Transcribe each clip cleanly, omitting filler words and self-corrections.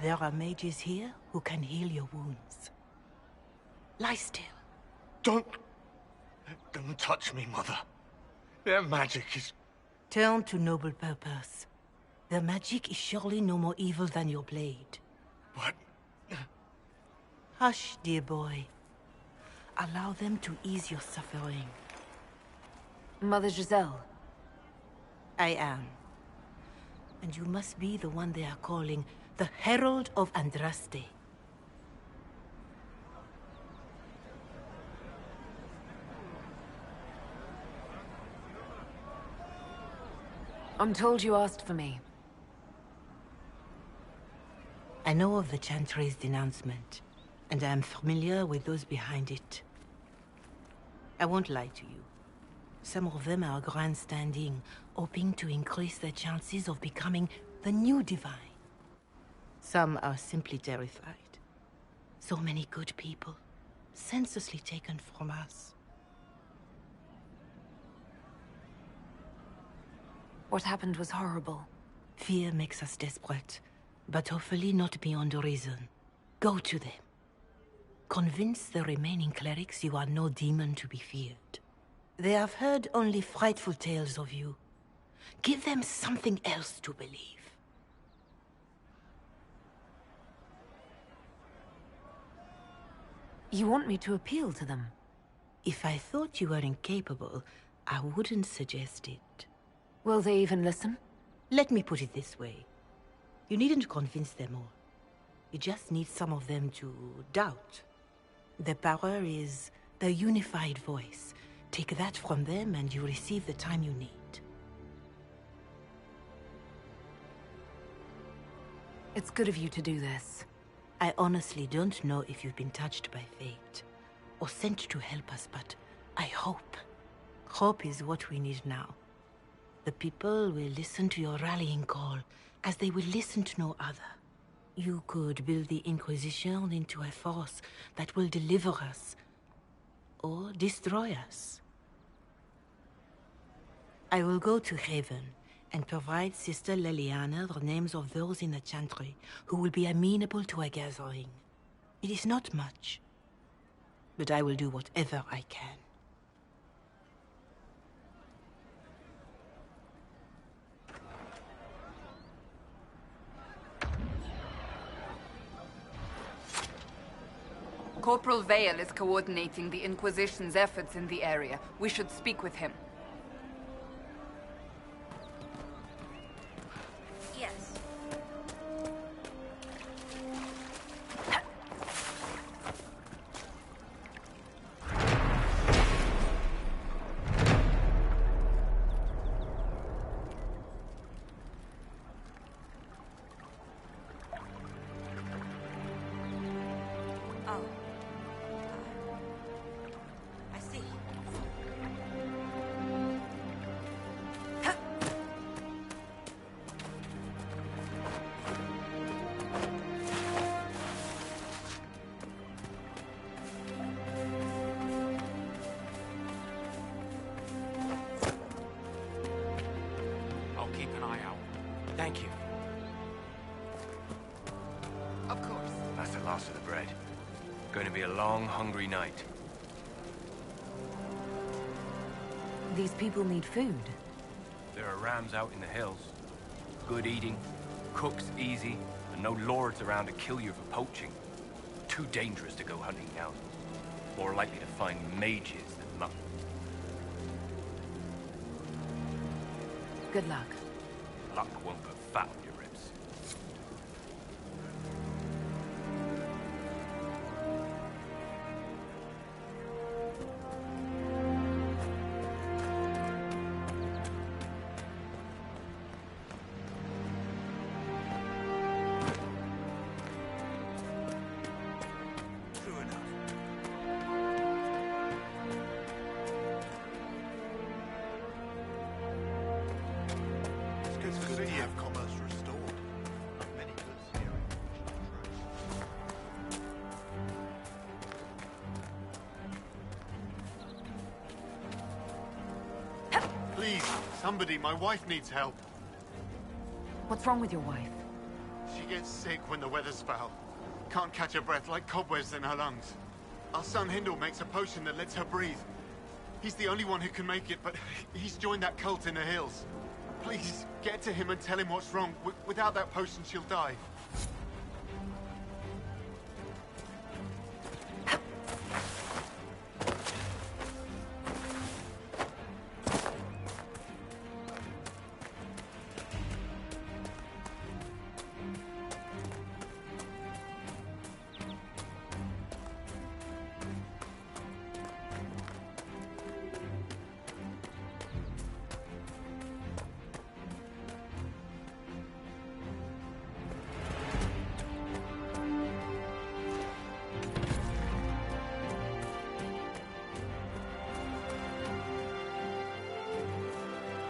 There are mages here who can heal your wounds. Lie still. Don't touch me, Mother. Their magic is... Turn to noble purpose. Their magic is surely no more evil than your blade. But... Hush, dear boy. Allow them to ease your suffering. Mother Giselle. I am. And you must be the one they are calling the Herald of Andraste. I'm told you asked for me. I know of the Chantry's denouncement, and I am familiar with those behind it. I won't lie to you. Some of them are grandstanding, hoping to increase their chances of becoming the new divine. Some are simply terrified. So many good people, senselessly taken from us. What happened was horrible. Fear makes us desperate, but hopefully not beyond reason. Go to them. Convince the remaining clerics you are no demon to be feared. They have heard only frightful tales of you. Give them something else to believe. You want me to appeal to them? If I thought you were incapable, I wouldn't suggest it. Will they even listen? Let me put it this way. You needn't convince them all. You just need some of them to doubt. Their power is their unified voice. Take that from them and you receive the time you need. It's good of you to do this. I honestly don't know if you've been touched by fate, or sent to help us, but I hope. Hope is what we need now. The people will listen to your rallying call, as they will listen to no other. You could build the Inquisition into a force that will deliver us, or destroy us. I will go to Haven and provide Sister Leliana the names of those in the Chantry who will be amenable to a gathering. It is not much, but I will do whatever I can. Corporal Vale is coordinating the Inquisition's efforts in the area. We should speak with him. Yes. Oh. I see. I'll keep an eye out. Thank you. Of course. That's the last of the bread. Going to be a long, hungry night. These people need food. There are rams out in the hills. Good eating, cooks easy, and no lords around to kill you for poaching. Too dangerous to go hunting now. More likely to find mages than mutton. Good luck. Luck won't put fat on your ribs. True enough. It's good to see you have commerce restored. Many goods here in Please, somebody, my wife needs help. What's wrong with your wife? She gets sick when the weather's foul. Can't catch her breath, like cobwebs in her lungs. Our son Hindle makes a potion that lets her breathe. He's the only one who can make it, but he's joined that cult in the hills. Please, get to him and tell him what's wrong. Without that potion, she'll die.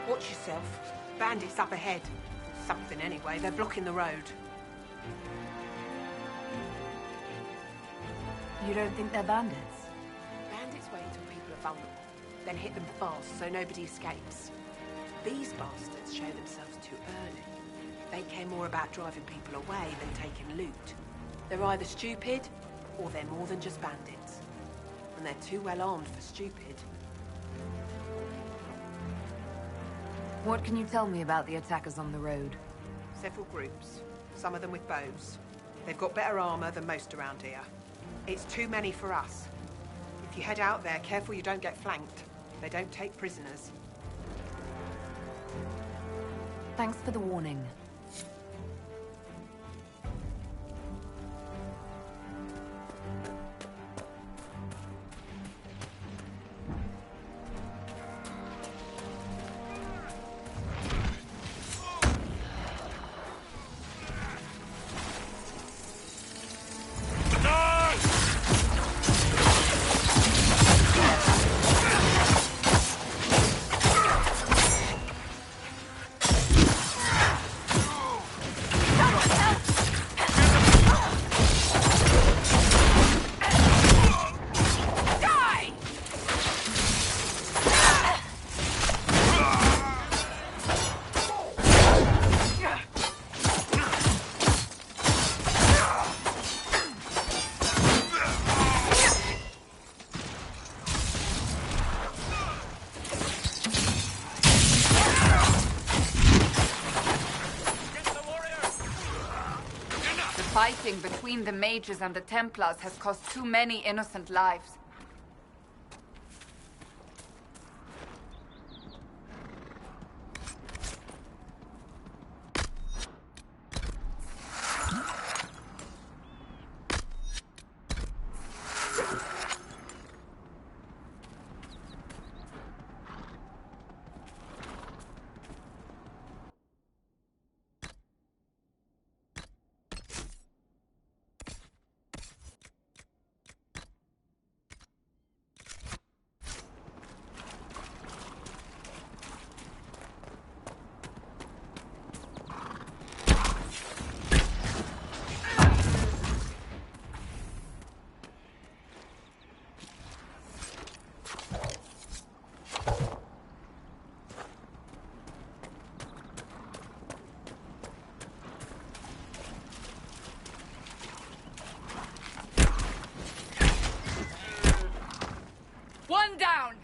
Watch yourself. Bandits up ahead. Something anyway, they're blocking the road. You don't think they're bandits? Bandits wait until people are vulnerable, then hit them fast so nobody escapes. These bastards show themselves too early. They care more about driving people away than taking loot. They're either stupid, or they're more than just bandits. And they're too well armed for stupid. What can you tell me about the attackers on the road? Several groups, some of them with bows. They've got better armor than most around here. It's too many for us. If you head out there, careful you don't get flanked. They don't take prisoners. Thanks for the warning. Fighting between the mages and the Templars has cost too many innocent lives. One down!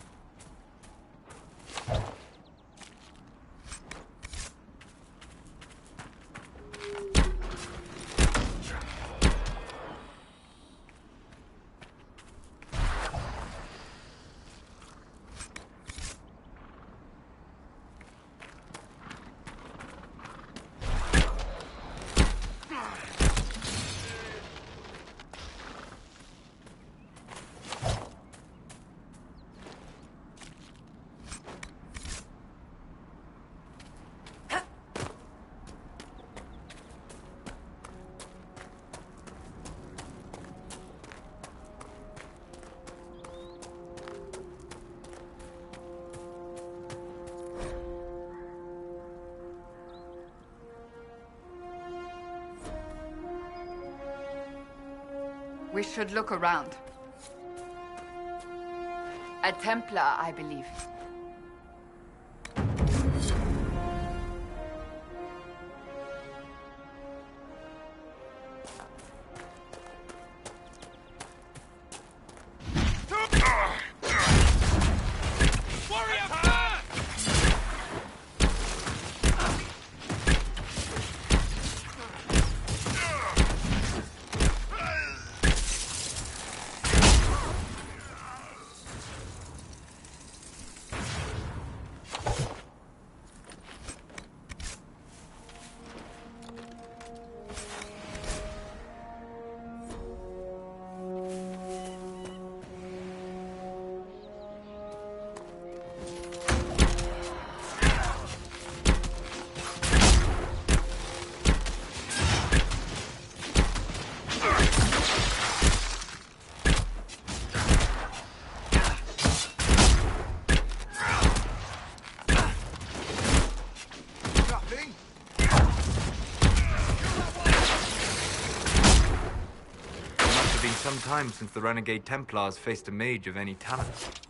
We should look around. A Templar, I believe. some time since the Renegade Templars faced a mage of any talent.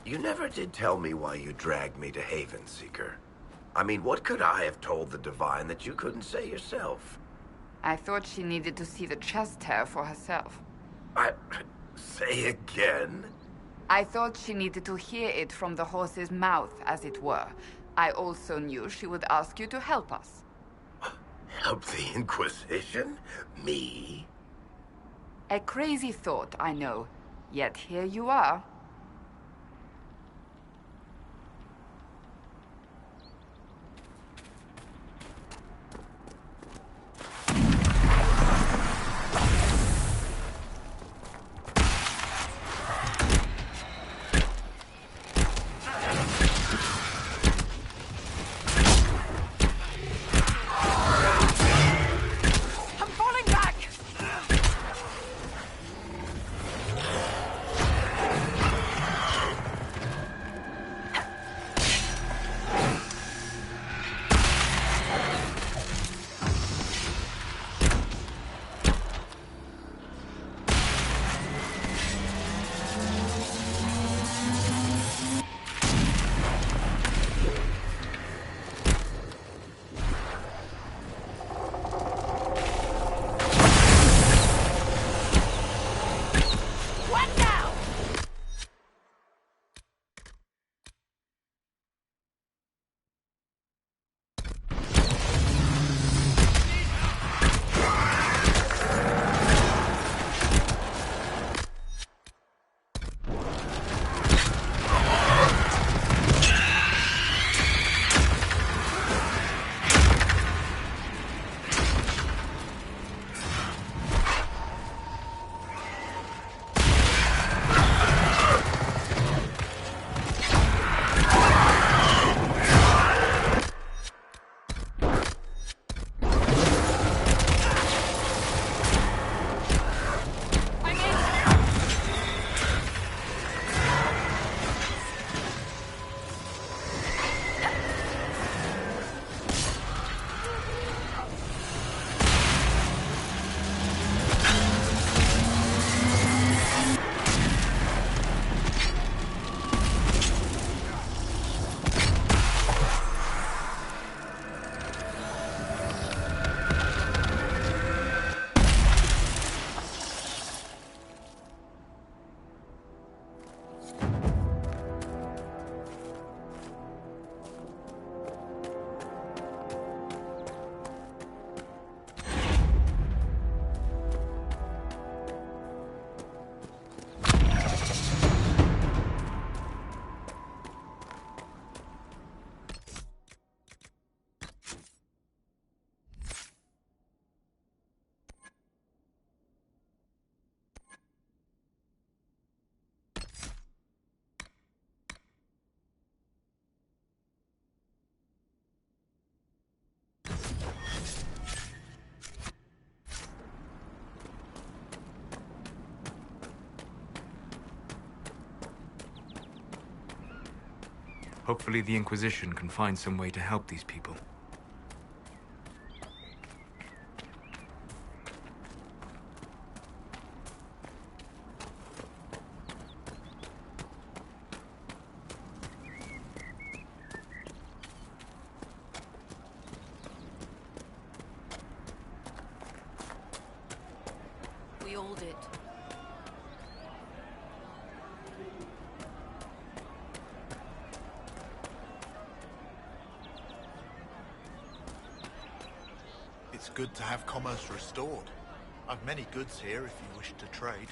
You never did tell me why you dragged me to Haven, Seeker. I mean, what could I have told the Divine that you couldn't say yourself? I thought she needed to see the chest tear for herself. Say again? I thought she needed to hear it from the horse's mouth, as it were. I also knew she would ask you to help us. Help the Inquisition? Me? A crazy thought, I know. Yet here you are. Hopefully the Inquisition can find some way to help these people. it. It's good to have commerce restored. I've many goods here if you wish to trade.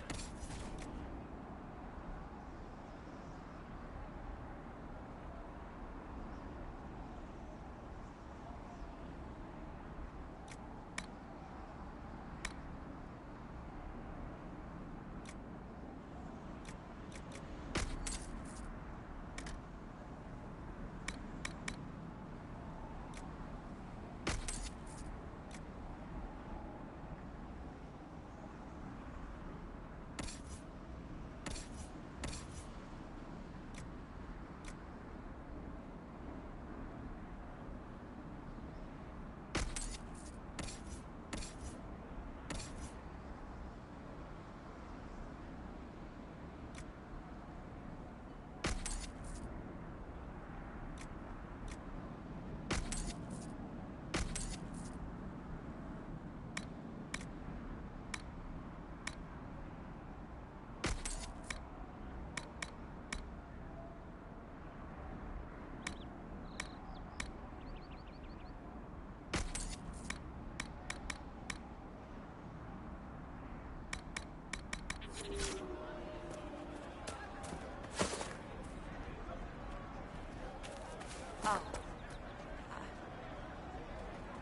Oh.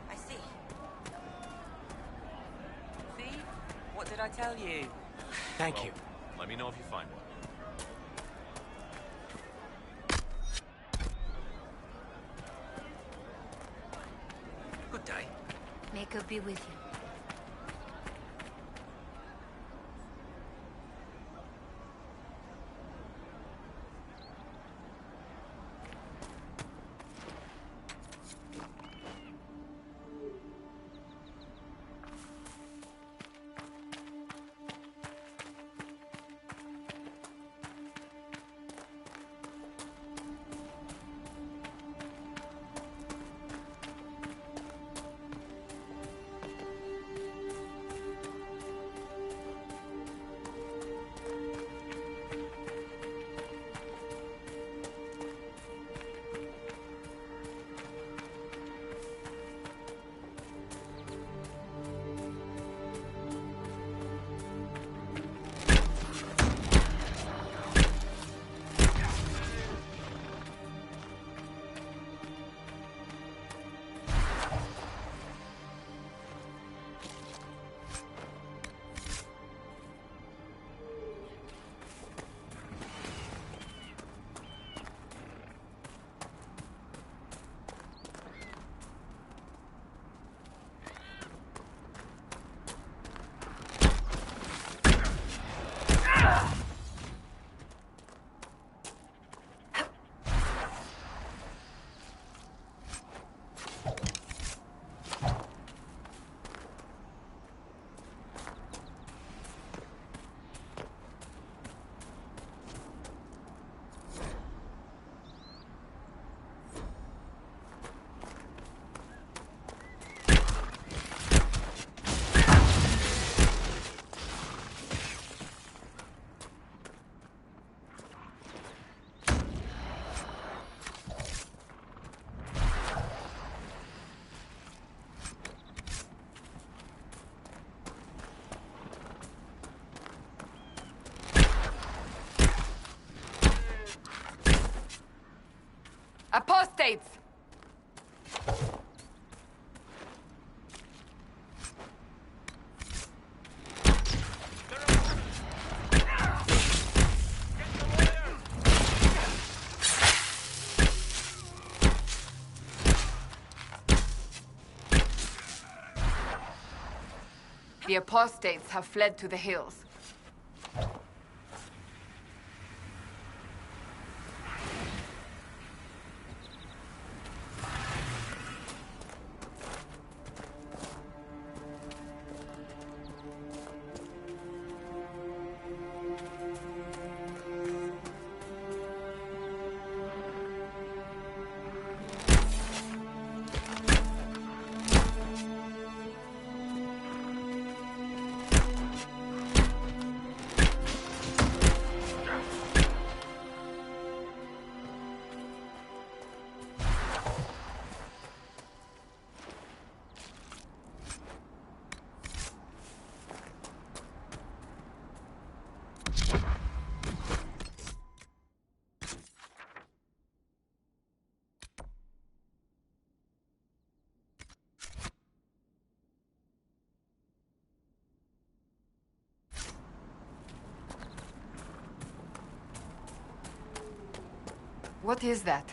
I see. See? What did I tell you? Thank you. Let me know if you find one. Good day. May God be with you. Apostates! The apostates have fled to the hills. What is that?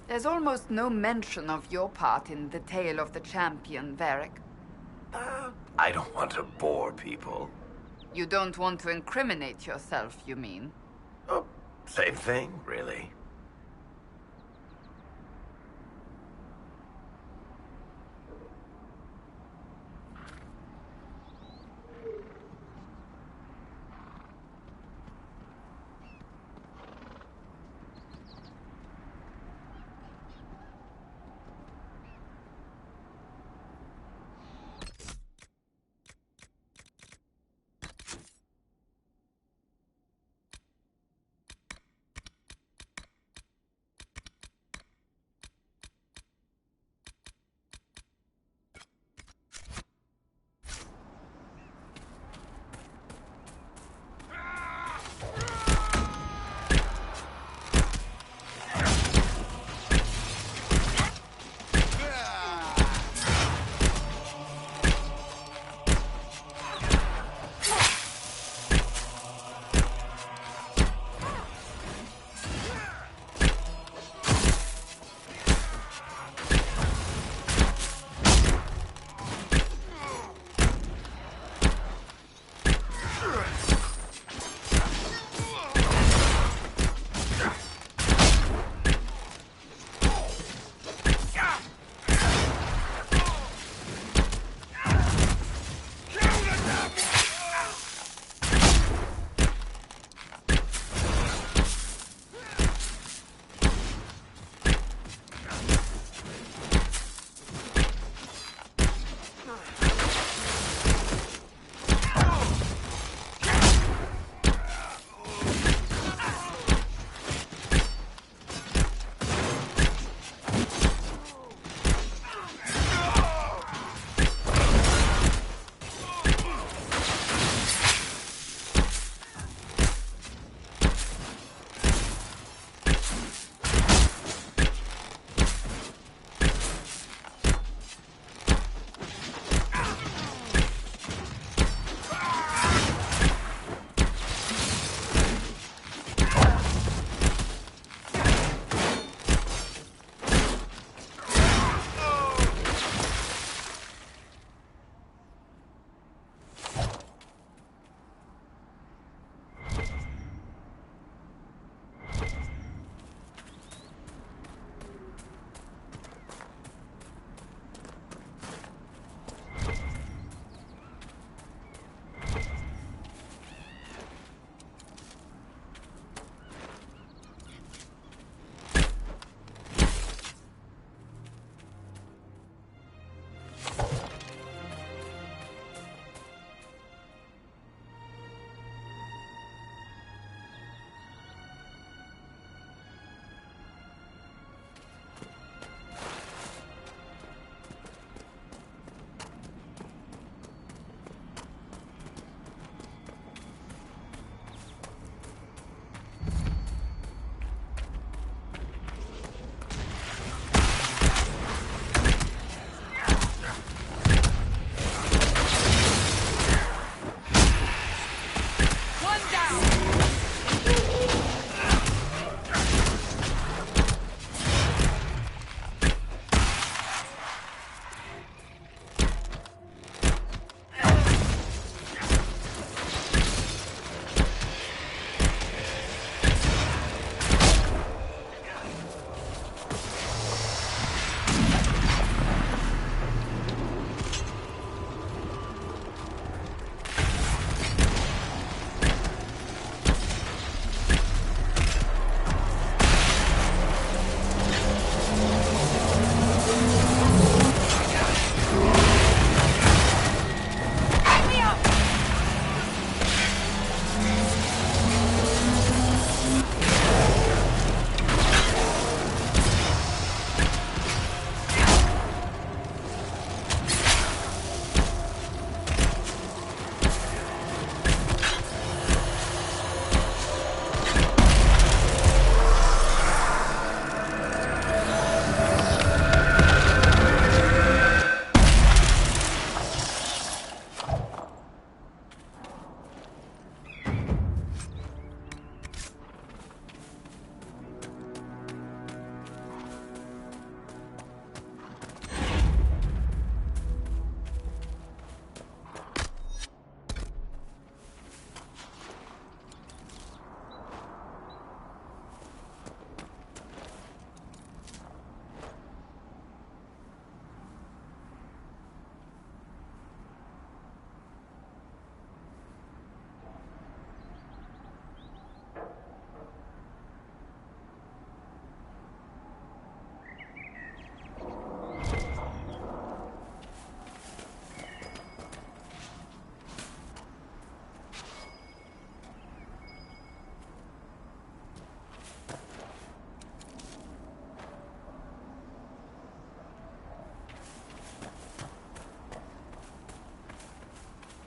There's almost no mention of your part in the tale of the champion, Varric. I don't want to bore people. You don't want to incriminate yourself, you mean? Oh, same thing, really.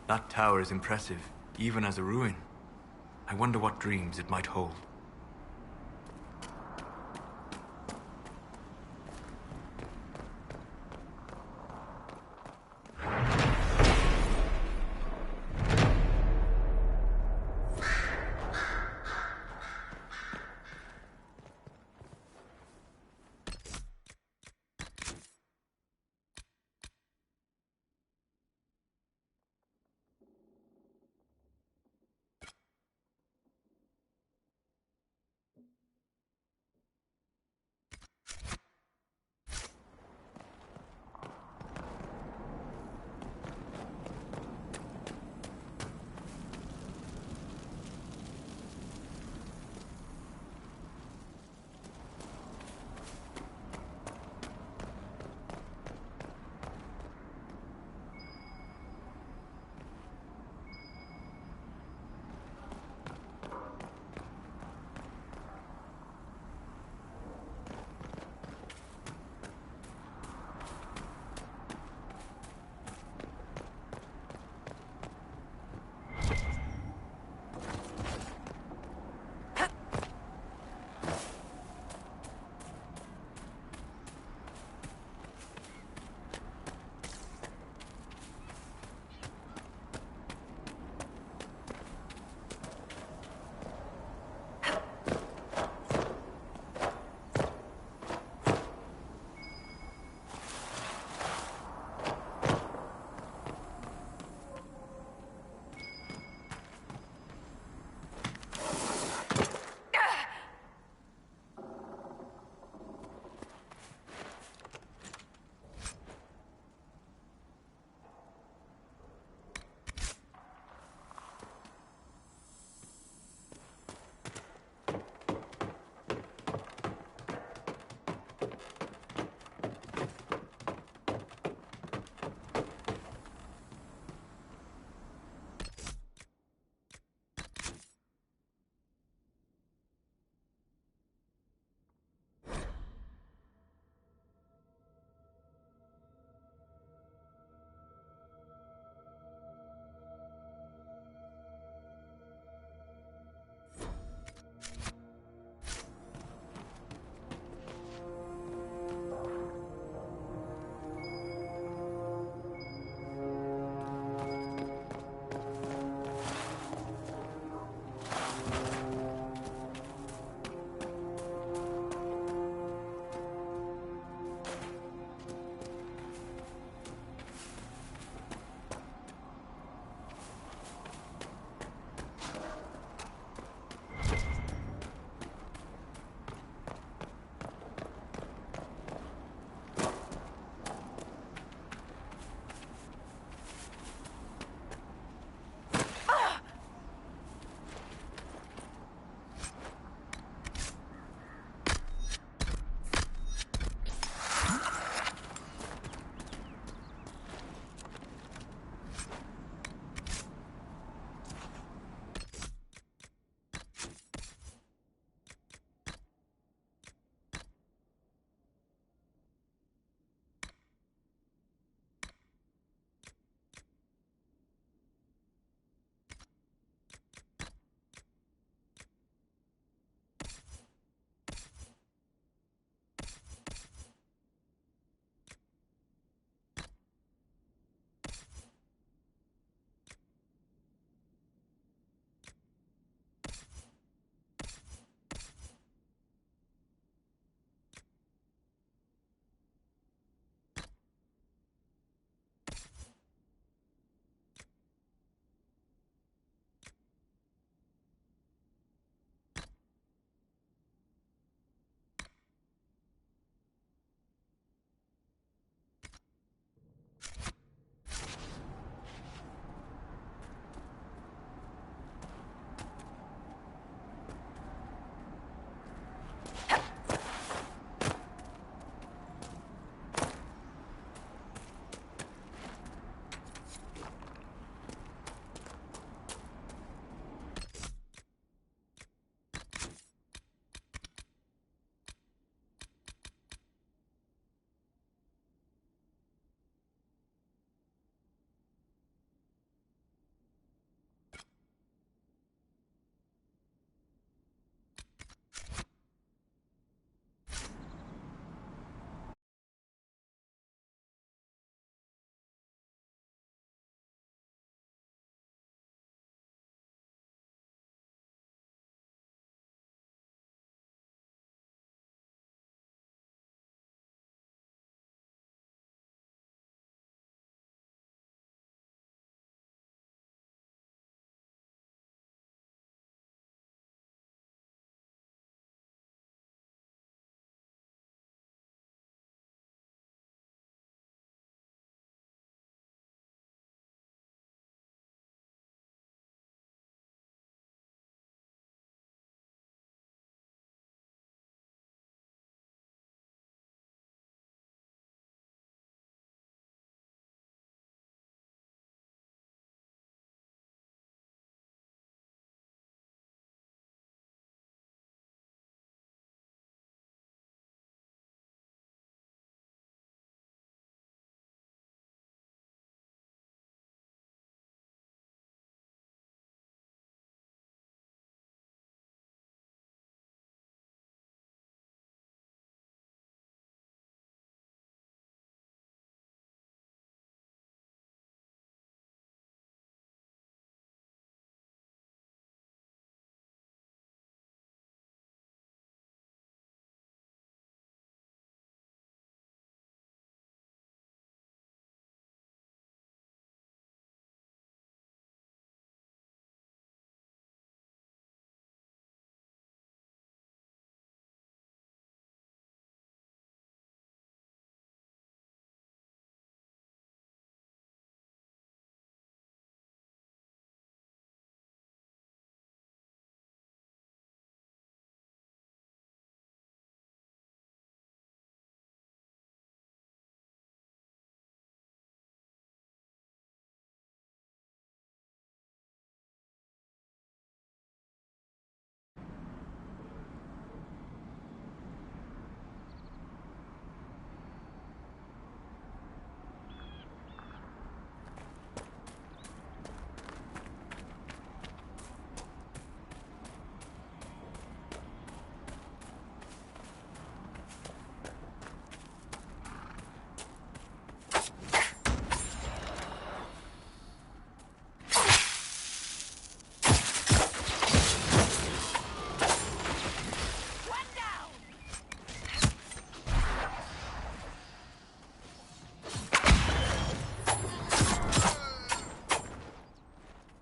That tower is impressive, even as a ruin. I wonder what dreams it might hold.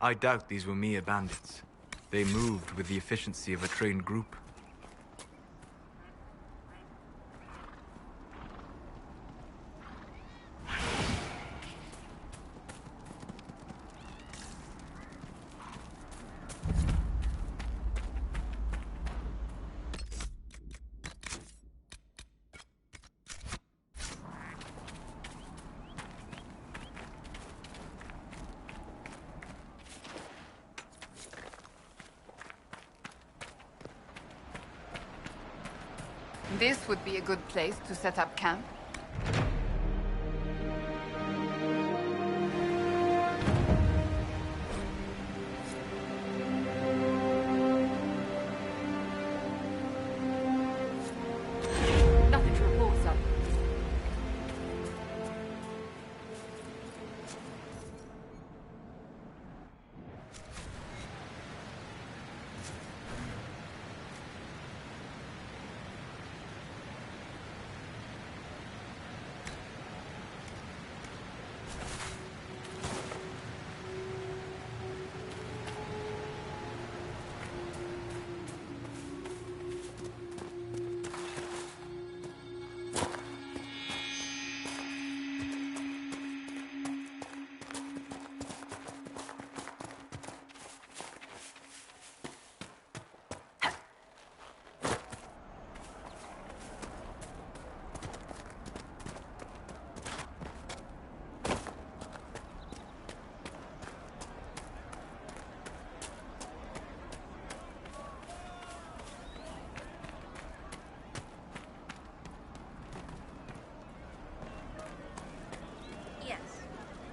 I doubt these were mere bandits. They moved with the efficiency of a trained group. This would be a good place to set up camp. Nothing to report, sir.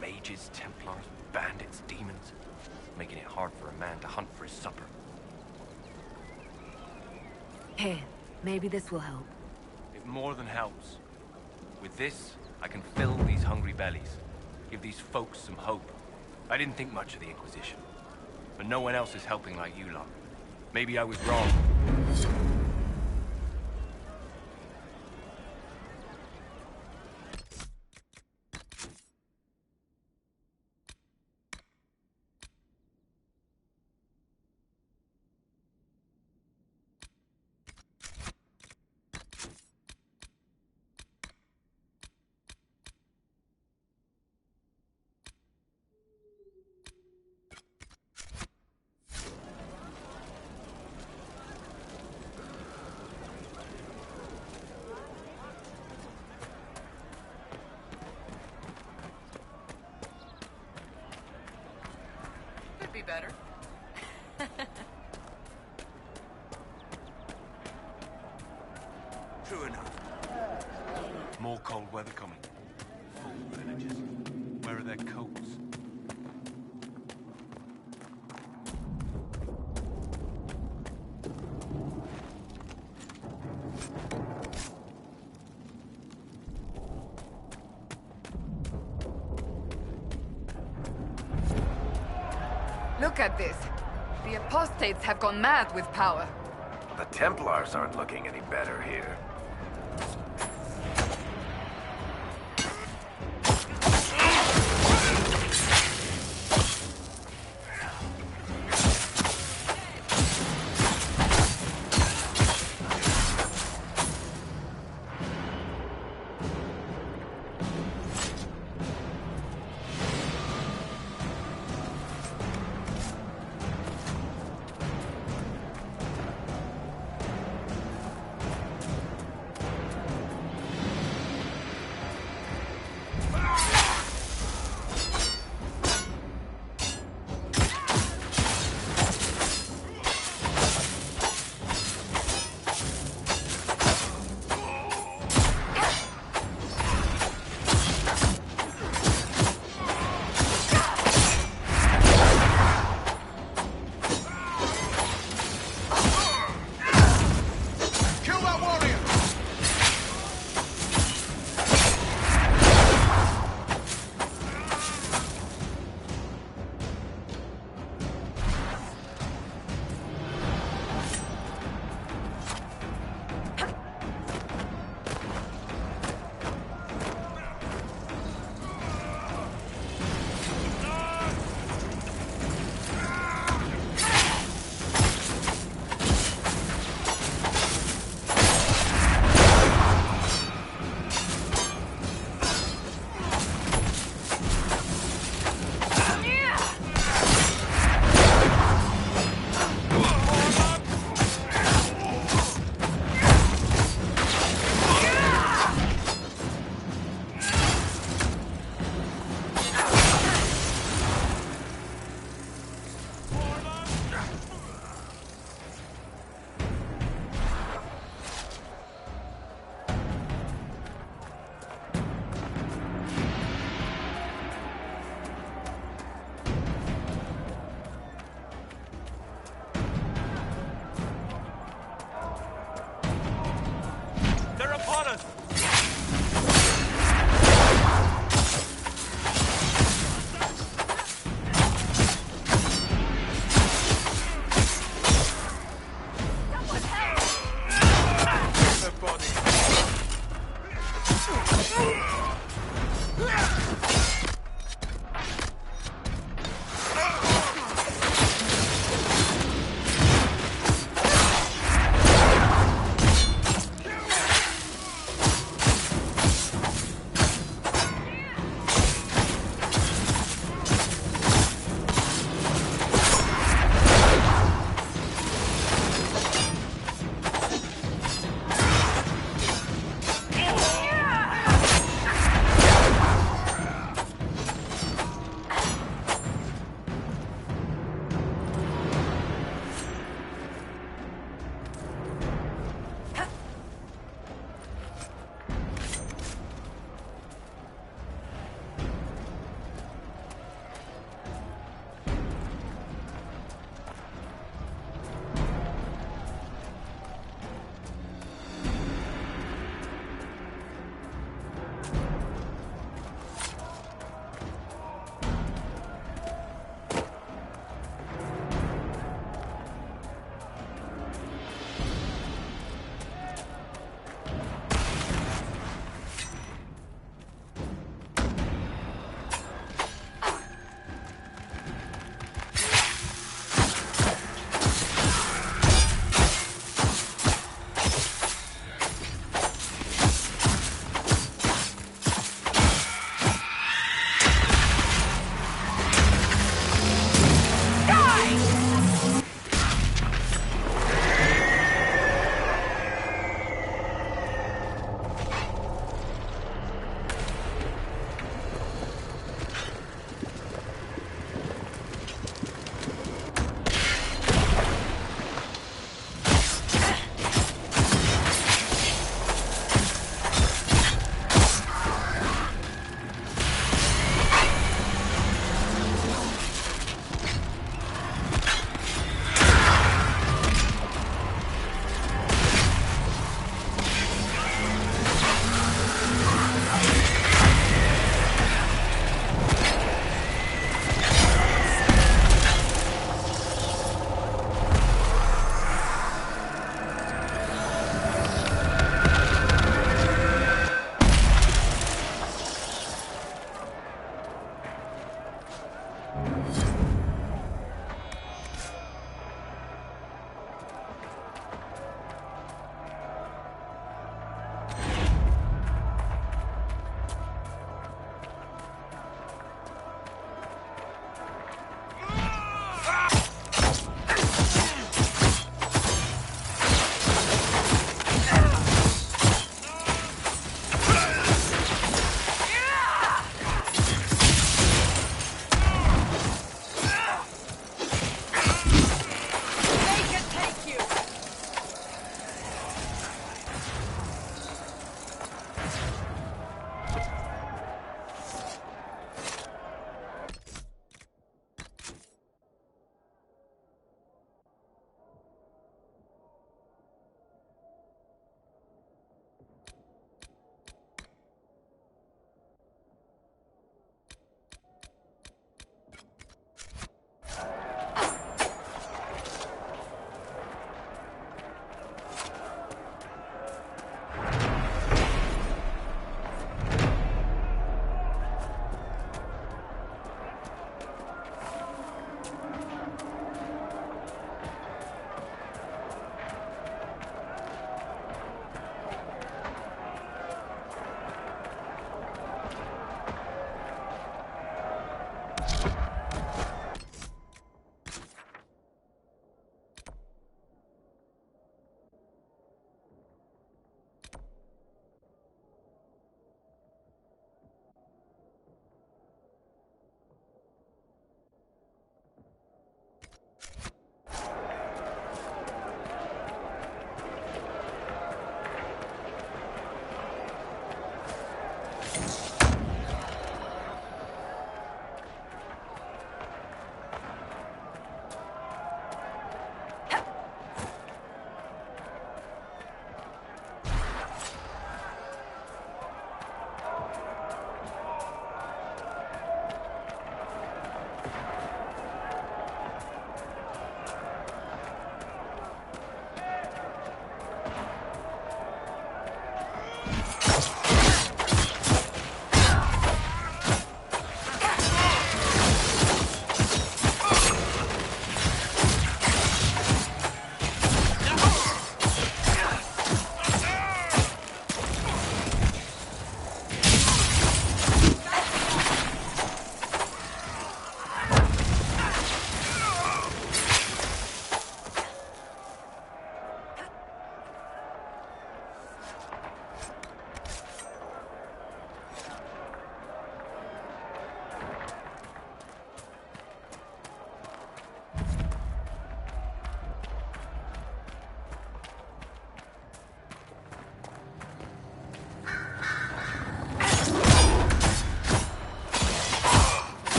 Mages, Templars, bandits, demons. Making it hard for a man to hunt for his supper. Here, maybe this will help. It more than helps. With this, I can fill these hungry bellies. Give these folks some hope. I didn't think much of the Inquisition. But no one else is helping like you lot. Maybe I was wrong. Could be better. True enough. More cold weather coming. Fool villagers. Where are their coats? Look at this. The apostates have gone mad with power. The Templars aren't looking any better here.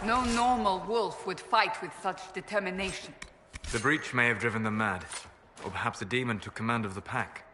No normal wolf would fight with such determination. The breach may have driven them mad. Or perhaps a demon took command of the pack.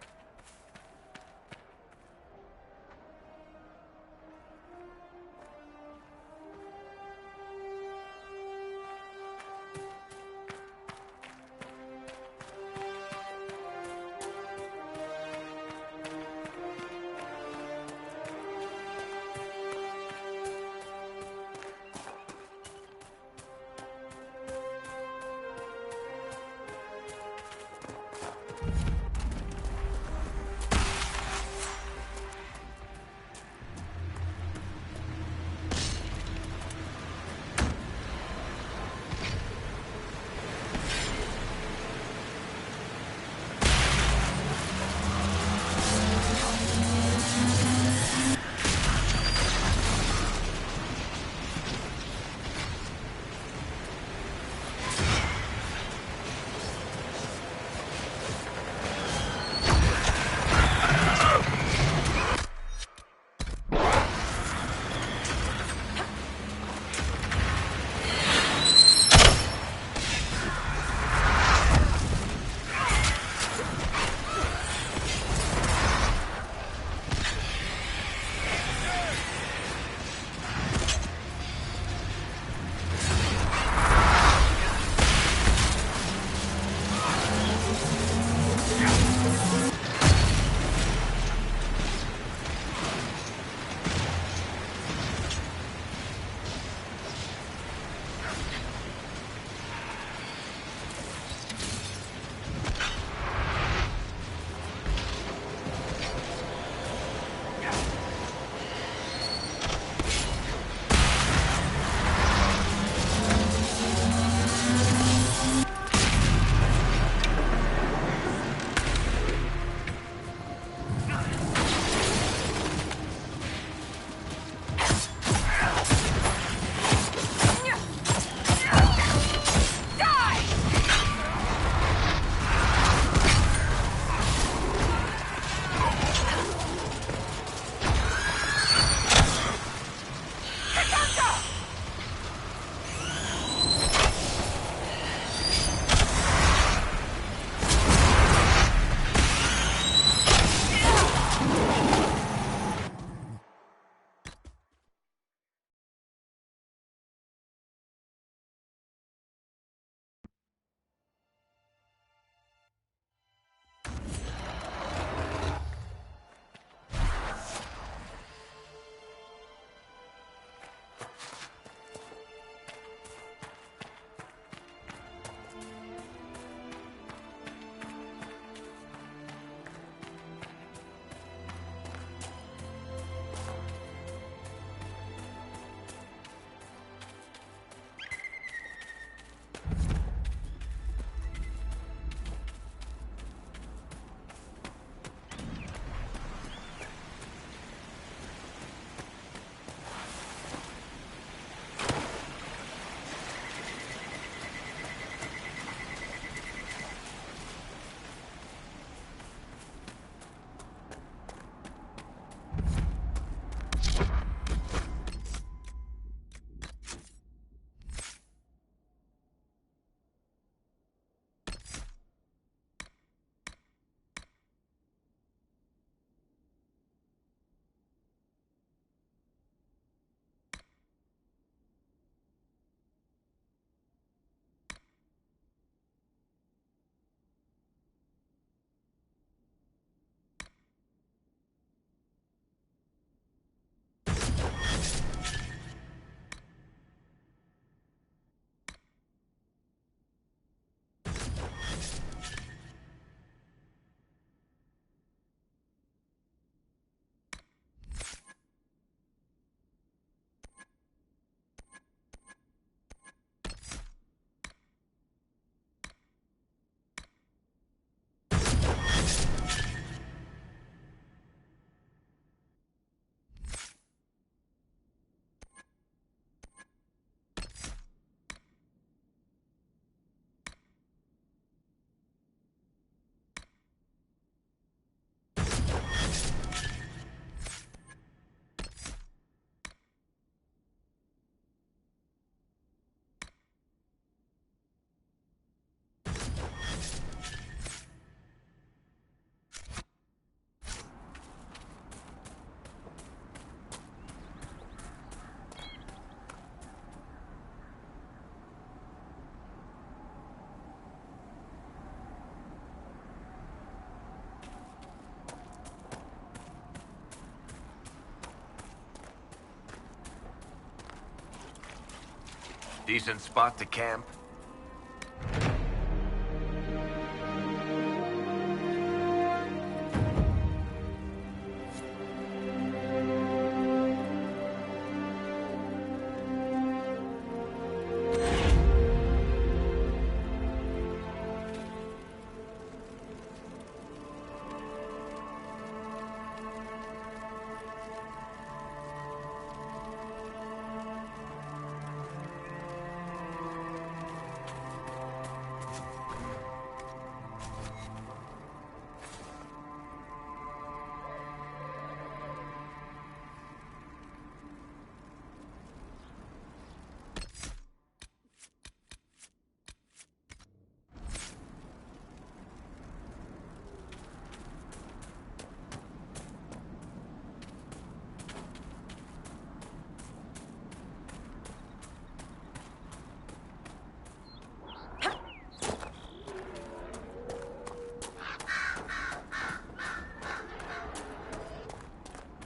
Decent spot to camp?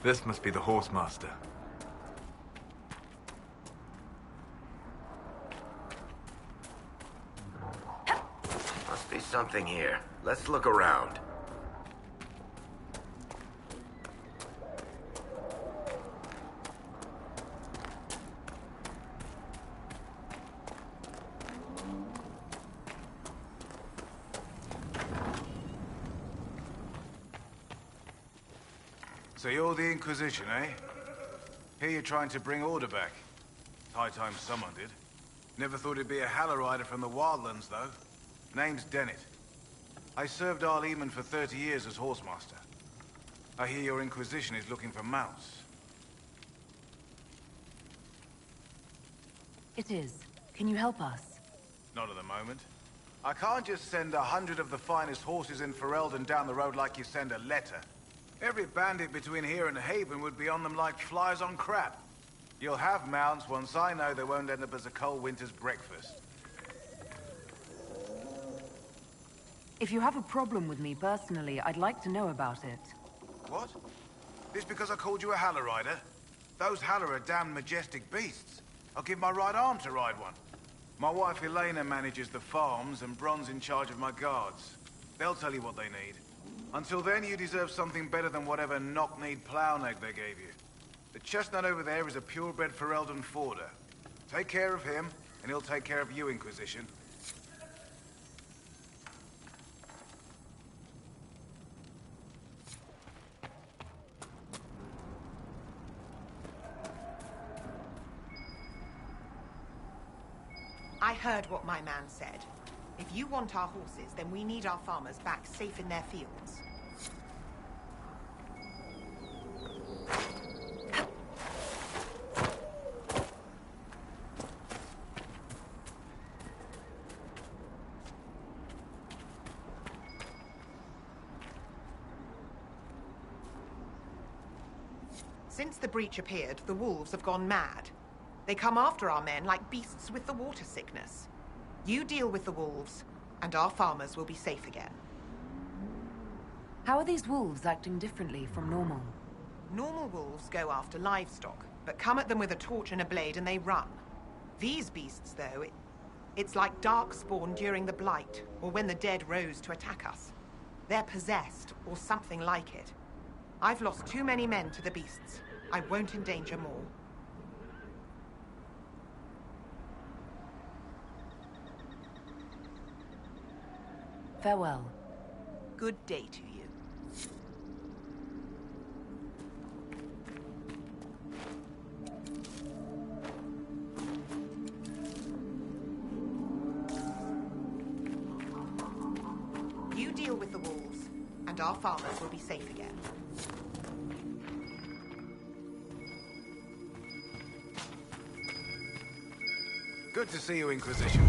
This must be the Horsemaster. Must be something here. Let's look around. So you're the Inquisition, eh? Here you're trying to bring order back. High time someone did. Never thought it'd be a Hallow from the Wildlands, though. Name's Dennett. I served Arleman for 30 years as Horsemaster. I hear your Inquisition is looking for mounts. It is. Can you help us? Not at the moment. I can't just send 100 of the finest horses in Ferelden down the road like you send a letter. Every bandit between here and Haven would be on them like flies on crap. You'll have mounts once I know they won't end up as a cold winter's breakfast. If you have a problem with me personally, I'd like to know about it. What? This because I called you a Hallow Rider? Those Hallow are damn majestic beasts. I'll give my right arm to ride one. My wife Elena manages the farms and Bron's in charge of my guards. They'll tell you what they need. Until then, you deserve something better than whatever knock-kneed plow-neck they gave you. The chestnut over there is a purebred Ferelden forder. Take care of him, and he'll take care of you, Inquisition. I heard what my man said. If you want our horses, then we need our farmers back safe in their fields. Since the breach appeared, the wolves have gone mad. They come after our men like beasts with the water sickness. You deal with the wolves, and our farmers will be safe again. How are these wolves acting differently from normal? Normal wolves go after livestock, but come at them with a torch and a blade and they run. These beasts, though, it's like Darkspawn during the Blight, or when the dead rose to attack us. They're possessed, or something like it. I've lost too many men to the beasts. I won't endanger more. Farewell. Good day to you. You deal with the wolves, and our farmers will be safe again. Good to see you, Inquisition.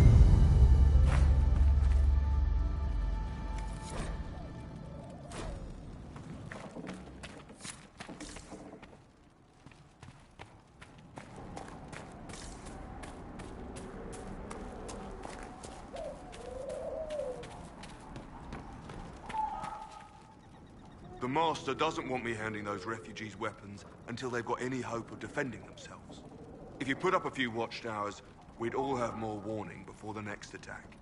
The Master doesn't want me handing those refugees weapons until they've got any hope of defending themselves. If you put up a few watchtowers, we'd all have more warning before the next attack.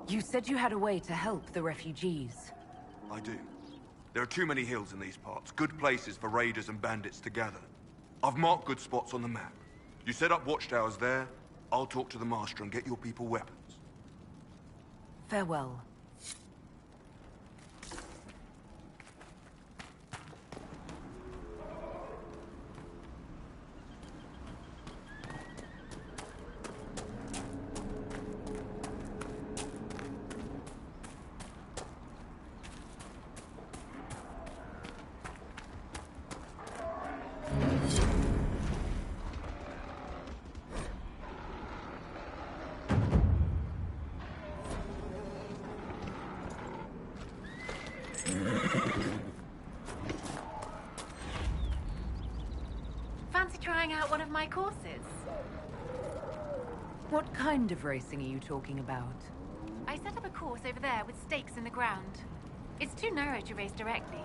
You said you had a way to help the refugees. I do. There are too many hills in these parts, good places for raiders and bandits to gather. I've marked good spots on the map. You set up watchtowers there, I'll talk to the Master and get your people weapons. Farewell. Fancy trying out one of my courses? What kind of racing are you talking about? I set up a course over there with stakes in the ground. It's too narrow to race directly,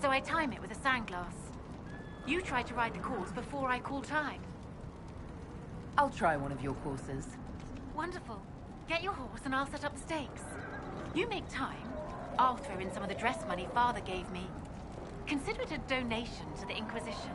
so I time it with a sandglass. You try to ride the course before I call time. I'll try one of your courses. Wonderful. Get your horse and I'll set up the stakes. You make time, I'll throw in some of the dress money Father gave me. Consider it a donation to the Inquisition.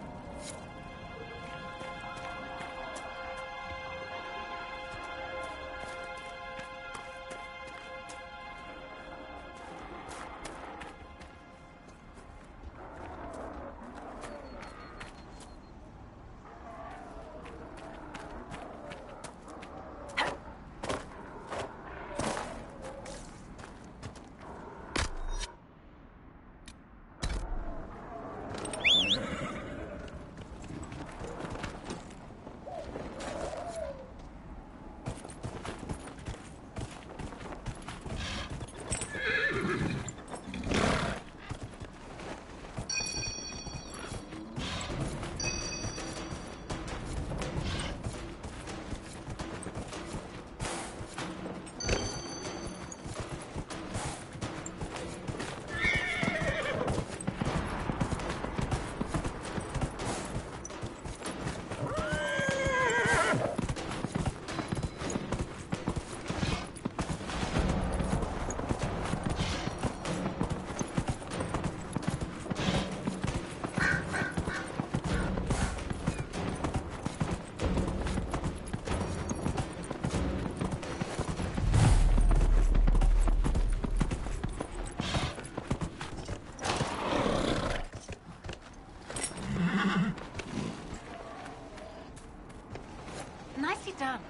Nicely done.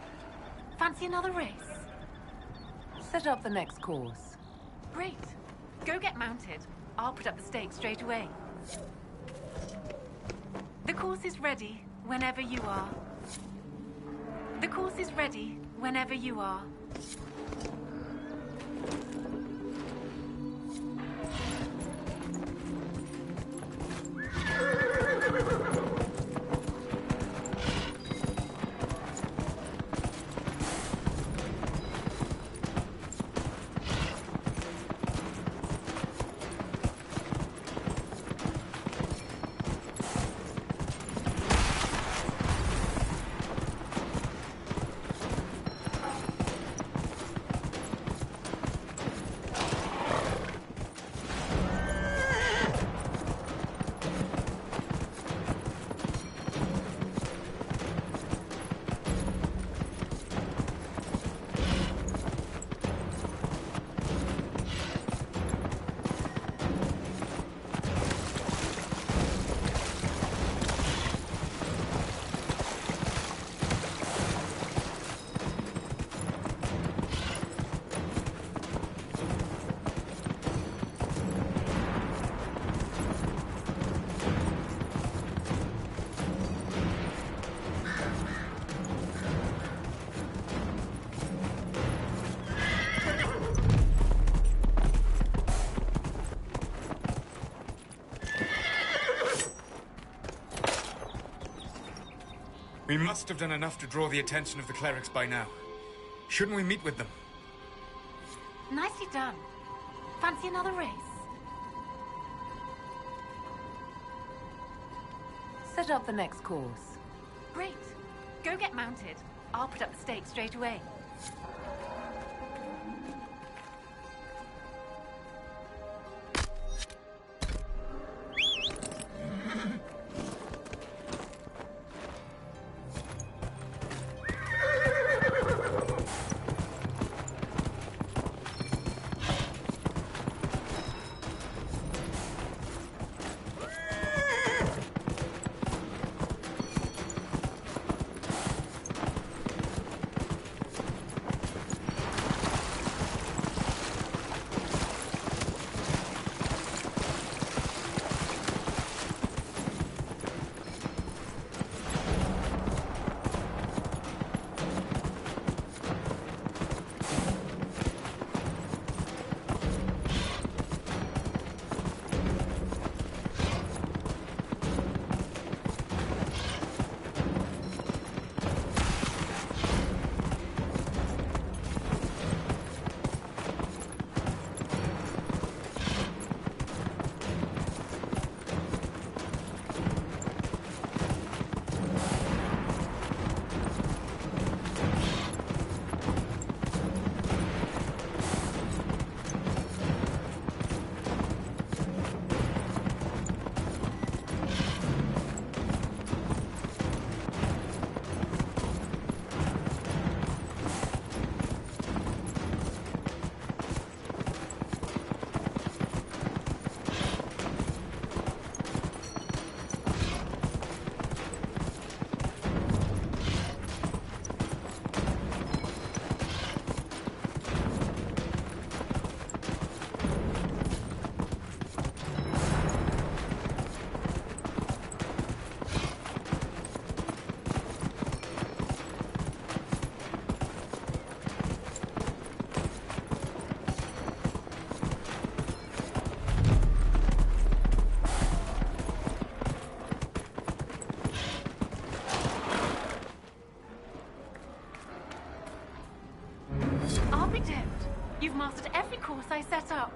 Fancy another race? Set up the next course. Great. Go get mounted. I'll put up the stakes straight away. The course is ready whenever you are. The course is ready whenever you are. We must have done enough to draw the attention of the clerics by now. Shouldn't we meet with them? Nicely done. Fancy another race? Set up the next course. Great. Go get mounted. I'll put up the stakes straight away. I'll be damned. You've mastered every course I set up.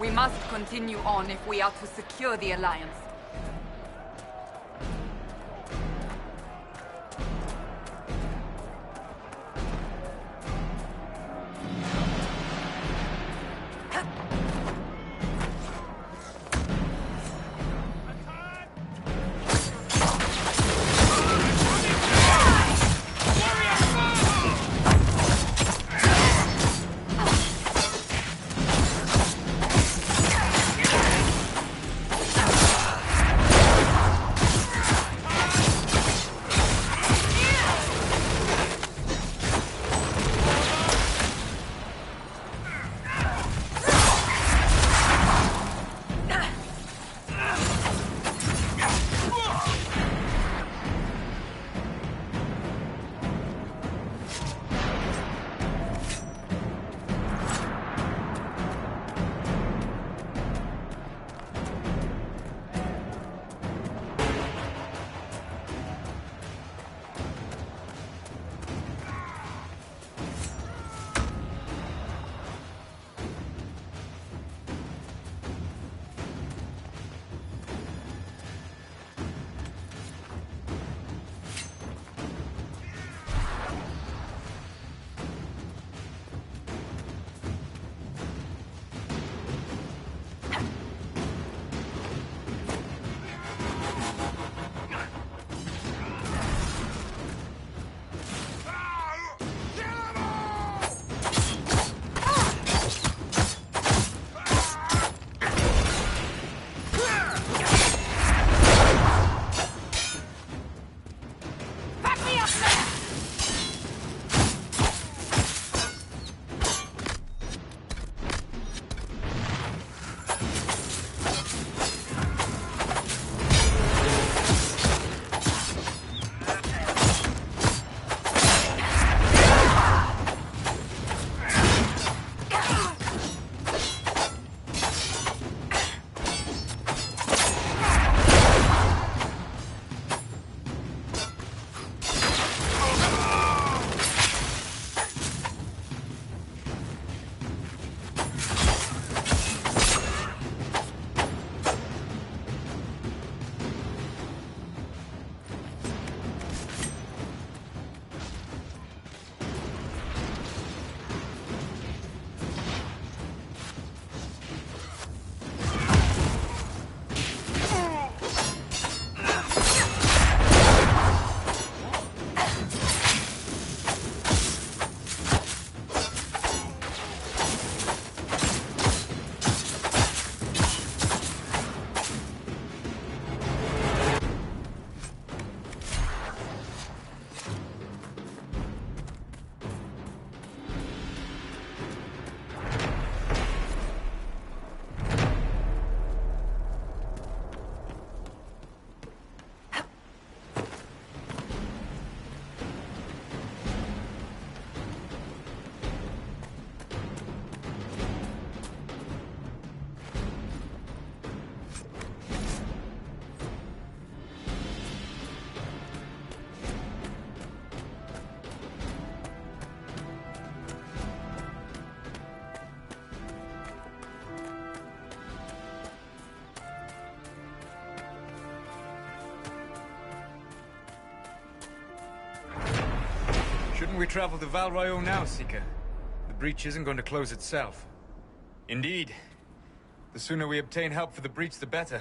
We must continue on if we are to secure the Alliance. Shouldn't we travel to Val Royeaux now, Seeker? The breach isn't going to close itself. Indeed. The sooner we obtain help for the breach, the better.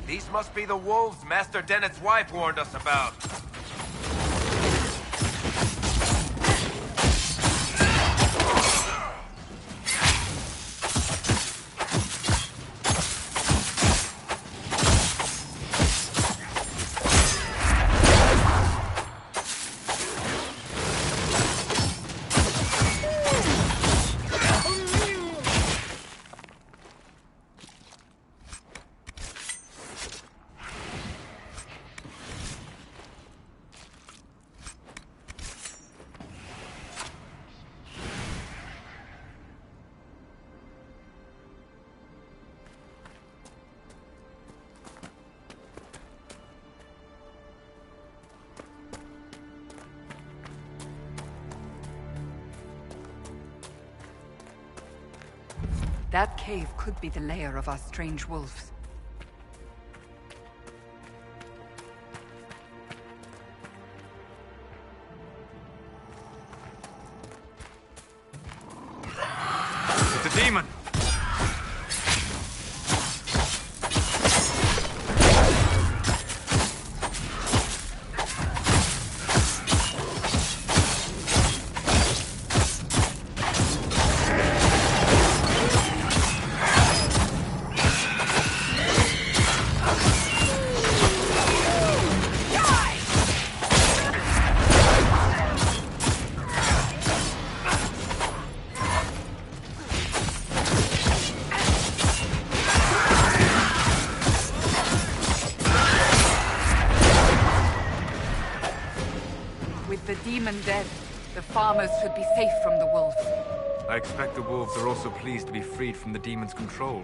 These must be the wolves Master Dennett's wife warned us about. That cave could be the lair of our strange wolves. It's a demon! The demon dead, the farmers should be safe from the wolves. I expect the wolves are also pleased to be freed from the demon's control.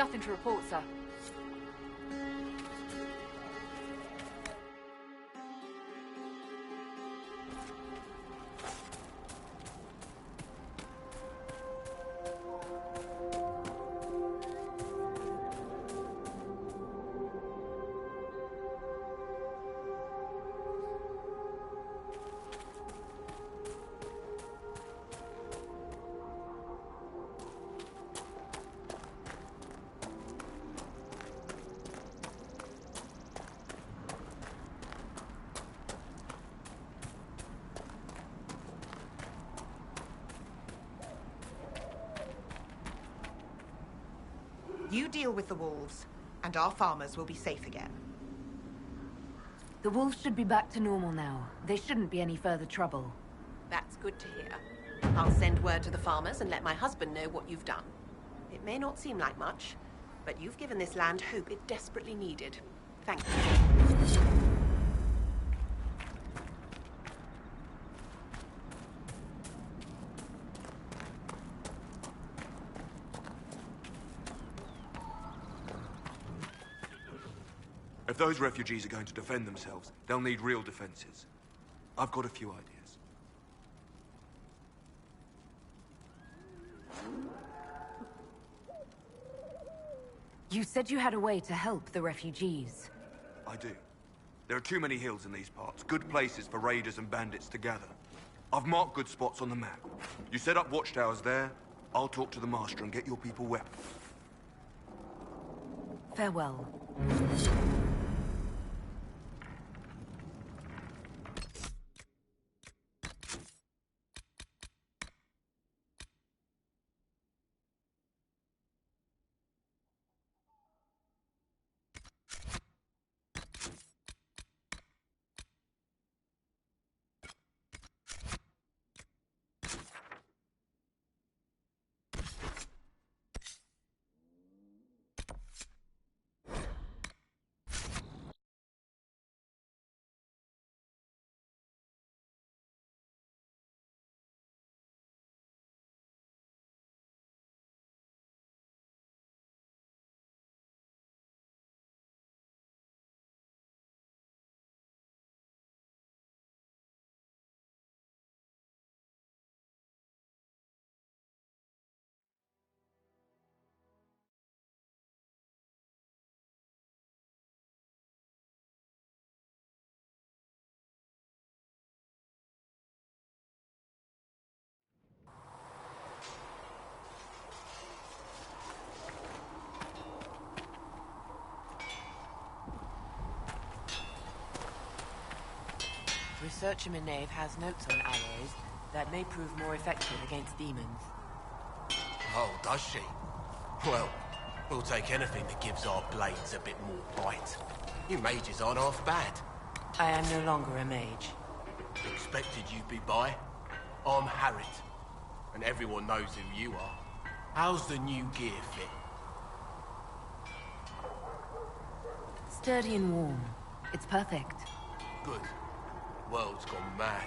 Nothing to report, sir. You deal with the wolves, and our farmers will be safe again. The wolves should be back to normal now. There shouldn't be any further trouble. That's good to hear. I'll send word to the farmers and let my husband know what you've done. It may not seem like much, but you've given this land hope it desperately needed. Thank you. If those refugees are going to defend themselves, they'll need real defenses. I've got a few ideas. You said you had a way to help the refugees. I do. There are too many hills in these parts, good places for raiders and bandits to gather. I've marked good spots on the map. You set up watchtowers there, I'll talk to the master and get your people weapons. Farewell. Researcher Minave has notes on arrows that may prove more effective against demons. Oh, does she? Well, we'll take anything that gives our blades a bit more bite. You mages aren't half bad. I am no longer a mage. Expected you'd be by. I'm Harriet, and everyone knows who you are. How's the new gear fit? Sturdy and warm. It's perfect. Good. World's gone mad.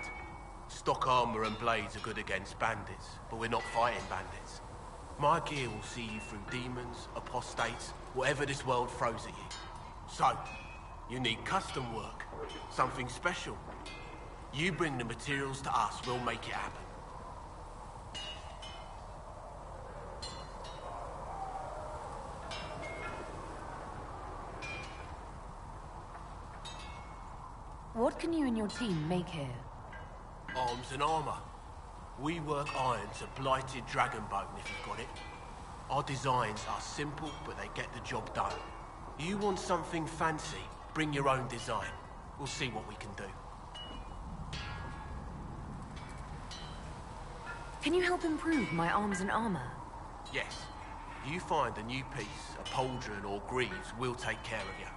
Stock armor and blades are good against bandits, but we're not fighting bandits. My gear will see you through demons, apostates, whatever this world throws at you. So, you need custom work, something special. You bring the materials to us, we'll make it happen. What can you and your team make here? Arms and armor. We work iron to blighted dragonbone if you've got it. Our designs are simple, but they get the job done. You want something fancy, bring your own design. We'll see what we can do. Can you help improve my arms and armor? Yes. You find a new piece, a pauldron or greaves, we'll take care of you.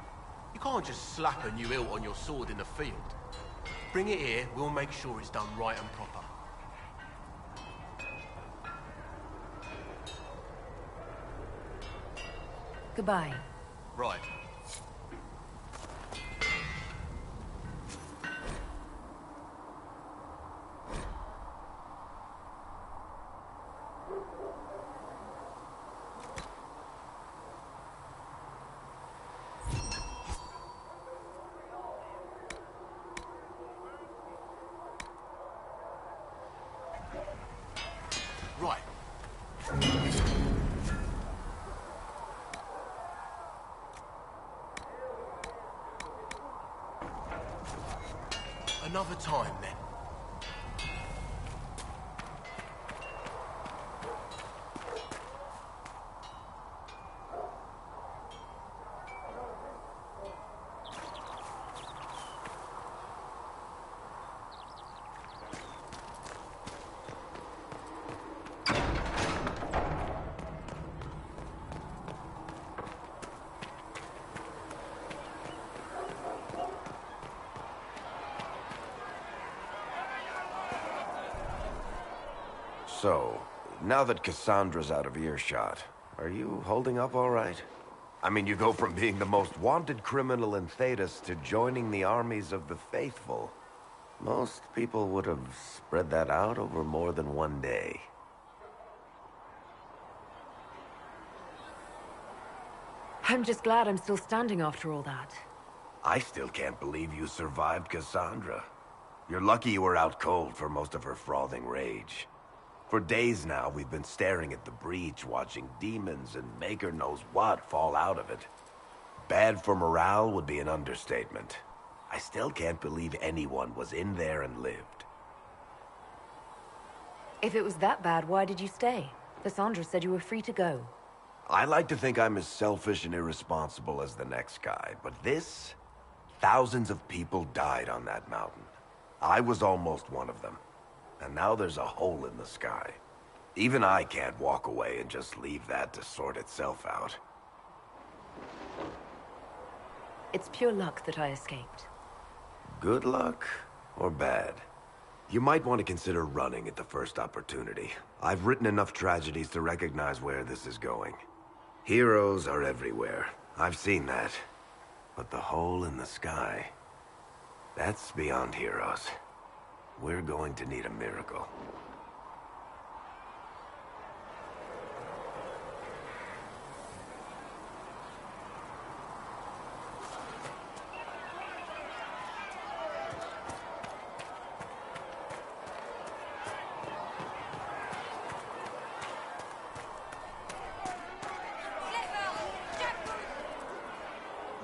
You can't just slap a new hilt on your sword in the field. Bring it here, we'll make sure it's done right and proper. Goodbye. Right. another time, then. So, now that Cassandra's out of earshot, are you holding up all right? I mean, you go from being the most wanted criminal in Thedas to joining the armies of the faithful. Most people would have spread that out over more than one day. I'm just glad I'm still standing after all that. I still can't believe you survived Cassandra. You're lucky you were out cold for most of her frothing rage. For days now, we've been staring at the breach, watching demons and Maker knows what fall out of it. Bad for morale would be an understatement. I still can't believe anyone was in there and lived. If it was that bad, why did you stay? Cassandra said you were free to go. I like to think I'm as selfish and irresponsible as the next guy, but this... Thousands of people died on that mountain. I was almost one of them. And now there's a hole in the sky. Even I can't walk away and just leave that to sort itself out. It's pure luck that I escaped. Good luck or bad? You might want to consider running at the first opportunity. I've written enough tragedies to recognize where this is going. Heroes are everywhere. I've seen that. But the hole in the sky... that's beyond heroes. We're going to need a miracle.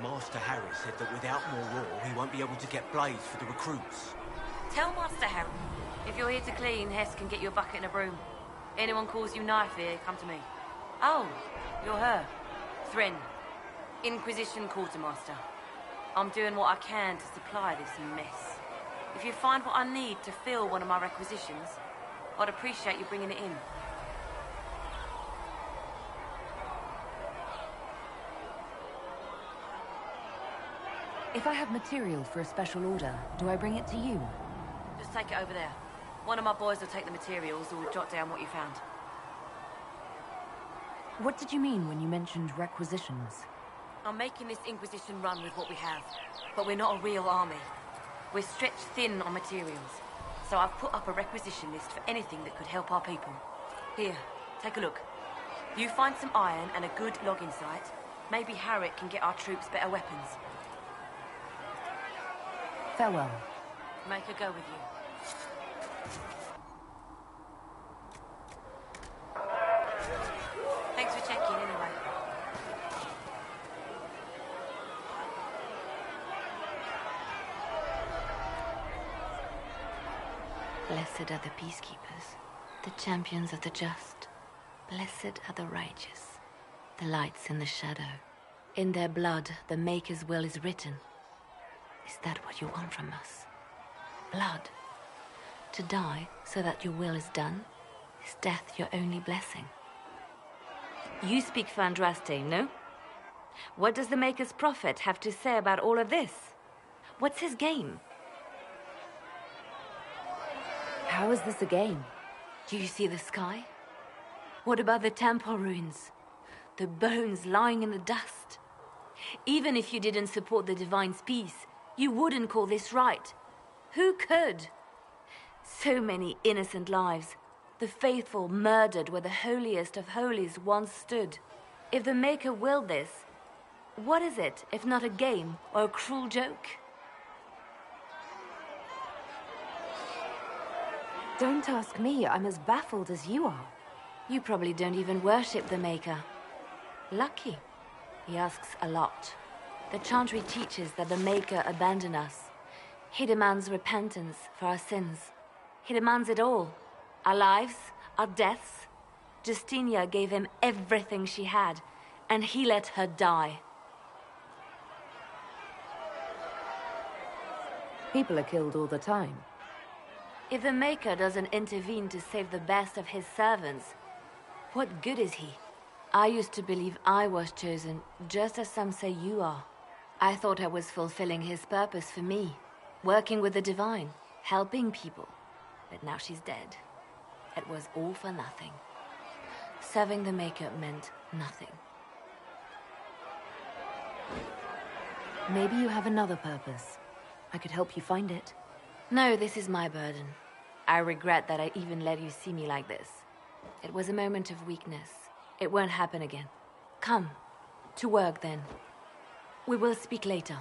Master Harry said that without more ore, he won't be able to get blades for the recruits. Tell Master Harry, if you're here to clean, Hess can get you a bucket and a broom. Anyone calls you knife here, come to me. Oh, you're her. Thren, Inquisition quartermaster. I'm doing what I can to supply this mess. If you find what I need to fill one of my requisitions, I'd appreciate you bringing it in. If I have material for a special order, do I bring it to you? Just take it over there. One of my boys will take the materials or jot down what you found. What did you mean when you mentioned requisitions? I'm making this Inquisition run with what we have, but we're not a real army. We're stretched thin on materials, so I've put up a requisition list for anything that could help our people. Here, take a look. You find some iron and a good logging site, maybe Harriet can get our troops better weapons. Farewell. Make her go with you. Thanks for checking, anyway. Blessed are the peacekeepers, the champions of the just. Blessed are the righteous, the lights in the shadow. In their blood, the Maker's will is written. Is that what you want from us? Blood? To die so that your will is done? Is death your only blessing? You speak Fandraste, no? What does the Maker's prophet have to say about all of this? What's his game? How is this a game? Do you see the sky? What about the temple ruins? The bones lying in the dust? Even if you didn't support the Divine's peace, you wouldn't call this right. Who could? So many innocent lives. The faithful murdered where the holiest of holies once stood. If the Maker willed this, what is it if not a game or a cruel joke? Don't ask me. I'm as baffled as you are. You probably don't even worship the Maker. Lucky. He asks a lot. The Chantry teaches that the Maker abandoned us. He demands repentance for our sins. He demands it all. Our lives, our deaths. Justinia gave him everything she had, and he let her die. People are killed all the time. If the Maker doesn't intervene to save the best of his servants, what good is he? I used to believe I was chosen, just as some say you are. I thought I was fulfilling his purpose for me, working with the Divine, helping people. But now she's dead. It was all for nothing. Serving the Maker meant nothing. Maybe you have another purpose. I could help you find it. No, this is my burden. I regret that I even let you see me like this. It was a moment of weakness. It won't happen again. Come. To work, then. We will speak later.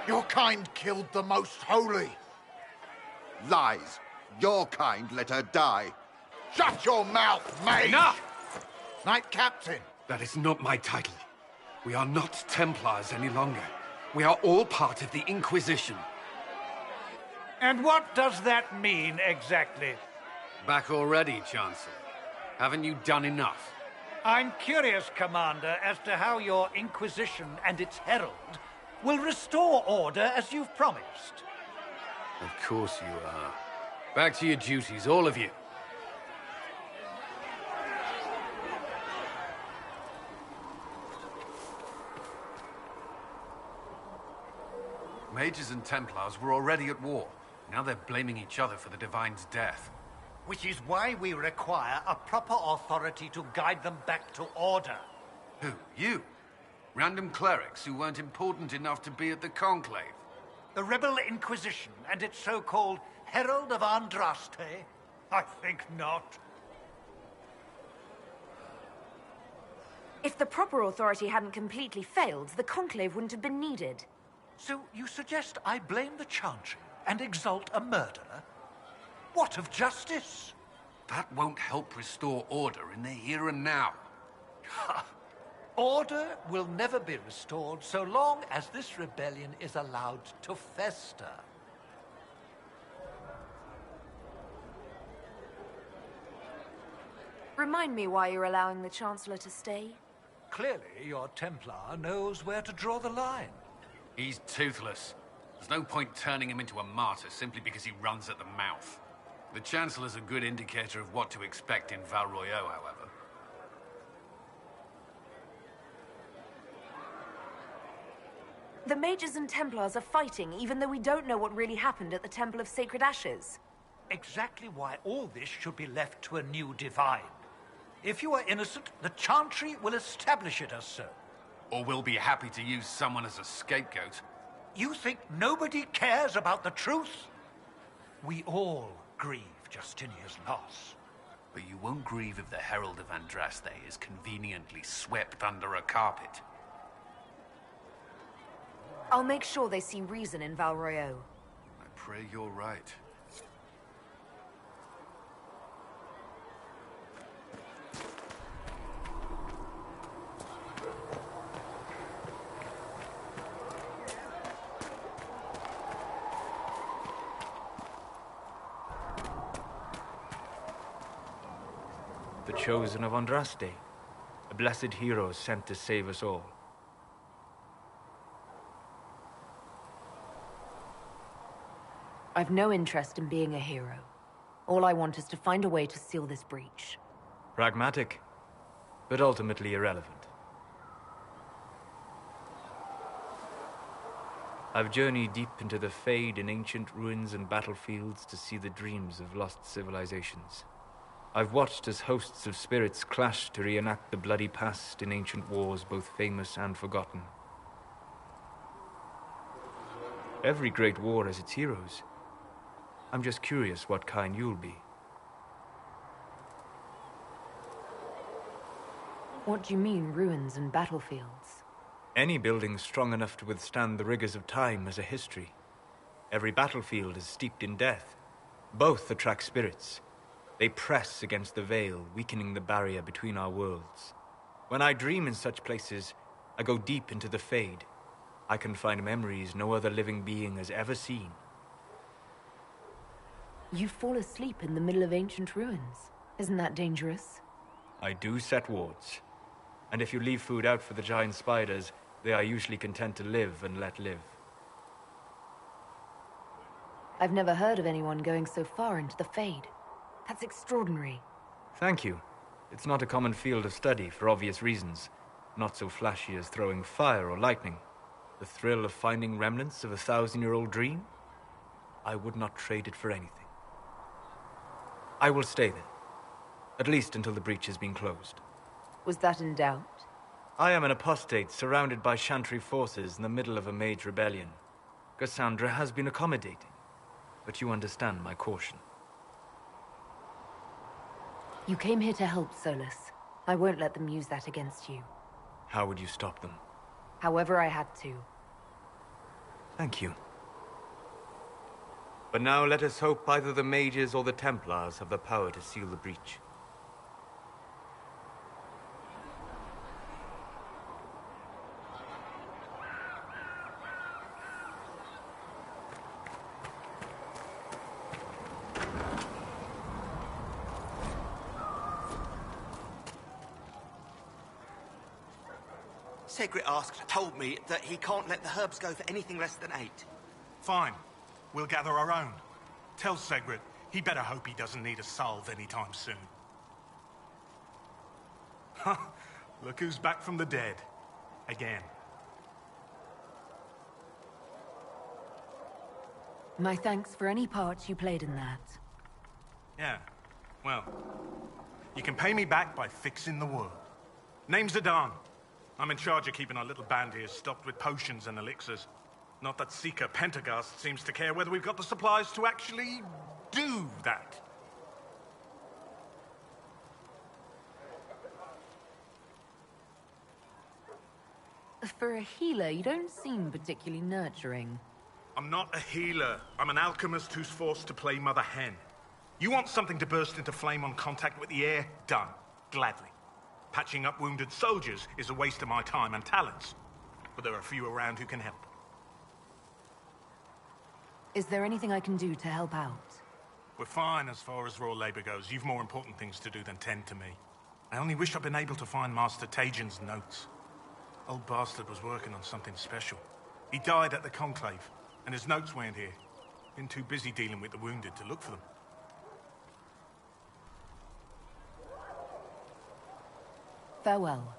Your kind killed the most holy. Lies. Your kind let her die. Shut your mouth, mate! Enough! Knight Captain. That is not my title. We are not Templars any longer. We are all part of the Inquisition. And what does that mean, exactly? Back already, Chancellor. Haven't you done enough? I'm curious, Commander, as to how your Inquisition and its herald will restore order as you've promised. Of course you are. Back to your duties, all of you. Mages and Templars were already at war. Now they're blaming each other for the Divine's death. Which is why we require a proper authority to guide them back to order. Who? You? Random clerics who weren't important enough to be at the Conclave? The Rebel Inquisition and its so-called Herald of Andraste? I think not. If the proper authority hadn't completely failed, the Conclave wouldn't have been needed. So you suggest I blame the Chantry and exalt a murderer? What of justice? That won't help restore order in the here and now. Order will never be restored so long as this rebellion is allowed to fester. Remind me why you're allowing the Chancellor to stay? Clearly, your Templar knows where to draw the line. He's toothless. There's no point turning him into a martyr simply because he runs at the mouth. The Chancellor's a good indicator of what to expect in Val Royeaux, however. The Mages and Templars are fighting, even though we don't know what really happened at the Temple of Sacred Ashes. Exactly why all this should be left to a new Divine. If you are innocent, the Chantry will establish it as so. Or we'll be happy to use someone as a scapegoat. You think nobody cares about the truth? We all grieve Justinia's loss. But you won't grieve if the Herald of Andraste is conveniently swept under a carpet. I'll make sure they see reason in Val Royeaux. I pray you're right. The chosen of Andraste, a blessed hero sent to save us all. I've no interest in being a hero. All I want is to find a way to seal this breach. Pragmatic, but ultimately irrelevant. I've journeyed deep into the Fade in ancient ruins and battlefields to see the dreams of lost civilizations. I've watched as hosts of spirits clash to reenact the bloody past in ancient wars, both famous and forgotten. Every great war has its heroes. I'm just curious what kind you'll be. What do you mean, ruins and battlefields? Any building strong enough to withstand the rigors of time has a history. Every battlefield is steeped in death. Both attract spirits. They press against the veil, weakening the barrier between our worlds. When I dream in such places, I go deep into the Fade. I can find memories no other living being has ever seen. You fall asleep in the middle of ancient ruins. Isn't that dangerous? I do set wards. And if you leave food out for the giant spiders, they are usually content to live and let live. I've never heard of anyone going so far into the Fade. That's extraordinary. Thank you. It's not a common field of study for obvious reasons. Not so flashy as throwing fire or lightning. The thrill of finding remnants of a 1,000-year-old dream? I would not trade it for anything. I will stay then. At least until the breach has been closed. Was that in doubt? I am an apostate surrounded by Chantry forces in the middle of a mage rebellion. Cassandra has been accommodating, but you understand my caution. You came here to help, Solus. I won't let them use that against you. How would you stop them? However I had to. Thank you. But now let us hope either the mages or the Templars have the power to seal the breach. Segret told me that he can't let the herbs go for anything less than 8. Fine. We'll gather our own. Tell Segret he better hope he doesn't need a salve anytime soon. Huh. Look who's back from the dead. Again. My thanks for any part you played in that. Yeah. Well, you can pay me back by fixing the world. Name's Zidane. I'm in charge of keeping our little band here stocked with potions and elixirs. Not that Seeker Pentagast seems to care whether we've got the supplies to actually do that. For a healer, you don't seem particularly nurturing. I'm not a healer. I'm an alchemist who's forced to play Mother Hen. You want something to burst into flame on contact with the air? Done. Gladly. Patching up wounded soldiers is a waste of my time and talents. But there are a few around who can help. Is there anything I can do to help out? We're fine as far as raw labor goes. You've more important things to do than tend to me. I only wish I'd been able to find Master Tajin's notes. Old bastard was working on something special. He died at the Conclave, and his notes weren't here. Been too busy dealing with the wounded to look for them. Farewell.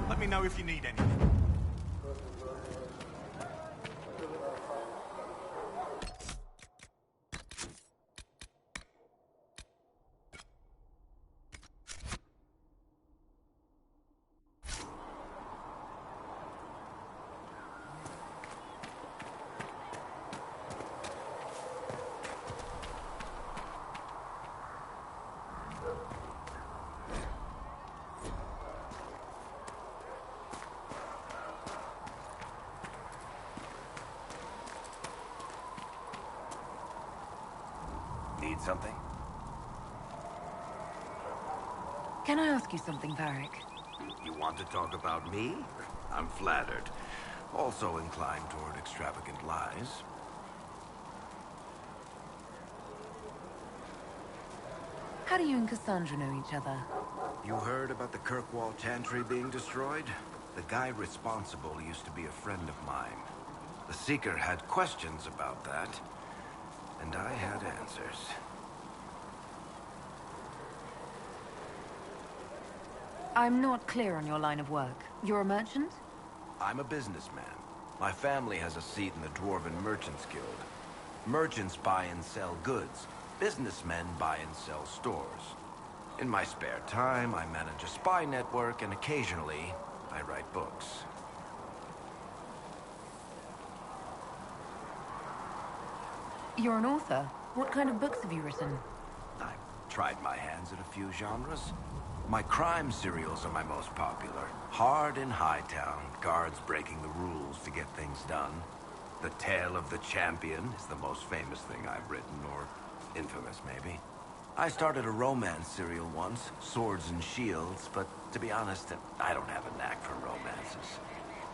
Let me know if you need anything. Need something? Can I ask you something, Varric? You want to talk about me? I'm flattered. Also inclined toward extravagant lies. How do you and Cassandra know each other? You heard about the Kirkwall Chantry being destroyed? The guy responsible used to be a friend of mine. The Seeker had questions about that, and I had answers. I'm not clear on your line of work. You're a merchant? I'm a businessman. My family has a seat in the Dwarven Merchants Guild. Merchants buy and sell goods. Businessmen buy and sell stores. In my spare time, I manage a spy network, and occasionally, I write books. You're an author. What kind of books have you written? I've tried my hands at a few genres. My crime serials are my most popular. Hard in Hightown, guards breaking the rules to get things done. The Tale of the Champion is the most famous thing I've written, or infamous, maybe. I started a romance serial once, Swords and Shields, but to be honest, I don't have a knack for romances.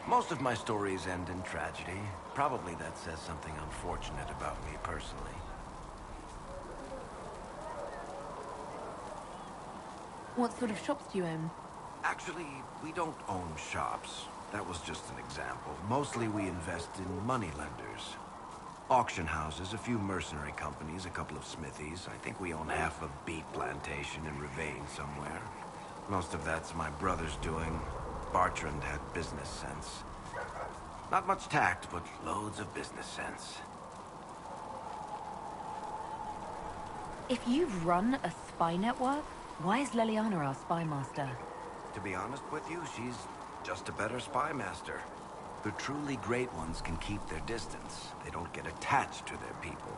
Most of my stories end in tragedy. Probably that says something unfortunate about me personally. What sort of shops do you own? Actually, we don't own shops. That was just an example. Mostly we invest in moneylenders. Auction houses, a few mercenary companies, a couple of smithies. I think we own half a beet plantation in Ravane somewhere. Most of that's my brother's doing. Bartrand had business sense. Not much tact, but loads of business sense. If you've run a spy network, why is Leliana our spy master? To be honest with you, she's just a better spy master. The truly great ones can keep their distance. They don't get attached to their people.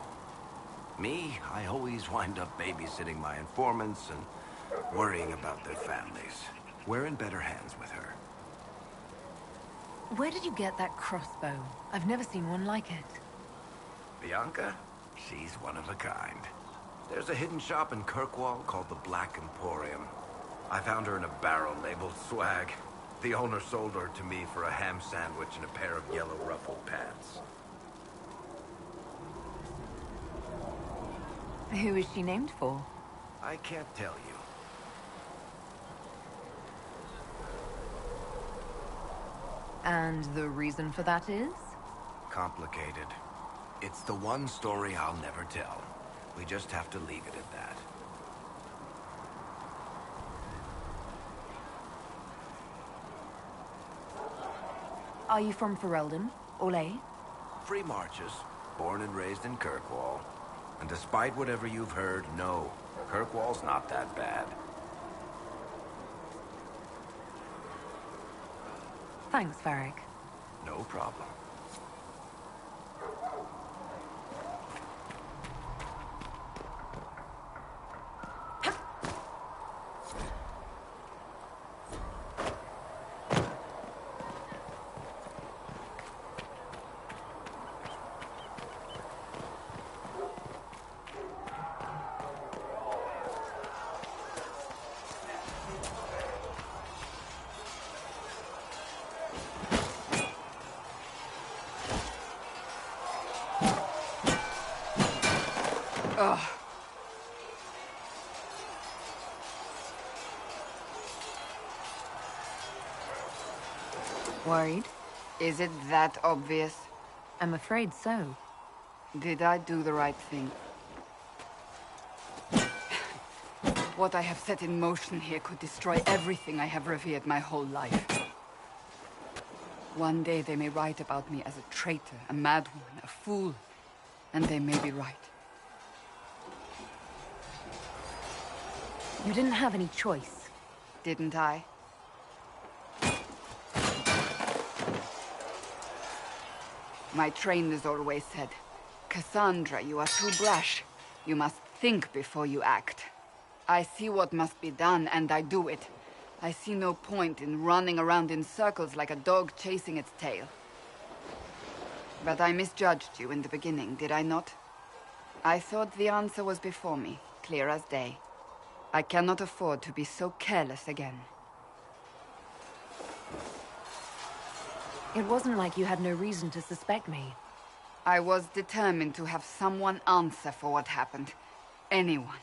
Me, I always wind up babysitting my informants and worrying about their families. We're in better hands with her. Where did you get that crossbow? I've never seen one like it. Bianca? She's one of a kind. There's a hidden shop in Kirkwall called the Black Emporium. I found her in a barrel labeled swag. The owner sold her to me for a ham sandwich and a pair of yellow ruffled pants. Who is she named for? I can't tell you. And the reason for that is? Complicated. It's the one story I'll never tell. We just have to leave it at that. Are you from Ferelden? Orlais? Free Marches, born and raised in Kirkwall. And despite whatever you've heard, no, Kirkwall's not that bad. Thanks, Varric. No problem. Ugh. Worried? Is it that obvious? I'm afraid so. Did I do the right thing? What I have set in motion here could destroy everything I have revered my whole life. One day they may write about me as a traitor, a madwoman, a fool, and they may be right. You didn't have any choice. Didn't I? My trainers always said, Cassandra, you are too brash. You must think before you act. I see what must be done, and I do it. I see no point in running around in circles like a dog chasing its tail. But I misjudged you in the beginning, did I not? I thought the answer was before me, clear as day. I cannot afford to be so careless again. It wasn't like you had no reason to suspect me. I was determined to have someone answer for what happened. Anyone.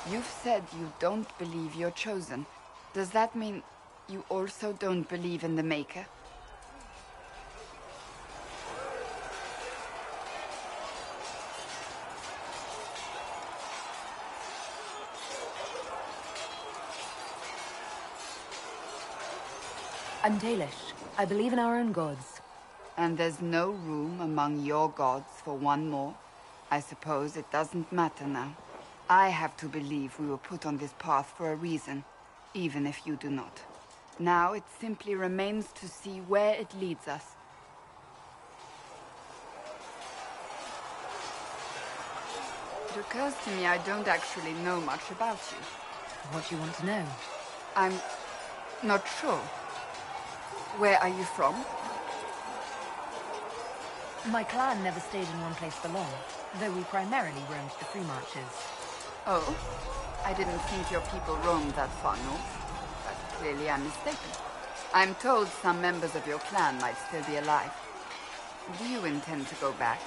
You've said you don't believe you're chosen. Does that mean you also don't believe in the Maker? I'm Dalish. I believe in our own gods. And there's no room among your gods for one more? I suppose it doesn't matter now. I have to believe we were put on this path for a reason, even if you do not. Now it simply remains to see where it leads us. It occurs to me I don't actually know much about you. What do you want to know? I'm not sure. Where are you from? My clan never stayed in one place for long, though we primarily roamed the free marches. Oh? I didn't think your people roamed that far north. But clearly I'm mistaken. I'm told some members of your clan might still be alive. Do you intend to go back?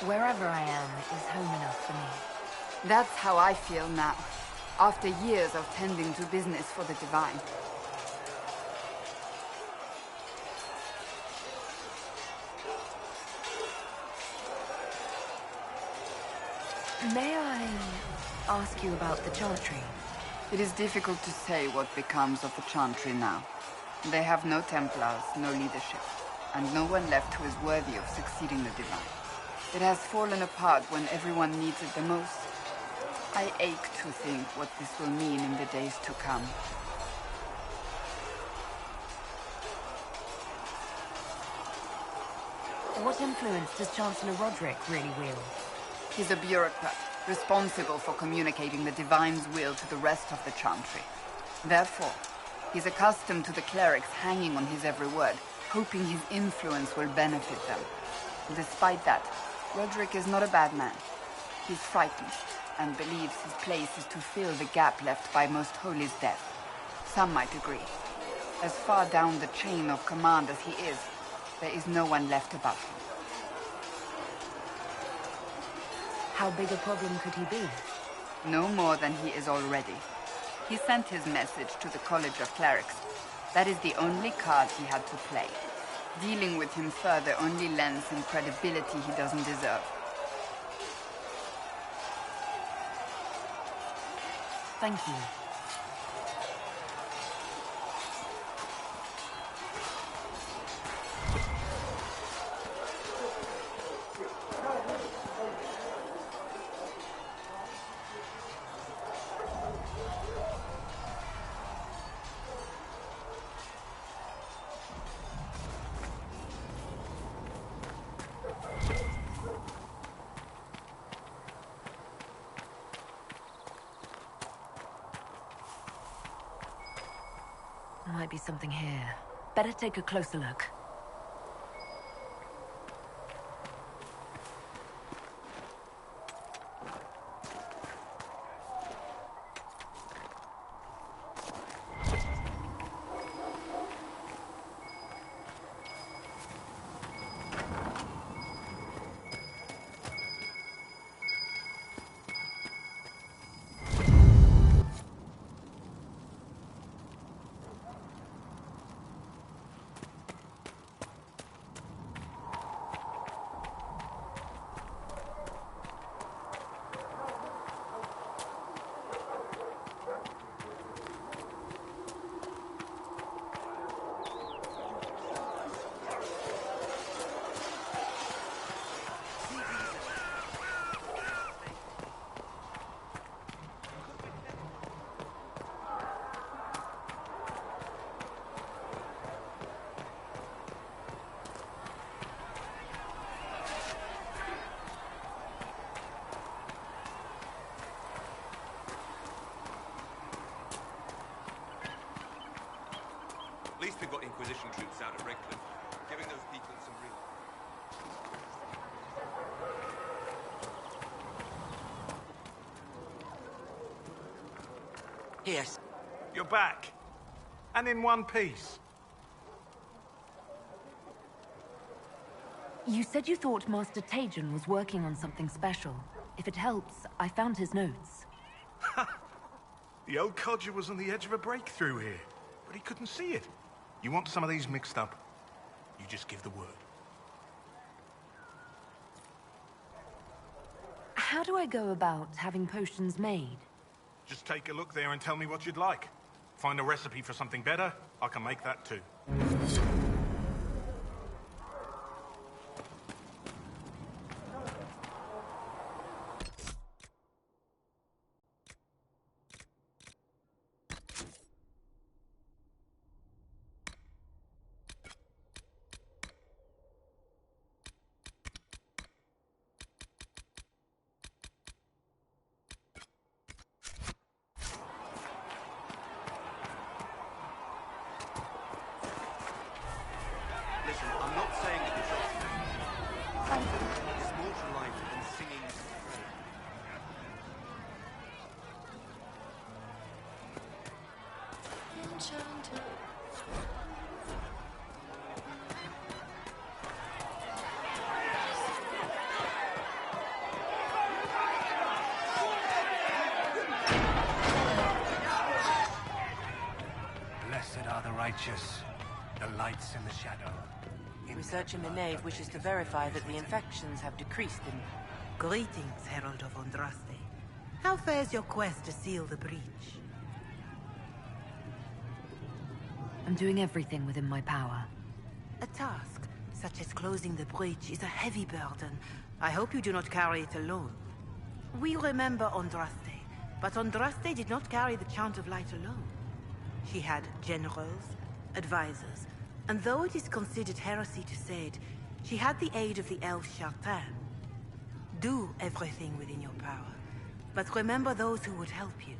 Wherever I am is home enough for me. That's how I feel now, after years of tending to business for the Divine. May I ask you about the Chantry? It is difficult to say what becomes of the Chantry now. They have no Templars, no leadership, and no one left who is worthy of succeeding the Divine. It has fallen apart when everyone needs it the most. I ache to think what this will mean in the days to come. What influence does Chancellor Roderick really wield? He's a bureaucrat, responsible for communicating the Divine's will to the rest of the Chantry. Therefore, he's accustomed to the clerics hanging on his every word, hoping his influence will benefit them. Despite that, Roderick is not a bad man. He's frightened, and believes his place is to fill the gap left by Most Holy's death. Some might agree. As far down the chain of command as he is, there is no one left above him. How big a problem could he be? No more than he is already. He sent his message to the College of Clerics. That is the only card he had to play. Dealing with him further only lends him credibility he doesn't deserve. Thank you. Might be something here. Better take a closer look. got Inquisition troops out at Redcliffe, giving those people some real... Yes. You're back. And in one piece. You said you thought Master Tajan was working on something special. If it helps, I found his notes. The old codger was on the edge of a breakthrough here, but he couldn't see it. You want some of these mixed up? You just give the word. How do I go about having potions made? Just take a look there and tell me what you'd like. Find a recipe for something better, I can make that too. Listen, I'm not saying that you're wrong. There's more to life than singing to pray. Blessed are the righteous, the lights in the shadow. Research in the Nave wishes to verify that the infections have decreased in... Greetings, Herald of Andraste. How fares your quest to seal the breach? I'm doing everything within my power. A task, such as closing the breach, is a heavy burden. I hope you do not carry it alone. We remember Andraste, but Andraste did not carry the Chant of Light alone. She had generals, advisors, and though it is considered heresy to say it, she had the aid of the elf Chartan. Do everything within your power, but remember those who would help you.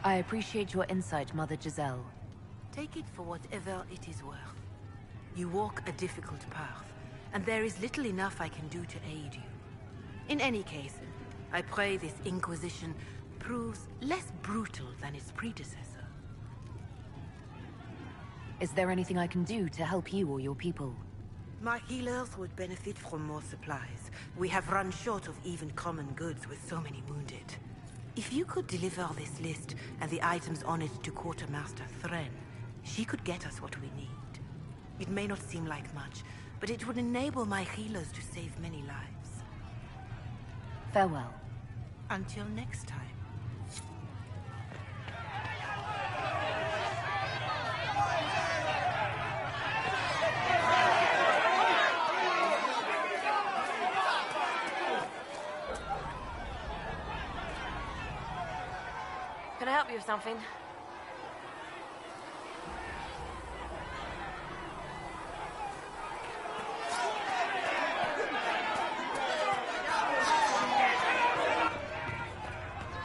I appreciate your insight, Mother Giselle. Take it for whatever it is worth. You walk a difficult path, and there is little enough I can do to aid you. In any case, I pray this Inquisition proves less brutal than its predecessor. Is there anything I can do to help you or your people? My healers would benefit from more supplies. We have run short of even common goods with so many wounded. If you could deliver this list and the items on it to Quartermaster Thren, she could get us what we need. It may not seem like much, but it would enable my healers to save many lives. Farewell. Until next time. Can I help you with something?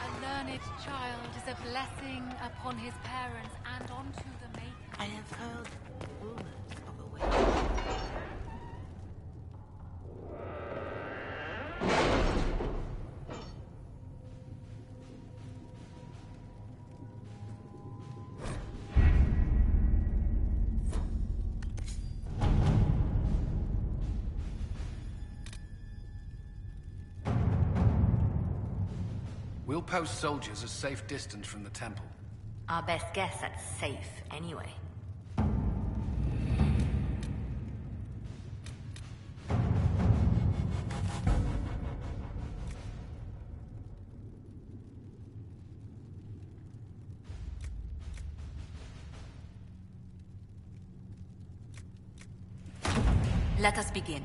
A learned child is a blessing upon his parents and onto the maker. I have heard rumors of a way. We'll post soldiers a safe distance from the temple. Our best guess at safe, anyway. Let us begin.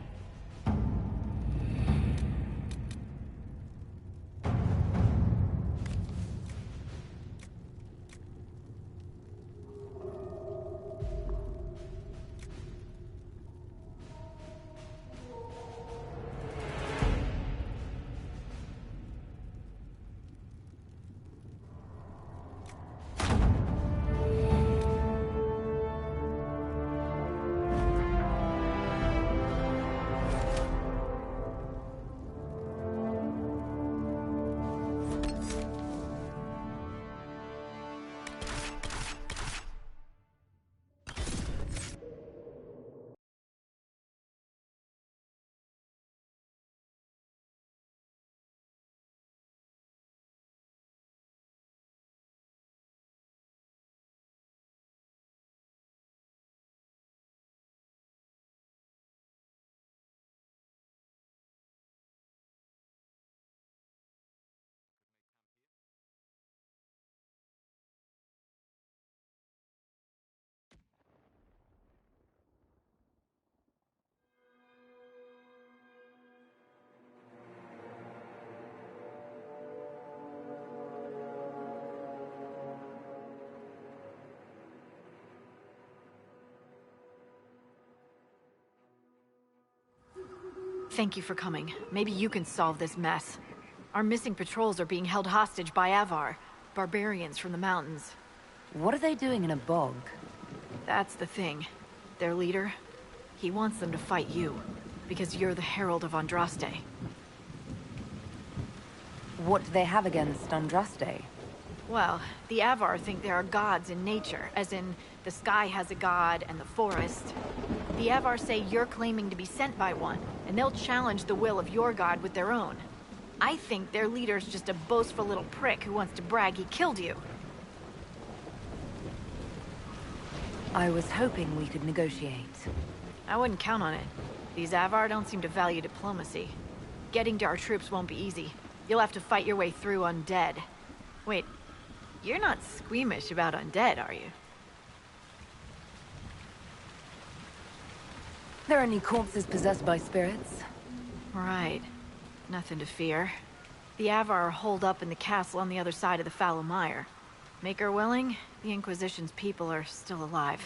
Thank you for coming. Maybe you can solve this mess. Our missing patrols are being held hostage by Avar, barbarians from the mountains. What are they doing in a bog? That's the thing. Their leader, he wants them to fight you, because you're the Herald of Andraste. What do they have against Andraste? Well, the Avar think there are gods in nature, as in the sky has a god and the forest. The Avar say you're claiming to be sent by one, and they'll challenge the will of your god with their own. I think their leader's just a boastful little prick who wants to brag he killed you. I was hoping we could negotiate. I wouldn't count on it. These Avar don't seem to value diplomacy. Getting to our troops won't be easy. You'll have to fight your way through undead. Wait, you're not squeamish about undead, are you? There any corpses possessed by spirits? Right. Nothing to fear. The Avar are holed up in the castle on the other side of the fallow mire. Make her willing, the Inquisition's people are still alive.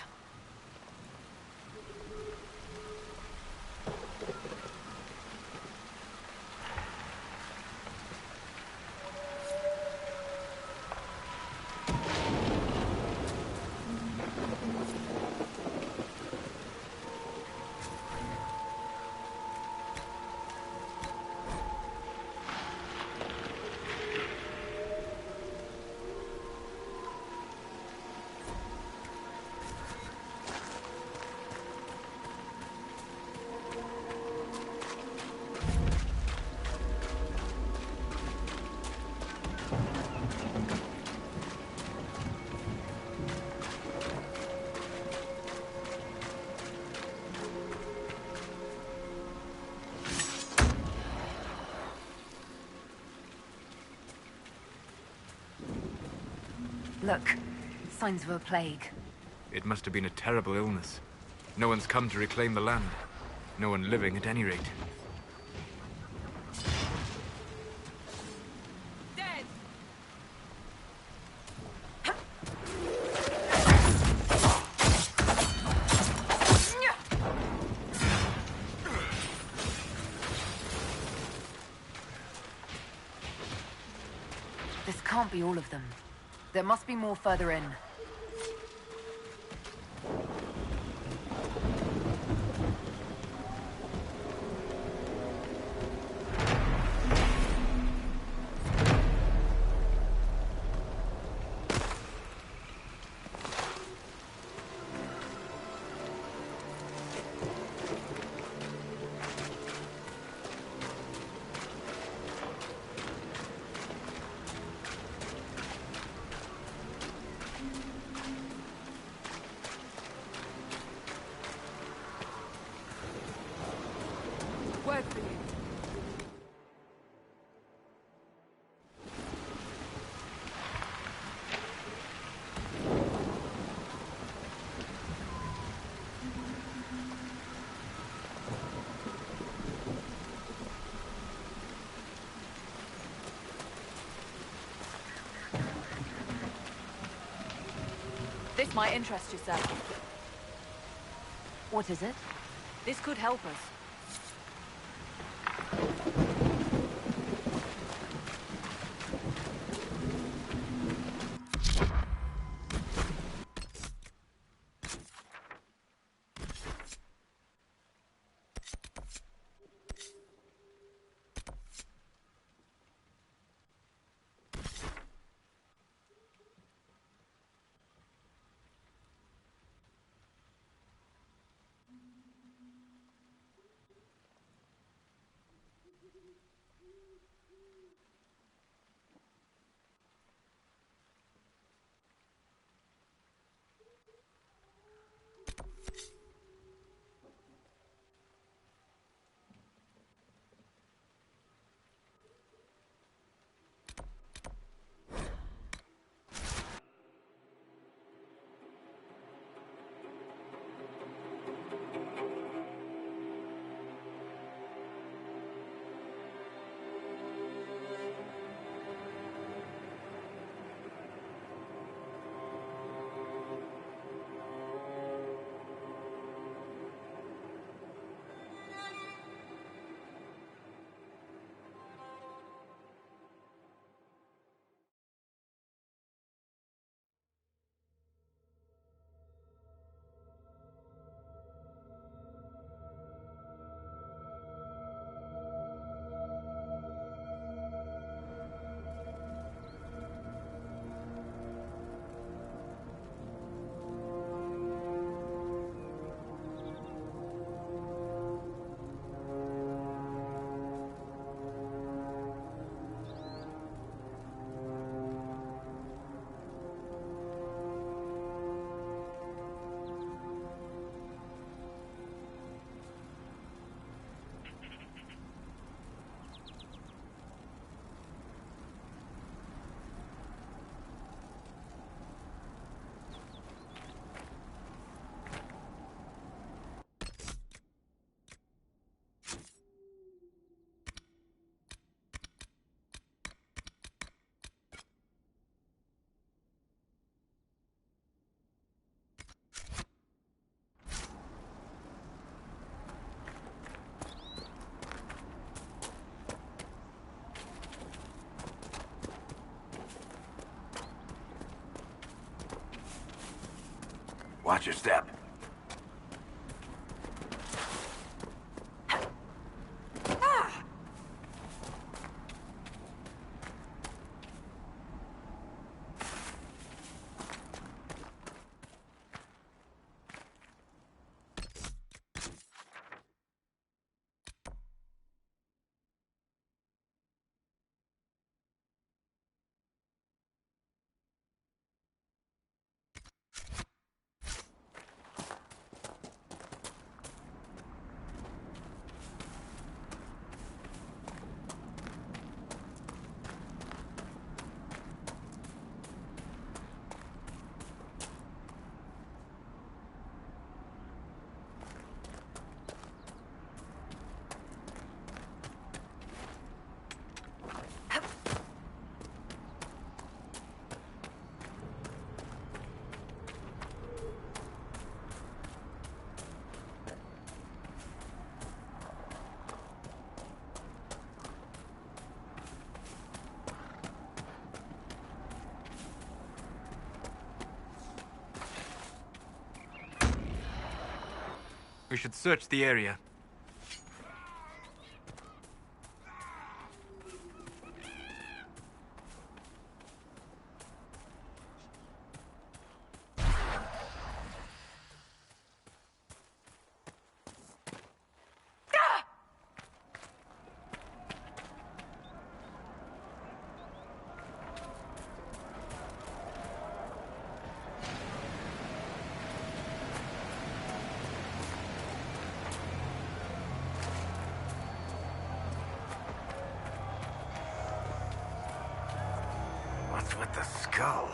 Look, signs of a plague. It must have been a terrible illness. No one's come to reclaim the land. No one living, at any rate. Dead! This can't be all of them. There must be more further in. Word for you. This might interest you, sir. What is it? This could help us. Watch your step. We should search the area. What's with the skull?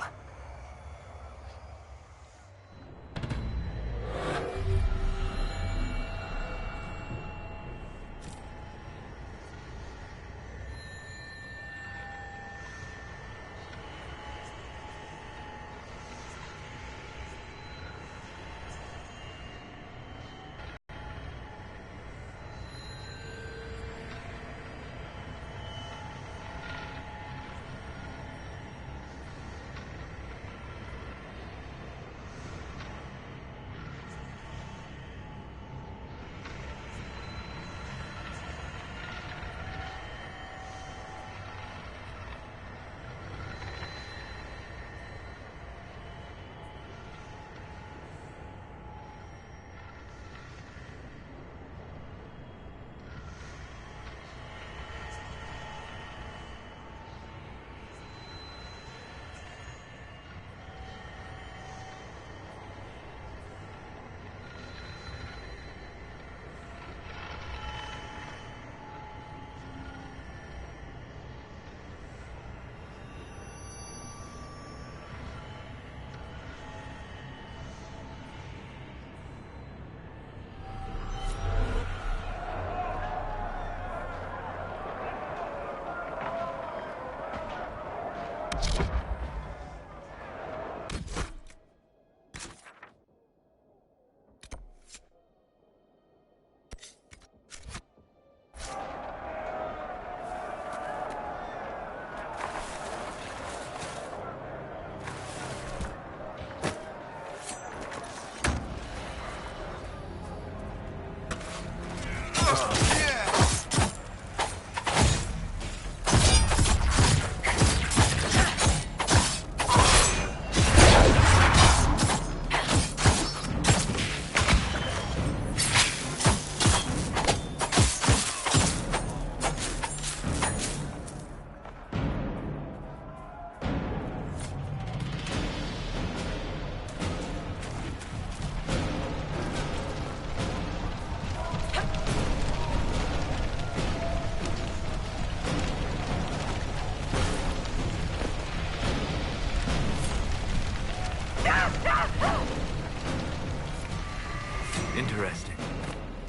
Interesting.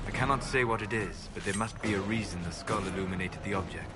I cannot say what it is, but there must be a reason the skull illuminated the object.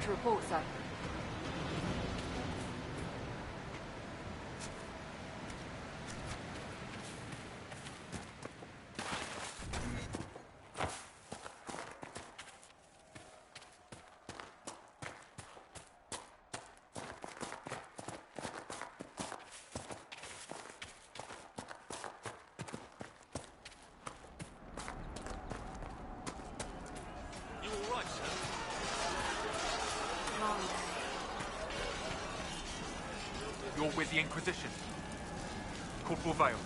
to report, sir. You all right, sir? You're with the Inquisition. Corporal Vale,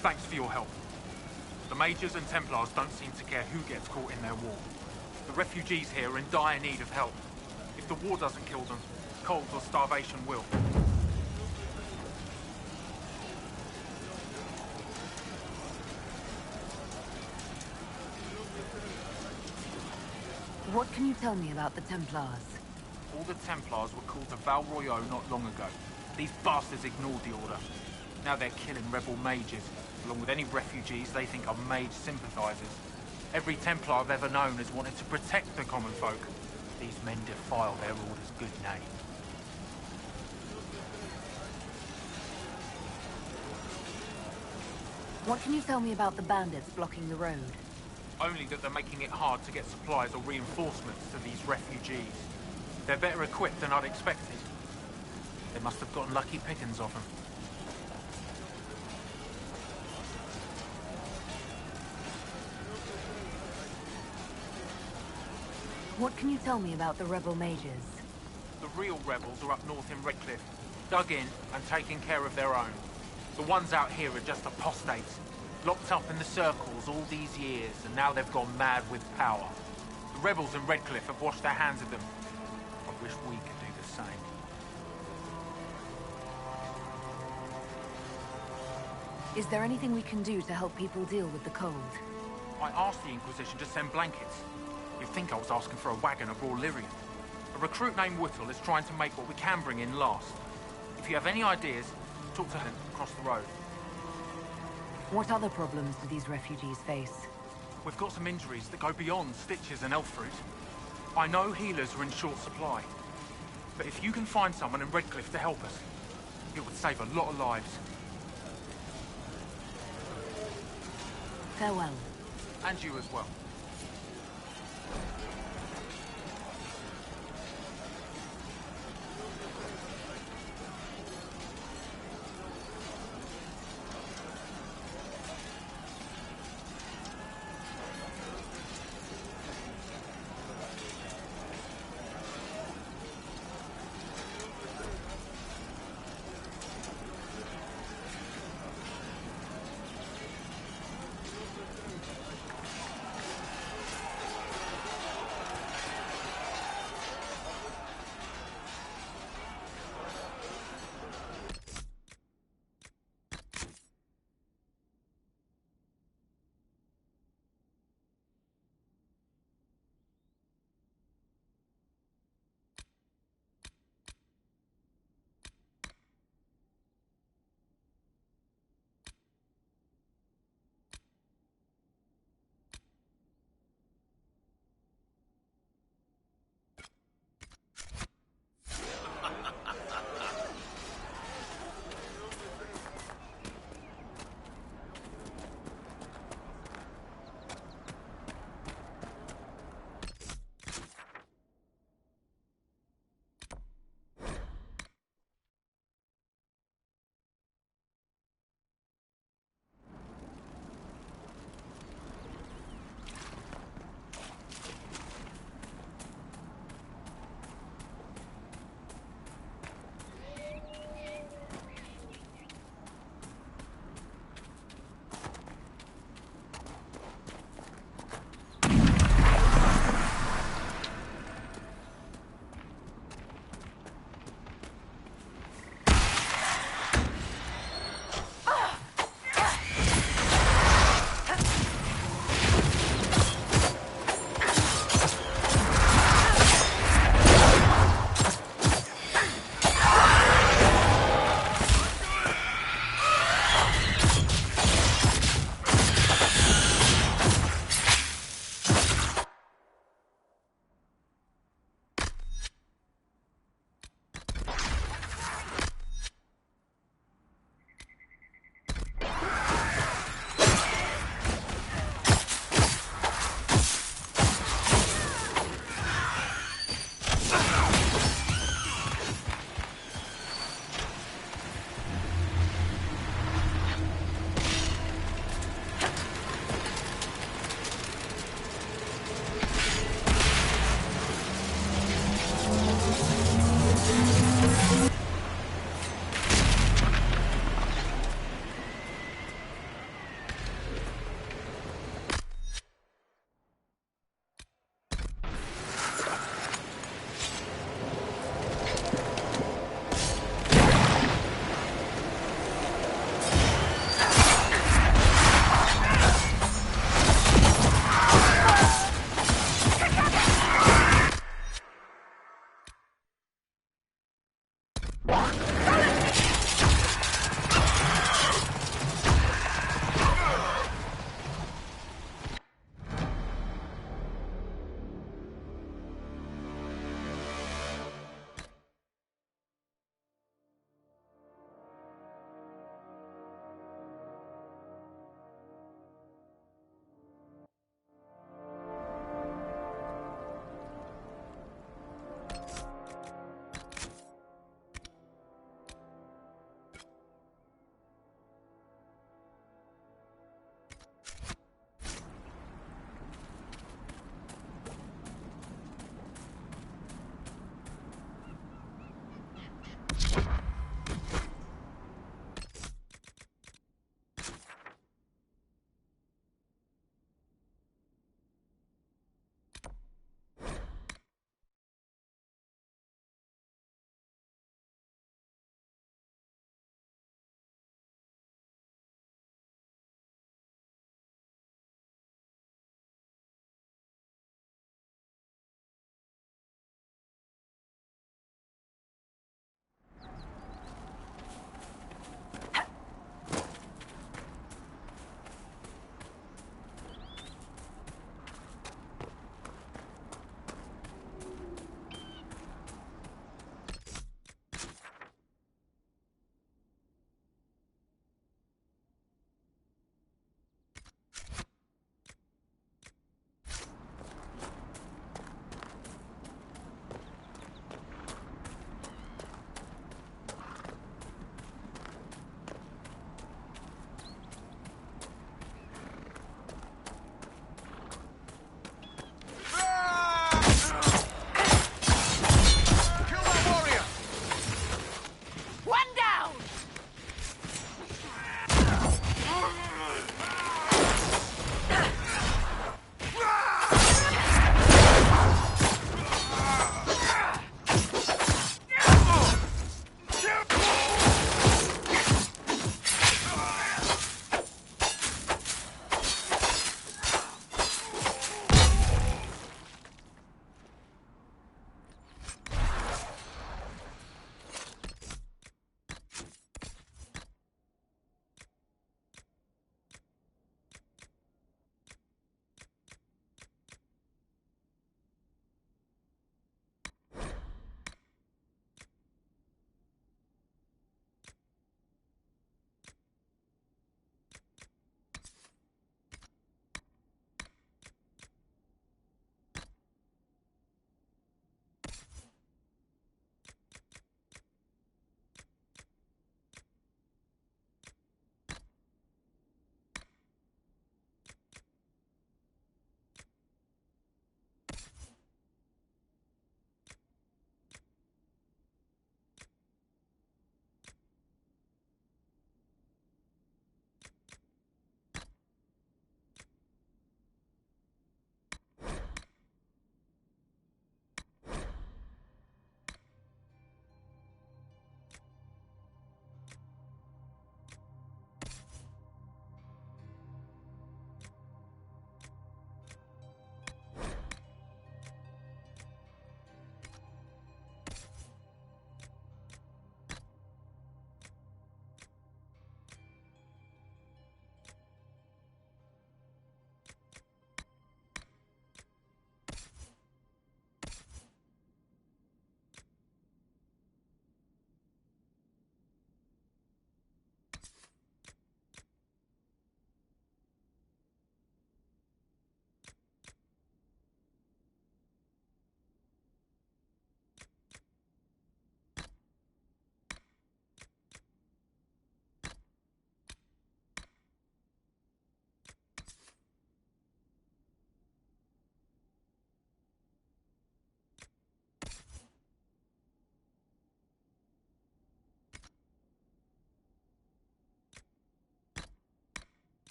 thanks for your help. The Mages and Templars don't seem to care who gets caught in their war. The refugees here are in dire need of help. If the war doesn't kill them, cold or starvation will. What can you tell me about the Templars? All the Templars were called to Val Royeaux not long ago. These bastards ignored the order. Now they're killing rebel mages, along with any refugees they think are mage sympathizers. Every Templar I've ever known has wanted to protect the common folk. These men defile their order's good name. What can you tell me about the bandits blocking the road? Only that they're making it hard to get supplies or reinforcements to these refugees. They're better equipped than I'd expected. They must have gotten lucky pickings of them. What can you tell me about the rebel mages? The real rebels are up north in Redcliffe, dug in and taking care of their own. The ones out here are just apostates, locked up in the circles all these years, and now they've gone mad with power. The rebels in Redcliffe have washed their hands of them. I wish we could do the same. Is there anything we can do to help people deal with the cold? I asked the Inquisition to send blankets. You'd think I was asking for a wagon of raw lyrium. A recruit named Whittle is trying to make what we can bring in last. If you have any ideas, talk to him across the road. What other problems do these refugees face? We've got some injuries that go beyond stitches and elf fruit. I know healers are in short supply. But if you can find someone in Redcliffe to help us, it would save a lot of lives. Farewell. And you as well.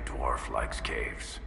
dwarf likes caves.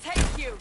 Take you!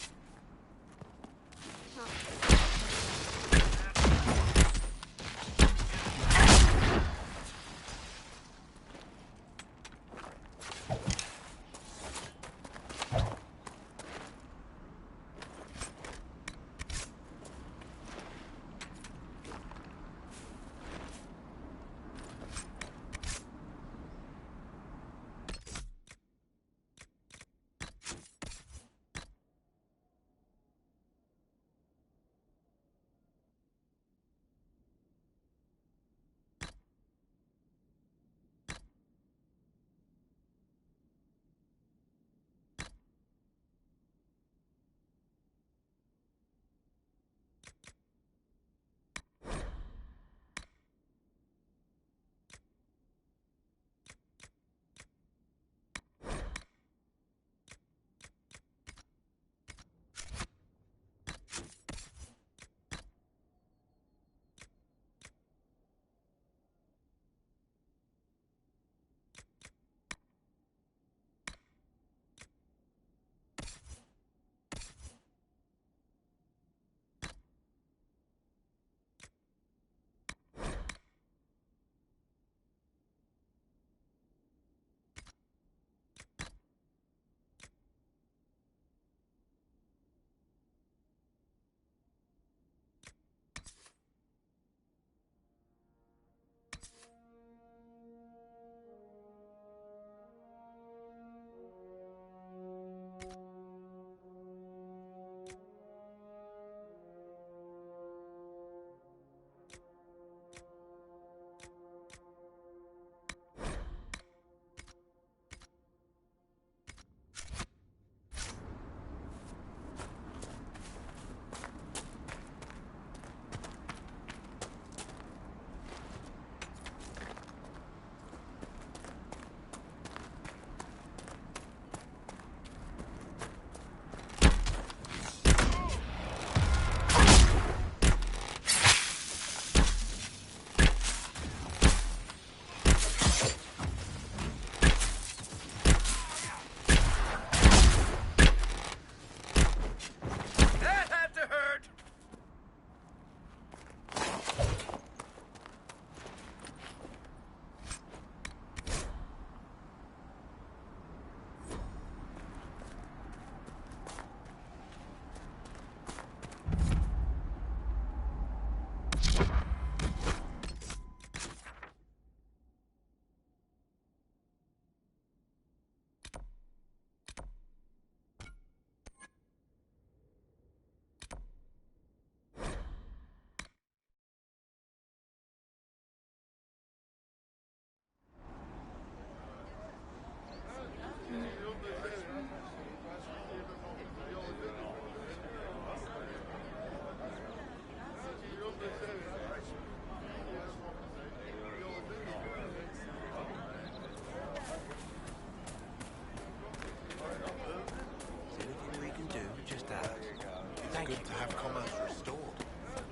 good to have commerce restored.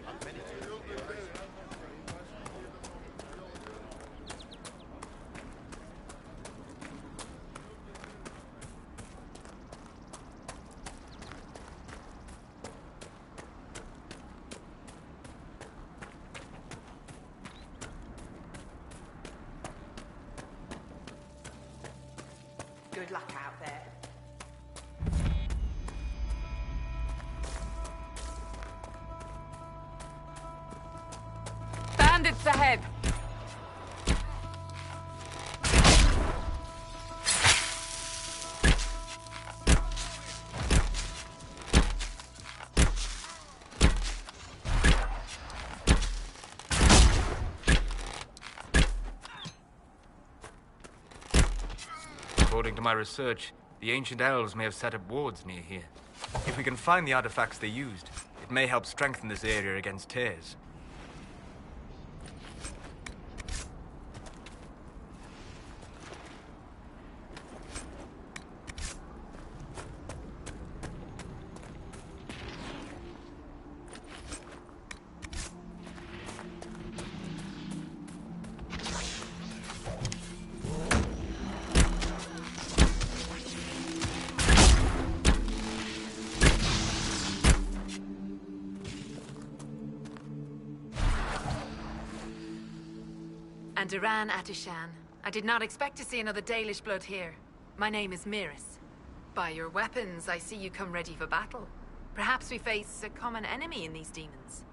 I've many to do. luck out there. Bandits ahead! According to my research, the ancient elves may have set up wards near here. If we can find the artifacts they used, it may help strengthen this area against tears. And Duran Atishan. I did not expect to see another Dalish blood here. My name is Miris. By your weapons, I see you come ready for battle. Perhaps we face a common enemy in these demons.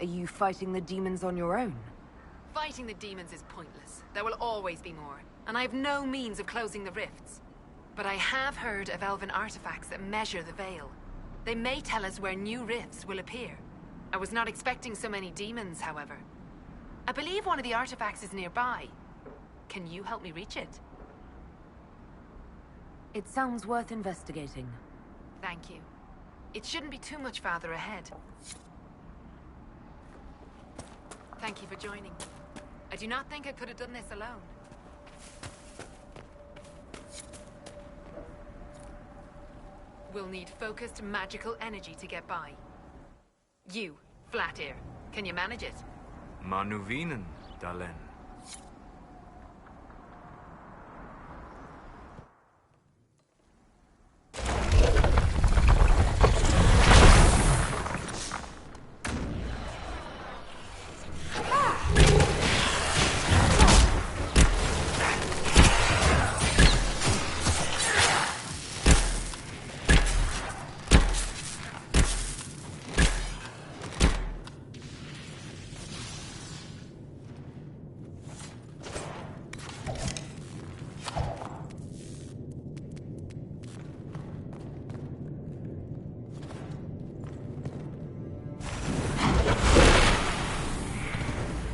Are you fighting the demons on your own? Fighting the demons is pointless. There will always be more, and I have no means of closing the rifts. But I have heard of elven artifacts that measure the veil. They may tell us where new rifts will appear. I was not expecting so many demons, however. I believe one of the artifacts is nearby. Can you help me reach it? It sounds worth investigating. Thank you. It shouldn't be too much farther ahead. Thank you for joining. I do not think I could have done this alone. We'll need focused magical energy to get by. You, Flatear, can you manage it? Manuvinen, Dalen.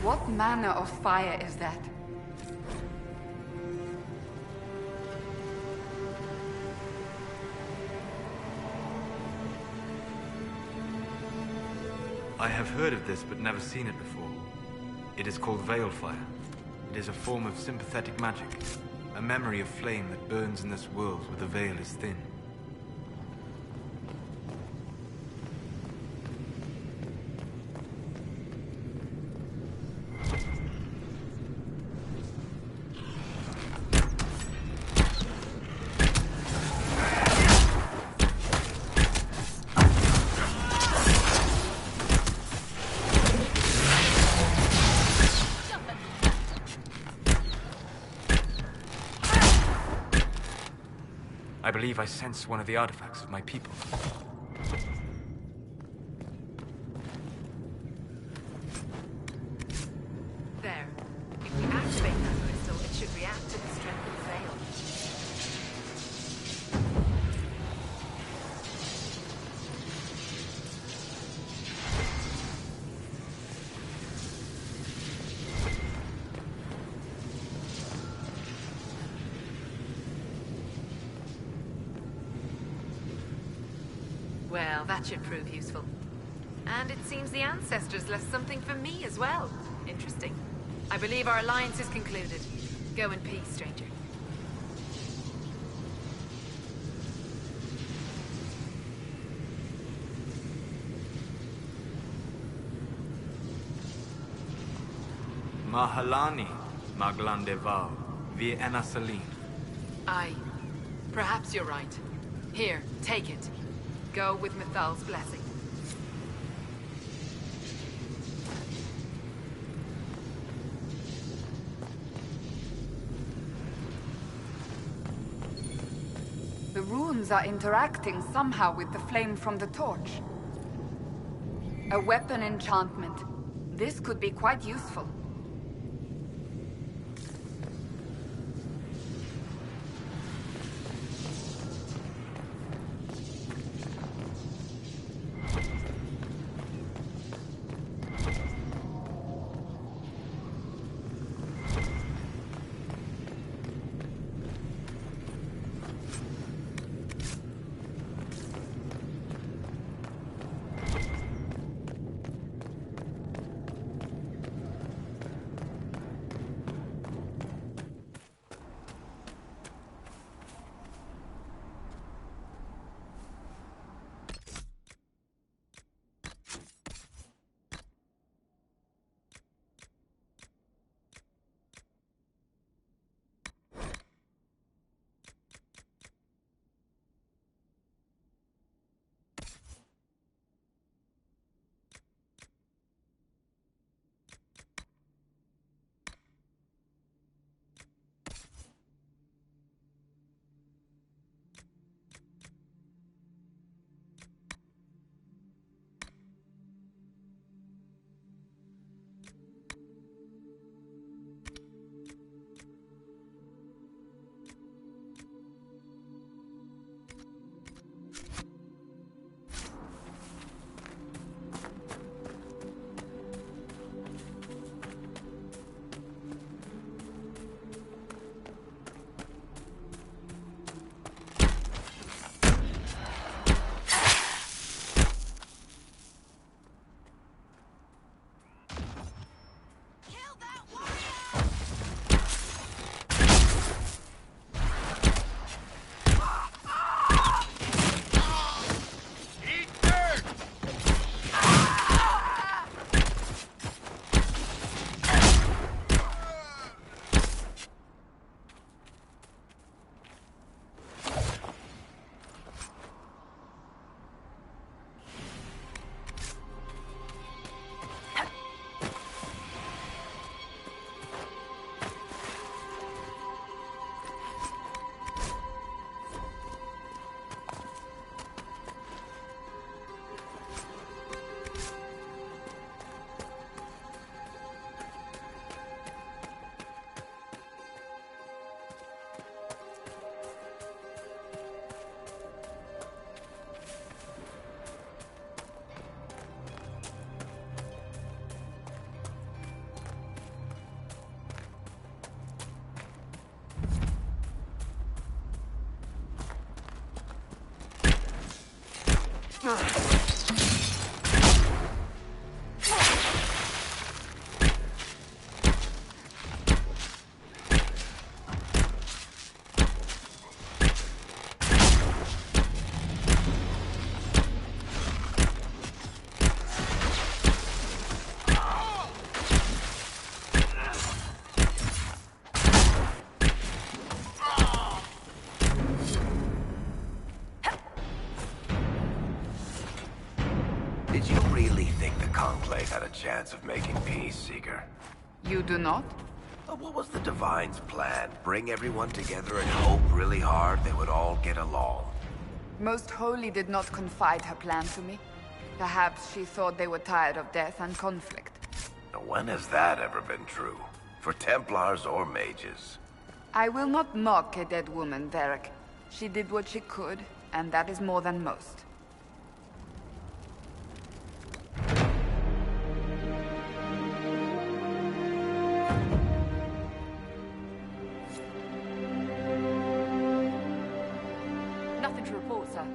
What manner of fire is that? I have heard of this, but never seen it before. It is called Veil Fire. It is a form of sympathetic magic, a memory of flame that burns in this world where the veil is thin. I believe I sense one of the artifacts of my people. There. If we activate that crystal, it should react to the strength of the veil. Well, that should prove useful. And it seems the ancestors left something for me as well. Interesting. I believe our alliance is concluded. Go in peace, stranger. Mahalani, Maglandeval, vi Enasalin. Aye. Perhaps you're right. Here, take it. Go with Mithal's blessing. runes are interacting somehow with the flame from the torch. A weapon enchantment. This could be quite useful. Did you really think the Conclave had a chance of making peace, Seeker? You do not? What was the Divine's plan? Bring everyone together and hope really hard they would all get along? Most Holy did not confide her plan to me. Perhaps she thought they were tired of death and conflict. Now, when has that ever been true? For Templars or mages? I will not mock a dead woman, Varric. She did what she could, and that is more than most. Nothing to report, sir.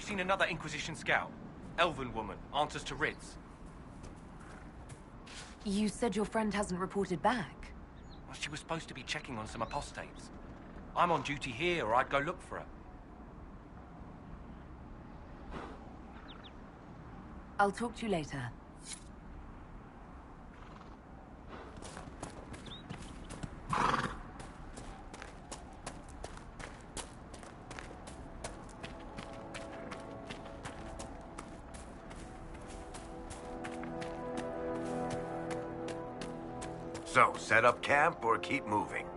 seen another Inquisition scout? Elven woman, answers to writs. You said your friend hasn't reported back. Well, she was supposed to be checking on some apostates. I'm on duty here, or I'd go look for her. I'll talk to you later. So, set up camp or keep moving?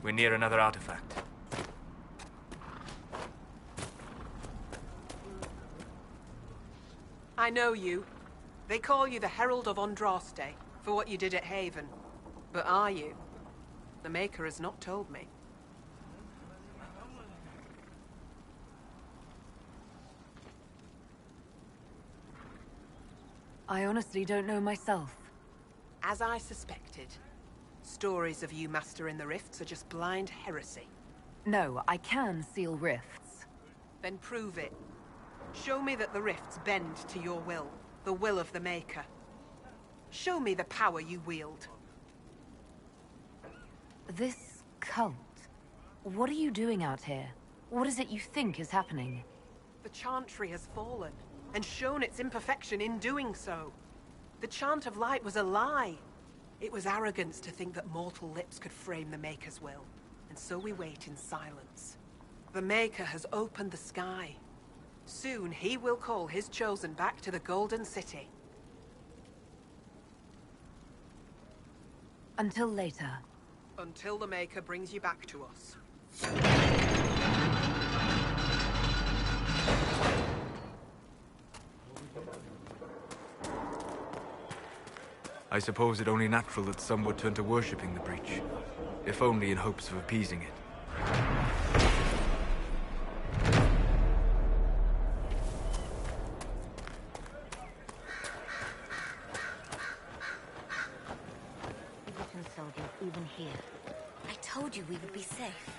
We're near another artifact. I know you. They call you the Herald of Andraste for what you did at Haven. But are you? The Maker has not told me. I honestly don't know myself. As I suspected. Stories of you mastering the rifts are just blind heresy. No, I can seal rifts. Then prove it. Show me that the rifts bend to your will, the will of the Maker. Show me the power you wield. This cult, what are you doing out here? What is it you think is happening? The Chantry has fallen, and shown its imperfection in doing so. The Chant of Light was a lie. It was arrogance to think that mortal lips could frame the Maker's will, and so we wait in silence. The Maker has opened the sky. Soon he will call his chosen back to the Golden City. Until later. Until the Maker brings you back to us. I suppose it only natural that some would turn to worshipping the breach, if only in hopes of appeasing it. Forgotten soldiers, even here. I told you we would be safe.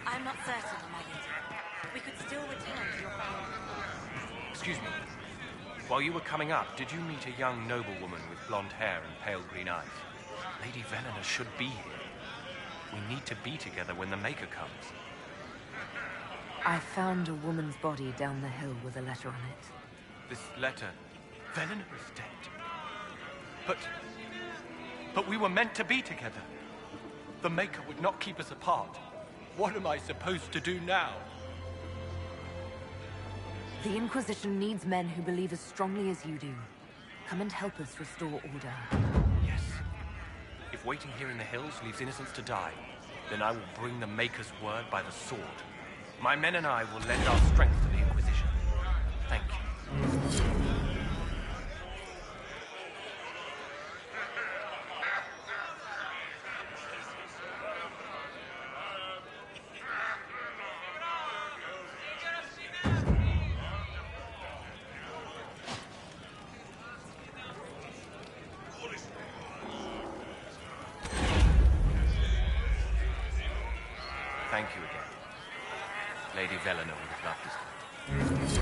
I'm not certain, Maggie. We could still return to your family. Excuse me. While you were coming up, did you meet a young noblewoman with blonde hair and pale green eyes? Lady Velena should be here. We need to be together when the Maker comes. I found a woman's body down the hill with a letter on it. This letter... Velena is dead. But we were meant to be together. The Maker would not keep us apart. What am I supposed to do now? The Inquisition needs men who believe as strongly as you do. Come and help us restore order. Yes. If waiting here in the hills leaves innocents to die, then I will bring the Maker's word by the sword. My men and I will lend our strength to the Inquisition. Thank you. Thank you again. Lady Velena would have loved this.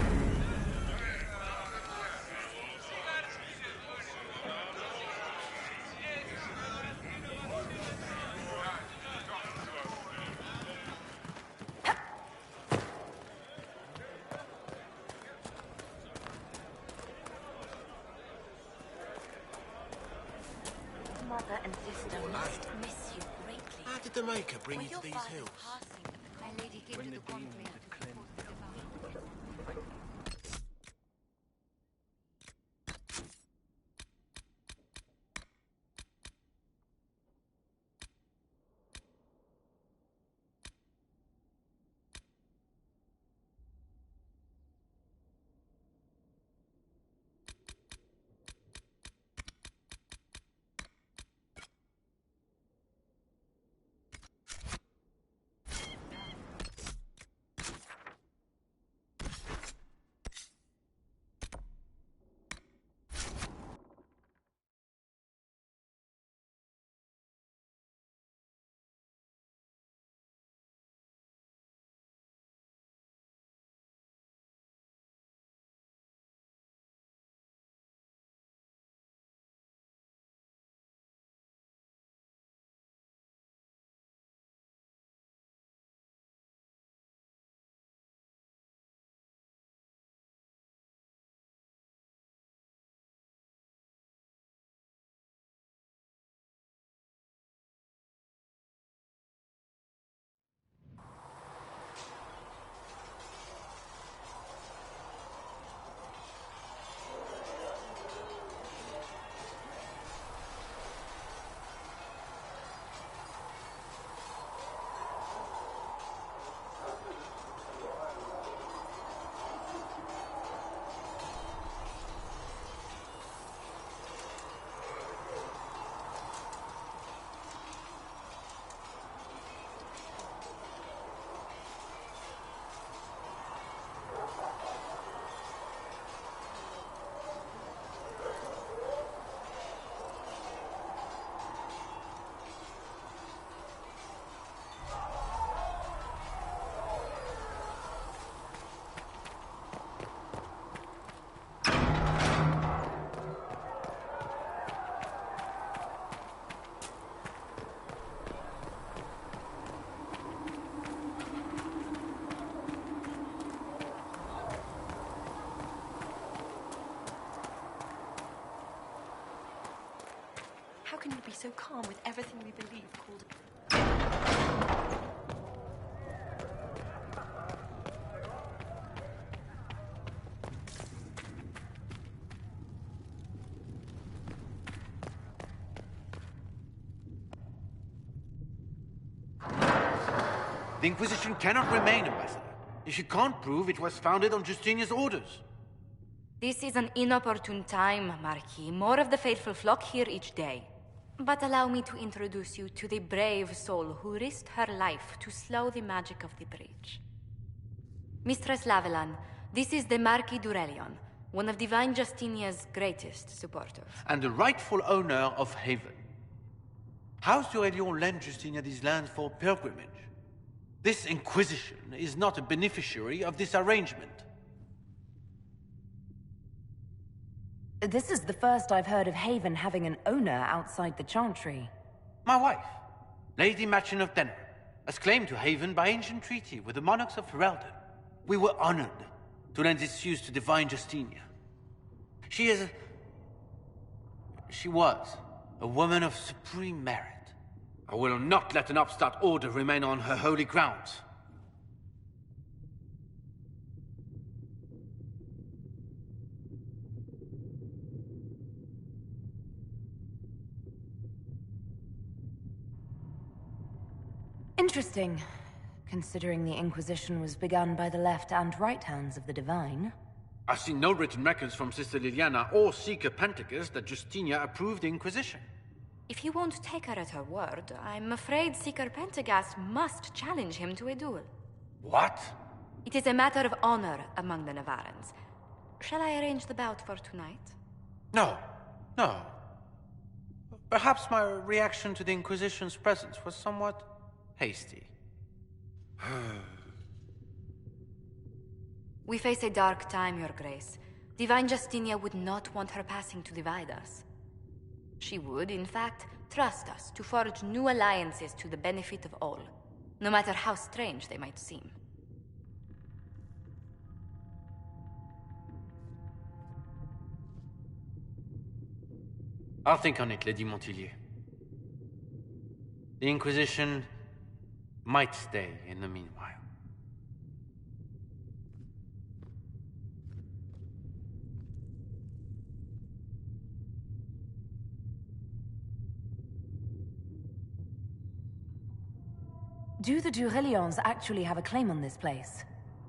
mother and sister must miss you greatly. How did the Maker bring Were you your to these father's hills? passing, my lady came to the Longplay to support the divine. How can you be so calm with everything we believe called... The Inquisition cannot remain, Ambassador, if you can't prove it was founded on Justinian's orders. This is an inopportune time, Marquis. More of the faithful flock here each day. But allow me to introduce you to the brave soul who risked her life to slow the magic of the breach. Mistress Lavelan, this is the Marquis d'Aurelion, one of Divine Justinia's greatest supporters. And the rightful owner of Haven. House d'Aurelion lent Justinia these lands for pilgrimage. This Inquisition is not a beneficiary of this arrangement. This is the first I've heard of Haven having an owner outside the Chantry. My wife, Lady Machin of Denner, has claimed to Haven by ancient treaty with the monarchs of Ferelden. We were honored to lend its use to Divine Justinia. She was a woman of supreme merit. I will not let an upstart order remain on her holy grounds. Interesting, considering the Inquisition was begun by the left and right hands of the Divine. I've seen no written records from Sister Liliana or Seeker Penticus that Justinia approved the Inquisition. If you won't take her at her word, I'm afraid Seeker Pentagast must challenge him to a duel. What? It is a matter of honor among the Navarrans. Shall I arrange the bout for tonight? No. Perhaps my reaction to the Inquisition's presence was somewhat hasty. We face a dark time, Your Grace. Divine Justinia would not want her passing to divide us. She would, in fact, trust us to forge new alliances to the benefit of all, no matter how strange they might seem. I'll think on it, Lady Montillier. The Inquisition might stay in the meanwhile. Do the Durelions actually have a claim on this place?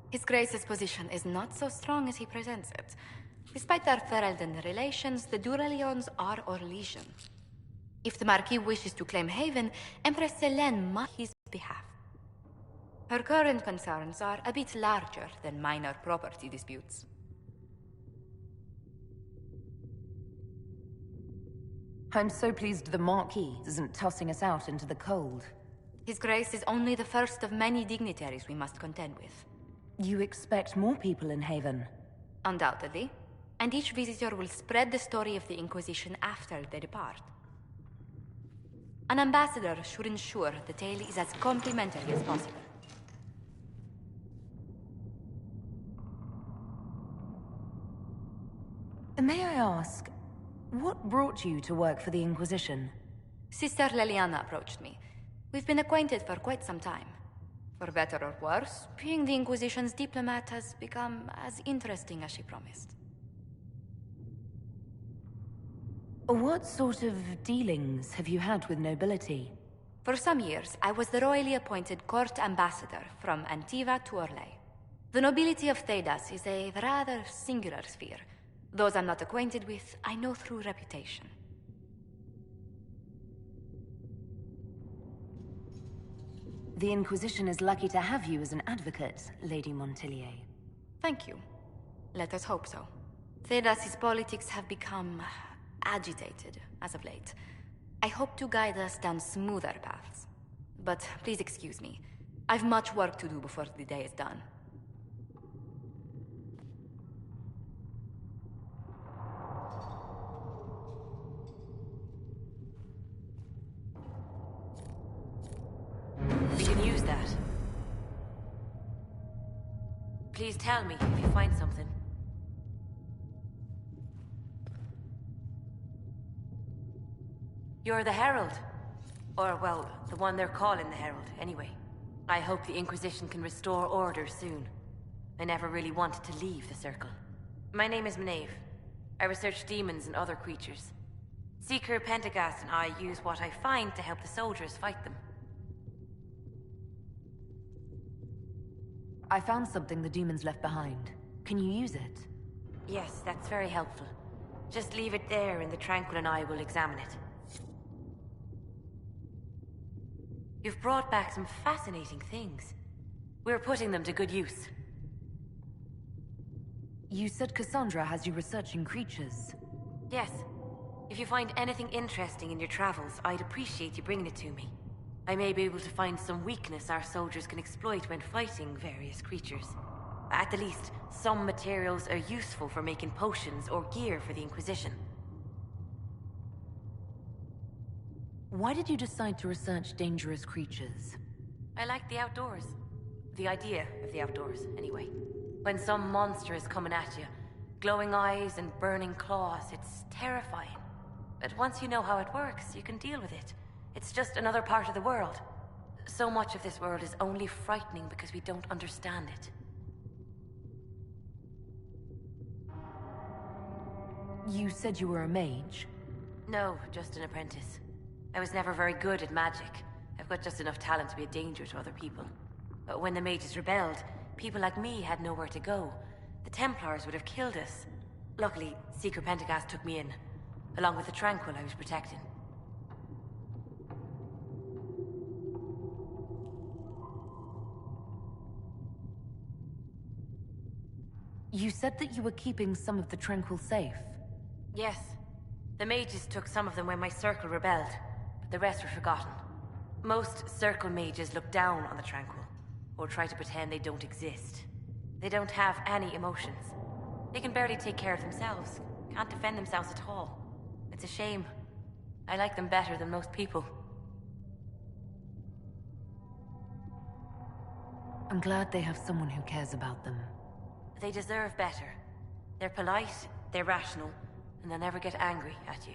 His Grace's position is not so strong as he presents it. Despite their Ferelden relations, the Durelions are our legion. If the Marquis wishes to claim Haven, Empress Selene must his behalf. Her current concerns are a bit larger than minor property disputes. I'm so pleased the Marquis isn't tossing us out into the cold. His Grace is only the first of many dignitaries we must contend with. You expect more people in Haven? Undoubtedly. And each visitor will spread the story of the Inquisition after they depart. An ambassador should ensure the tale is as complimentary as possible. May I ask, what brought you to work for the Inquisition? Sister Leliana approached me. We've been acquainted for quite some time. For better or worse, being the Inquisition's diplomat has become as interesting as she promised. What sort of dealings have you had with nobility? For some years, I was the royally appointed court ambassador from Antiva to Orlais. The nobility of Thedas is a rather singular sphere. Those I'm not acquainted with, I know through reputation. The Inquisition is lucky to have you as an advocate, Lady Montillier. Thank you. Let us hope so. Thedas' politics have become agitated as of late. I hope to guide us down smoother paths. But please excuse me. I've much work to do before the day is done. We can use that. Please tell me if you find something. You're the Herald. Or, well, the one they're calling the Herald, anyway. I hope the Inquisition can restore order soon. I never really wanted to leave the Circle. My name is Maeve. I research demons and other creatures. Seeker Pentagast and I use what I find to help the soldiers fight them. I found something the demons left behind. Can you use it? Yes, that's very helpful. Just leave it there and the Tranquil and I will examine it. You've brought back some fascinating things. We're putting them to good use. You said Cassandra has you researching creatures. Yes. If you find anything interesting in your travels, I'd appreciate you bringing it to me. I may be able to find some weakness our soldiers can exploit when fighting various creatures. At the least, some materials are useful for making potions or gear for the Inquisition. Why did you decide to research dangerous creatures? I like the outdoors. The idea of the outdoors, anyway. When some monster is coming at you, glowing eyes and burning claws, it's terrifying. But once you know how it works, you can deal with it. It's just another part of the world. So much of this world is only frightening because we don't understand it. You said you were a mage? No, just an apprentice. I was never very good at magic. I've got just enough talent to be a danger to other people. But when the mages rebelled, people like me had nowhere to go. The Templars would have killed us. Luckily, Seeker Pentagast took me in, along with the Tranquil I was protecting. You said that you were keeping some of the Tranquil safe. Yes. The mages took some of them when my Circle rebelled, but the rest were forgotten. Most Circle mages look down on the Tranquil, or try to pretend they don't exist. They don't have any emotions. They can barely take care of themselves, can't defend themselves at all. It's a shame. I like them better than most people. I'm glad they have someone who cares about them. They deserve better. They're polite, they're rational, and they'll never get angry at you.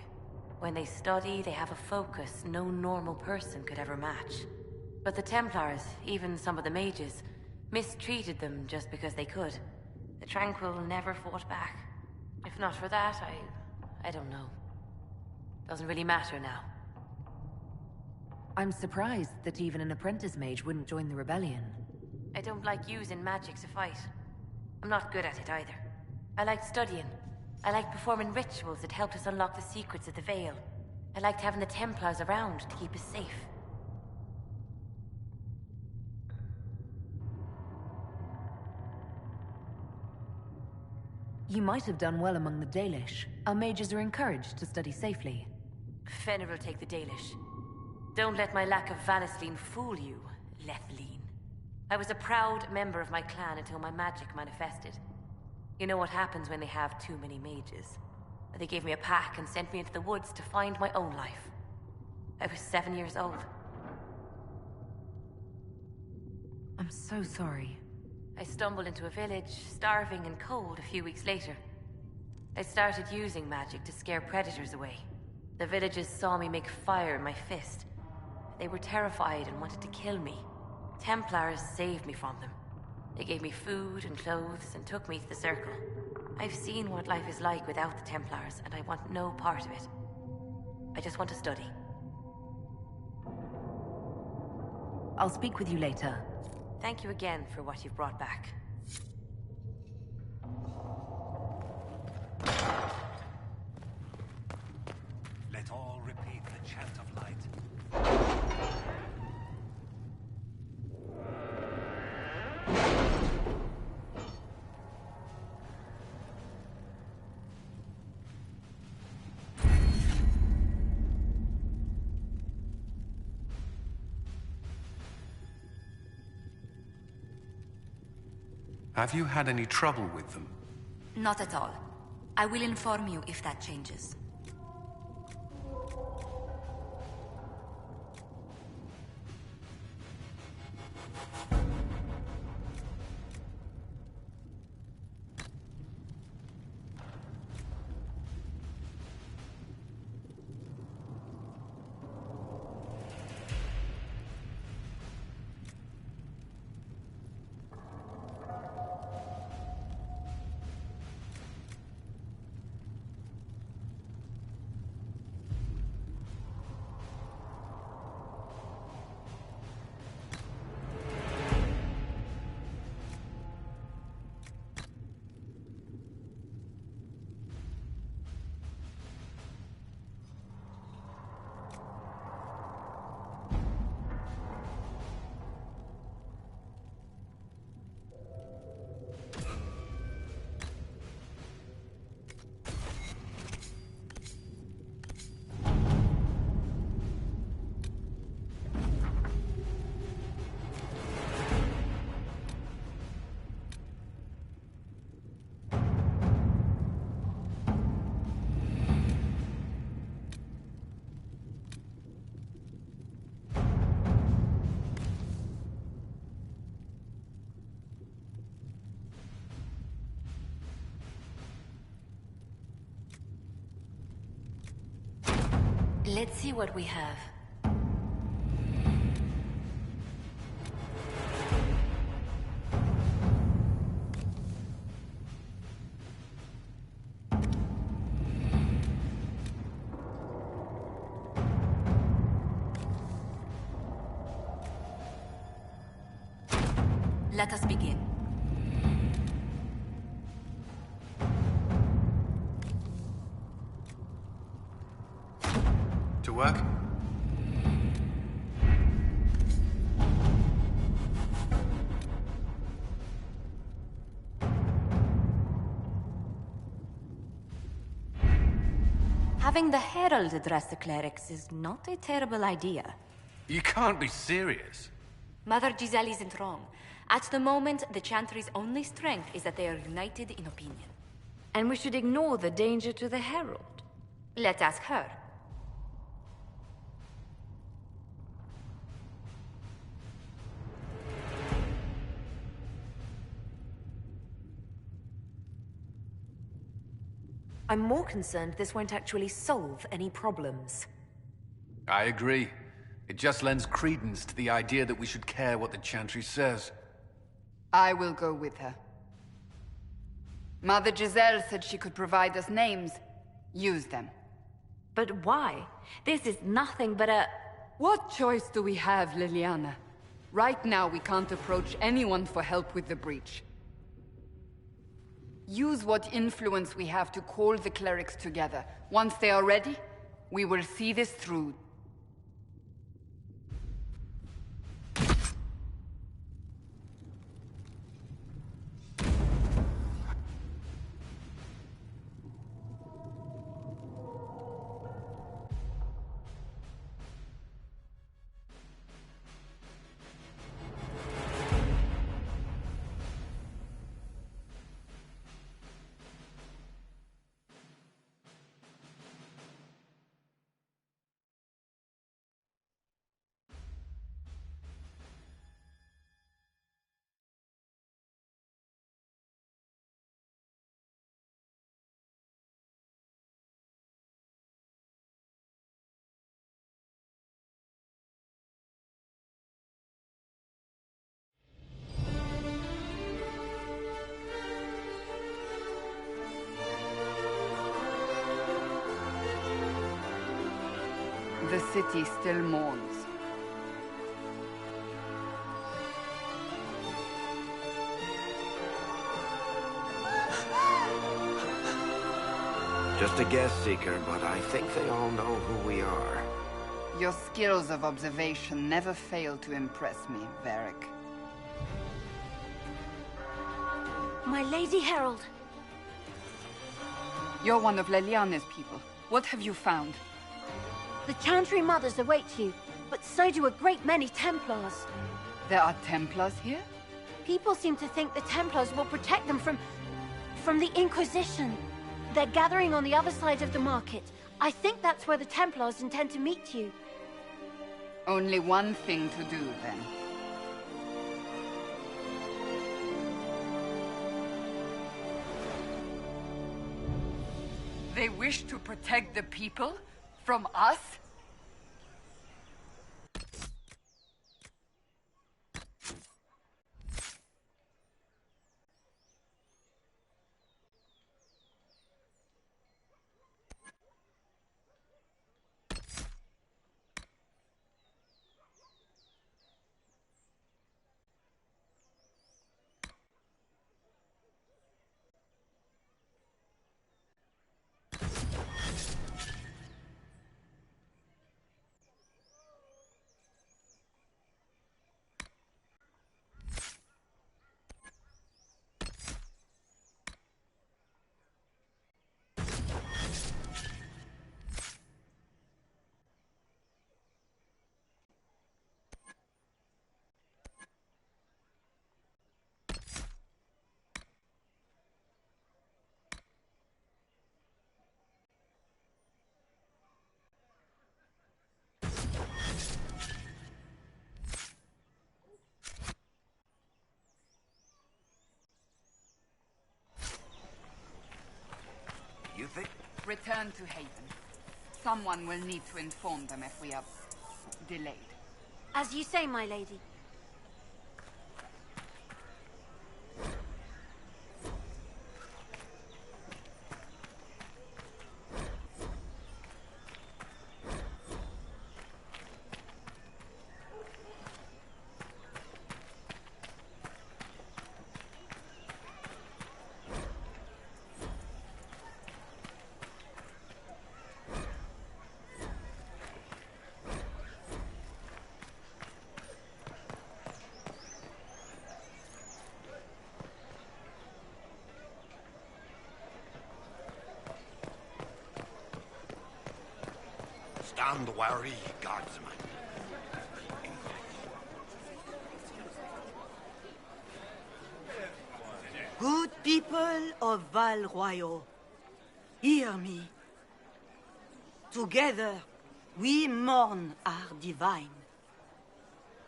When they study, they have a focus no normal person could ever match. But the Templars, even some of the mages, mistreated them just because they could. The Tranquil never fought back. If not for that, I don't know. Doesn't really matter now. I'm surprised that even an apprentice mage wouldn't join the rebellion. I don't like using magic to fight. I'm not good at it either. I liked studying. I liked performing rituals that helped us unlock the secrets of the Veil. I liked having the Templars around to keep us safe. You might have done well among the Dalish. Our mages are encouraged to study safely. Fenrir will take the Dalish. Don't let my lack of Valisleen fool you, Lethleen. I was a proud member of my clan until my magic manifested. You know what happens when they have too many mages. They gave me a pack and sent me into the woods to find my own life. I was 7 years old. I'm so sorry. I stumbled into a village, starving and cold, a few weeks later. I started using magic to scare predators away. The villagers saw me make fire in my fist. They were terrified and wanted to kill me. Templars saved me from them. They gave me food and clothes and took me to the Circle. I've seen what life is like without the Templars, and I want no part of it. I just want to study. I'll speak with you later. Thank you again for what you've brought back. Let all repeat the chant of light. Have you had any trouble with them? Not at all. I will inform you if that changes. Let's see what we have. Let us begin. To work? Having the Herald address the clerics is not a terrible idea. You can't be serious. Mother Giselle isn't wrong. At the moment, the Chantry's only strength is that they are united in opinion. And we should ignore the danger to the Herald. Let's ask her. I'm more concerned this won't actually solve any problems. I agree. It just lends credence to the idea that we should care what the Chantry says. I will go with her. Mother Giselle said she could provide us names. Use them. But why? This is nothing but a... What choice do we have, Liliana? Right now, we can't approach anyone for help with the breach. Use what influence we have to call the clerics together. Once they are ready, we will see this through. The city still mourns. Just a guess, Seeker, but I think they all know who we are. Your skills of observation never fail to impress me, Varric. My Lady Herald. You're one of Leliane's people. What have you found? The Chantry Mothers await you, but so do a great many Templars. There are Templars here? People seem to think the Templars will protect them from the Inquisition. They're gathering on the other side of the market. I think that's where the Templars intend to meet you. Only one thing to do, then. They wish to protect the people? From us? You think? Return to Haven. Someone will need to inform them if we are delayed. As you say, my lady. Stand wary, guardsman. Good people of Val Royal, hear me. Together, we mourn our divine.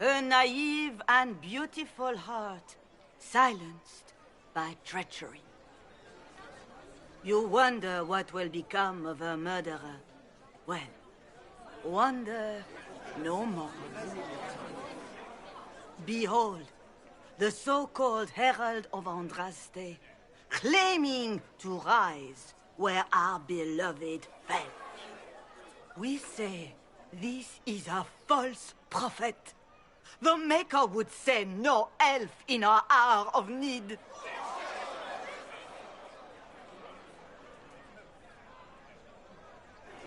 A naive and beautiful heart, silenced by treachery. You wonder what will become of a murderer. Well, wonder no more. Behold, the so-called Herald of Andraste, claiming to rise where our beloved fell. We say this is a false prophet. The Maker would send no elf in our hour of need.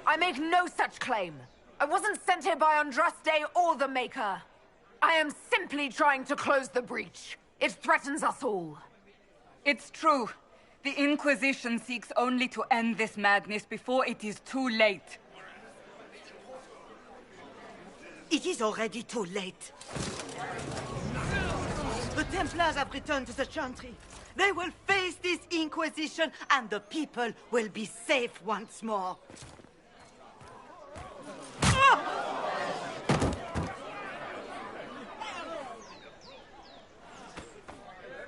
I make no such claim. I wasn't sent here by Andraste or the Maker. I am simply trying to close the breach. It threatens us all. It's true. The Inquisition seeks only to end this madness before it is too late. It is already too late. The Templars have returned to the Chantry. They will face this Inquisition, and the people will be safe once more.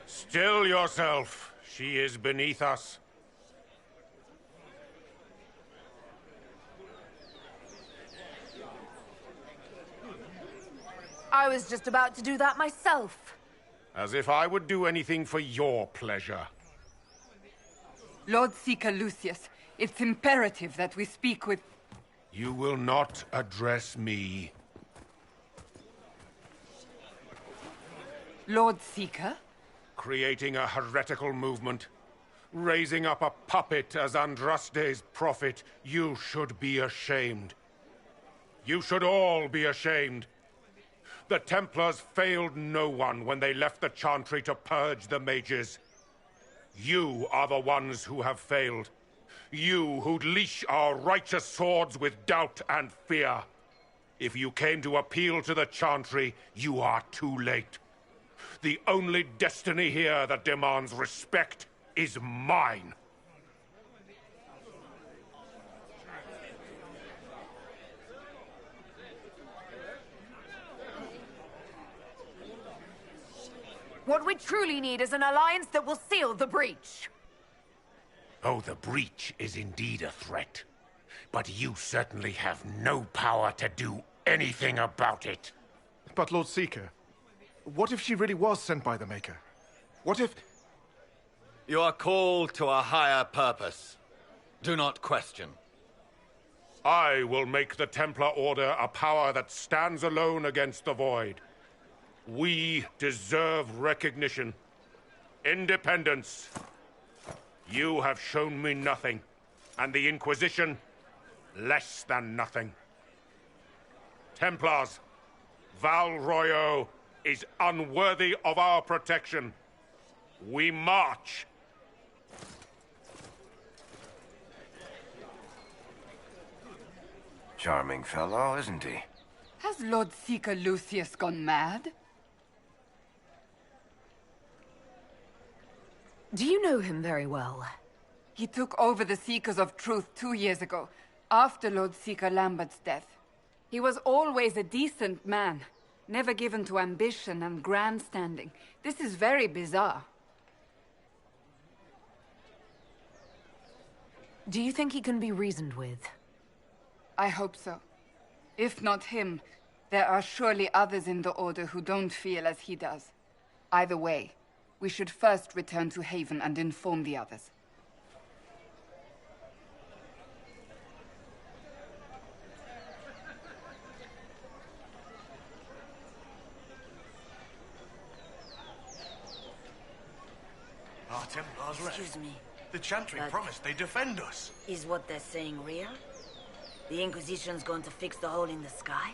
Still yourself. She is beneath us. I was just about to do that myself. As if I would do anything for your pleasure. Lord Seeker Lucius, it's imperative that we speak with... You will not address me. Lord Seeker? Creating a heretical movement. Raising up a puppet as Andraste's prophet. You should be ashamed. You should all be ashamed. The Templars failed no one when they left the Chantry to purge the mages. You are the ones who have failed. You who'd leash our righteous swords with doubt and fear. If you came to appeal to the Chantry, you are too late. The only destiny here that demands respect is mine. What we truly need is an alliance that will seal the breach. Oh, the breach is indeed a threat. But you certainly have no power to do anything about it. But Lord Seeker, what if she really was sent by the Maker? What if... You are called to a higher purpose. Do not question. I will make the Templar Order a power that stands alone against the Void. We deserve recognition. Independence. You have shown me nothing, and the Inquisition, less than nothing. Templars, Val Royeaux is unworthy of our protection. We march. Charming fellow, isn't he? Has Lord Seeker Lucius gone mad? Do you know him very well? He took over the Seekers of Truth 2 years ago, after Lord Seeker Lambert's death. He was always a decent man, never given to ambition and grandstanding. This is very bizarre. Do you think he can be reasoned with? I hope so. If not him, there are surely others in the Order who don't feel as he does. Either way, we should first return to Haven and inform the others. Our Templars left. Excuse me. The Chantry But- promised they'd defend us. Is what they're saying real? The Inquisition's going to fix the hole in the sky?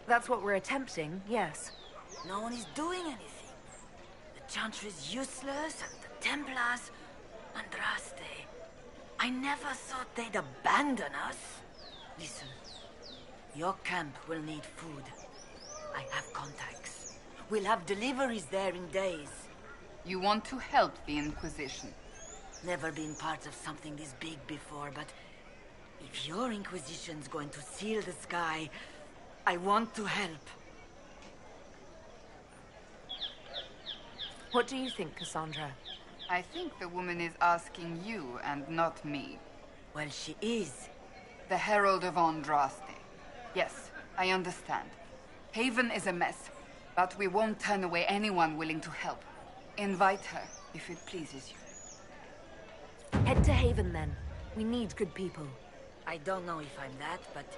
That's what we're attempting, yes. No one is doing anything. The Chantry's useless, and the Templars... Andraste. I never thought they'd abandon us. Listen, your camp will need food. I have contacts. We'll have deliveries there in days. You want to help the Inquisition? Never been part of something this big before, but if your Inquisition's going to seal the sky, I want to help. What do you think, Cassandra? I think the woman is asking you and not me. Well, she is. The Herald of Andraste. Yes, I understand. Haven is a mess, but we won't turn away anyone willing to help. Invite her, if it pleases you. Head to Haven, then. We need good people. I don't know if I'm that, but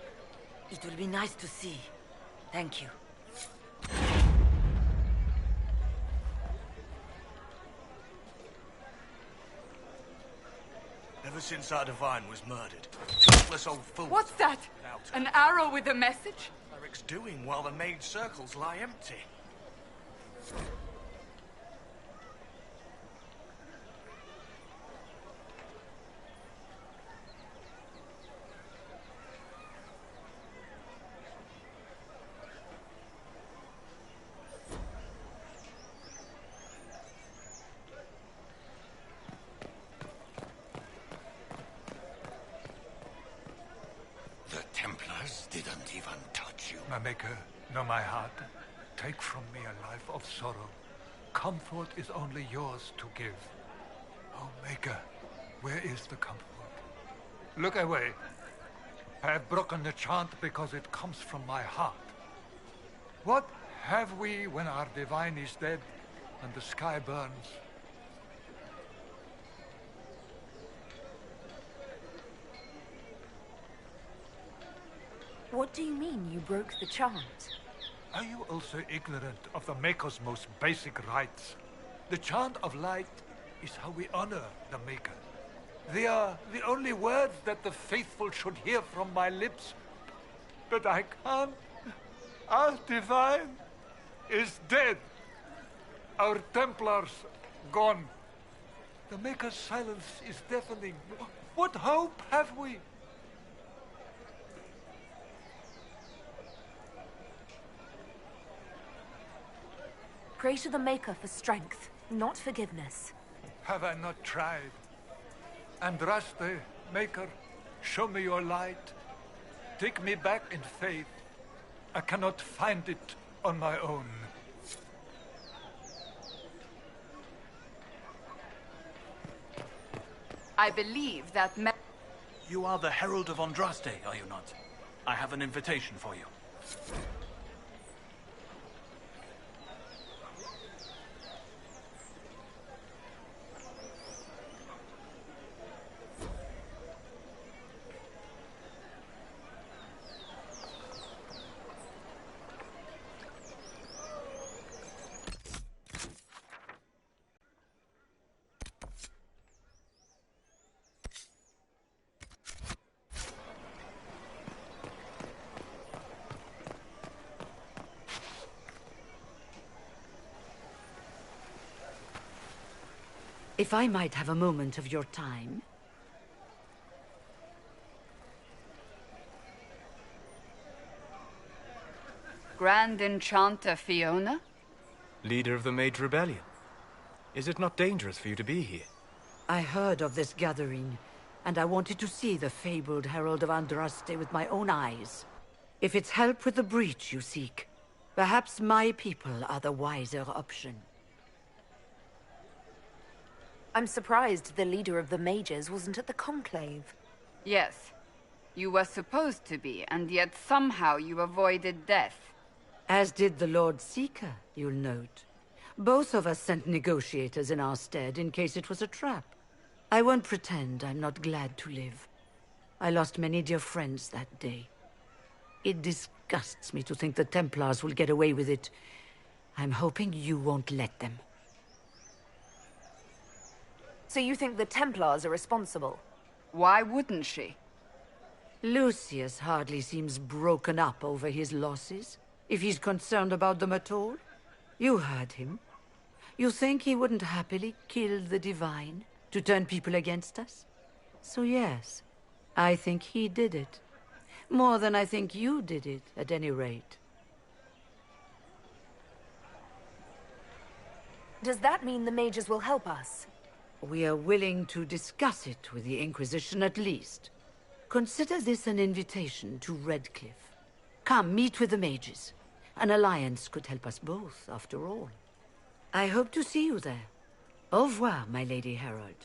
it will be nice to see. Thank you. Ever since our divine was murdered, toothless old fools... What's that? An arrow with a message? Eric's doing while the mage circles lie empty. The Templars didn't even touch you. My maker, know my heart. Take from me a life of sorrow. Comfort is only yours to give. Oh, maker, where is the comfort? Look away. I have broken the chant because it comes from my heart. What have we when our divine is dead and the sky burns? What do you mean you broke the chant? Are you also ignorant of the Maker's most basic rites? The chant of light is how we honor the Maker. They are the only words that the faithful should hear from my lips. But I can't. Our divine is dead. Our Templars gone. The Maker's silence is deafening. What hope have we? Pray to the Maker for strength, not forgiveness. Have I not tried? Andraste, Maker, show me your light. Take me back in faith. I cannot find it on my own. I believe that You are the Herald of Andraste, are you not? I have an invitation for you. If I might have a moment of your time. Grand Enchanter Fiona? Leader of the Mage Rebellion. Is it not dangerous for you to be here? I heard of this gathering, and I wanted to see the fabled Herald of Andraste with my own eyes. If it's help with the breach you seek, perhaps my people are the wiser option. I'm surprised the leader of the mages wasn't at the conclave. Yes. You were supposed to be, and yet somehow you avoided death. As did the Lord Seeker, you'll note. Both of us sent negotiators in our stead in case it was a trap. I won't pretend I'm not glad to live. I lost many dear friends that day. It disgusts me to think the Templars will get away with it. I'm hoping you won't let them. So you think the Templars are responsible? Why wouldn't she? Lucius hardly seems broken up over his losses, if he's concerned about them at all. You heard him. You think he wouldn't happily kill the Divine to turn people against us? So yes, I think he did it. More than I think you did it, at any rate. Does that mean the mages will help us? We are willing to discuss it with the Inquisition at least. Consider this an invitation to Redcliffe. Come, meet with the mages. An alliance could help us both, after all. I hope to see you there. Au revoir, my Lady Herald.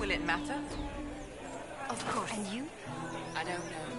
Will it matter? Of course. And you? I don't know.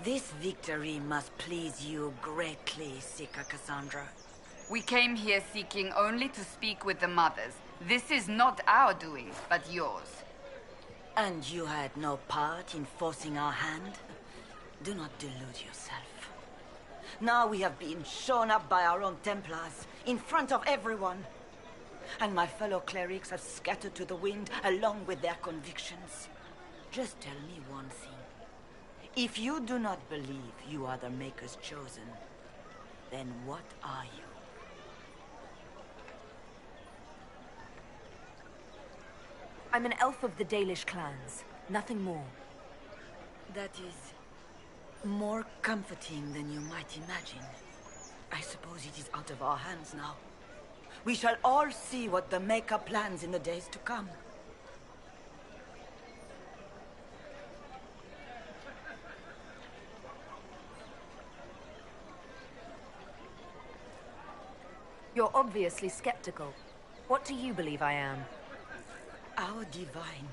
This victory must please you greatly, Seeker Cassandra. We came here seeking only to speak with the mothers. This is not our doing, but yours. And you had no part in forcing our hand? Do not delude yourself. Now we have been shown up by our own Templars, in front of everyone. And my fellow clerics have scattered to the wind along with their convictions. Just tell me one thing. If you do not believe you are the Maker's chosen, then what are you? I'm an elf of the Dalish clans. Nothing more. That is more comforting than you might imagine. I suppose it is out of our hands now. We shall all see what the Maker plans in the days to come. You're obviously skeptical. What do you believe I am? Our divine.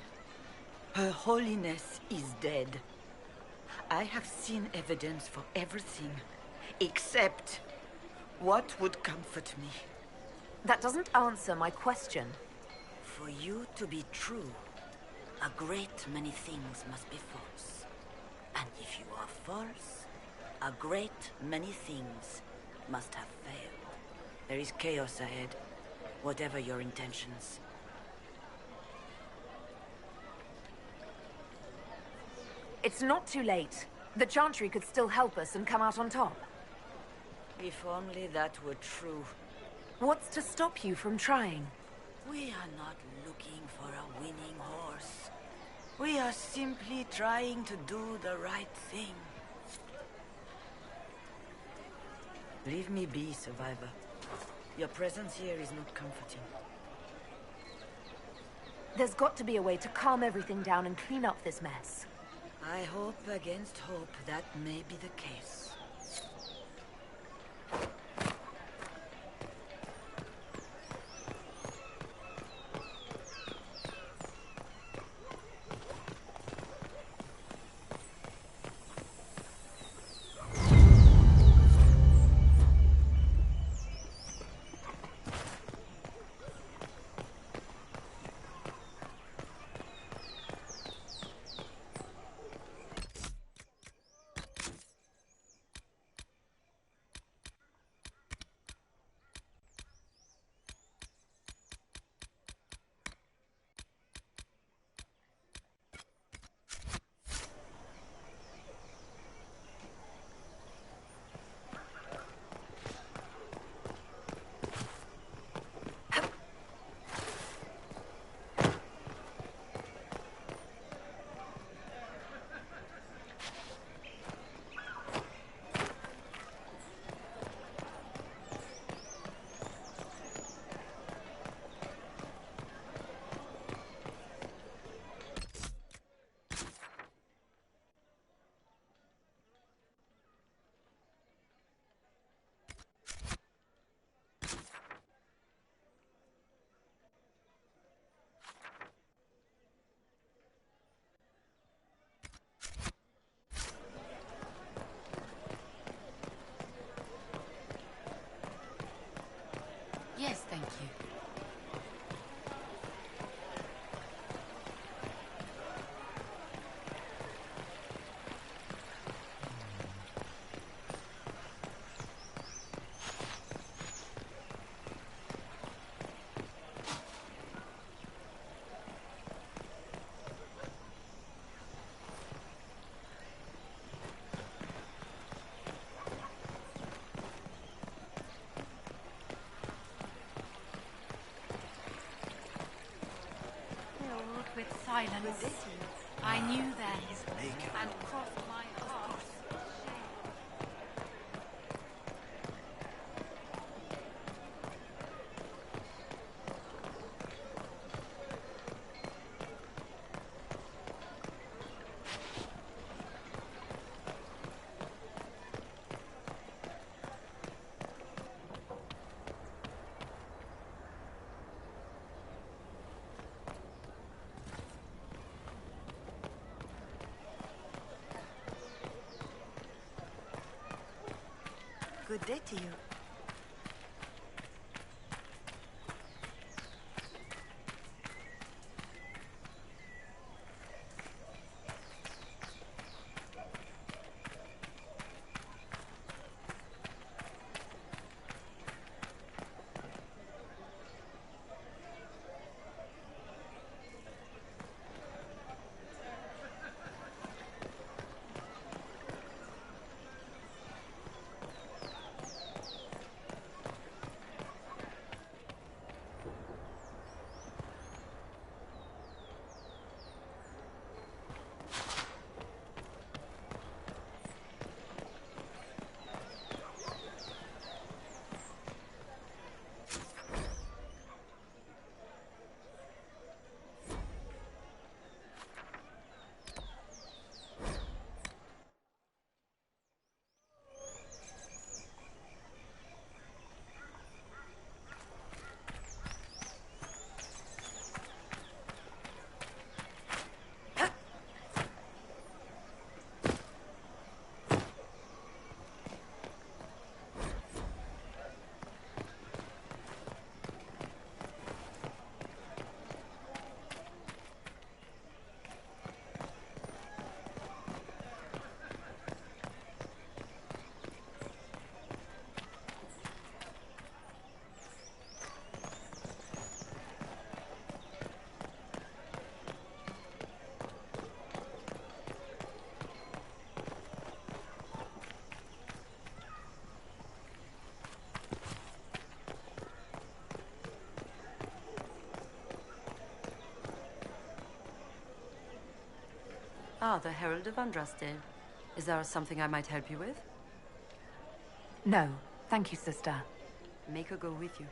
Her holiness is dead. I have seen evidence for everything, except what would comfort me. That doesn't answer my question. For you to be true, a great many things must be false. And if you are false, a great many things must have failed. There is chaos ahead, whatever your intentions. It's not too late. The Chantry could still help us and come out on top. If only that were true. What's to stop you from trying? We are not looking for a winning horse. We are simply trying to do the right thing. Leave me be, survivor. Your presence here is not comforting. There's got to be a way to calm everything down and clean up this mess. I hope against hope that may be the case. silence. I knew then, and crossed my heart. Good day to you. Ah, the Herald of Andraste. Is there something I might help you with? No, thank you, sister. Make her go with you.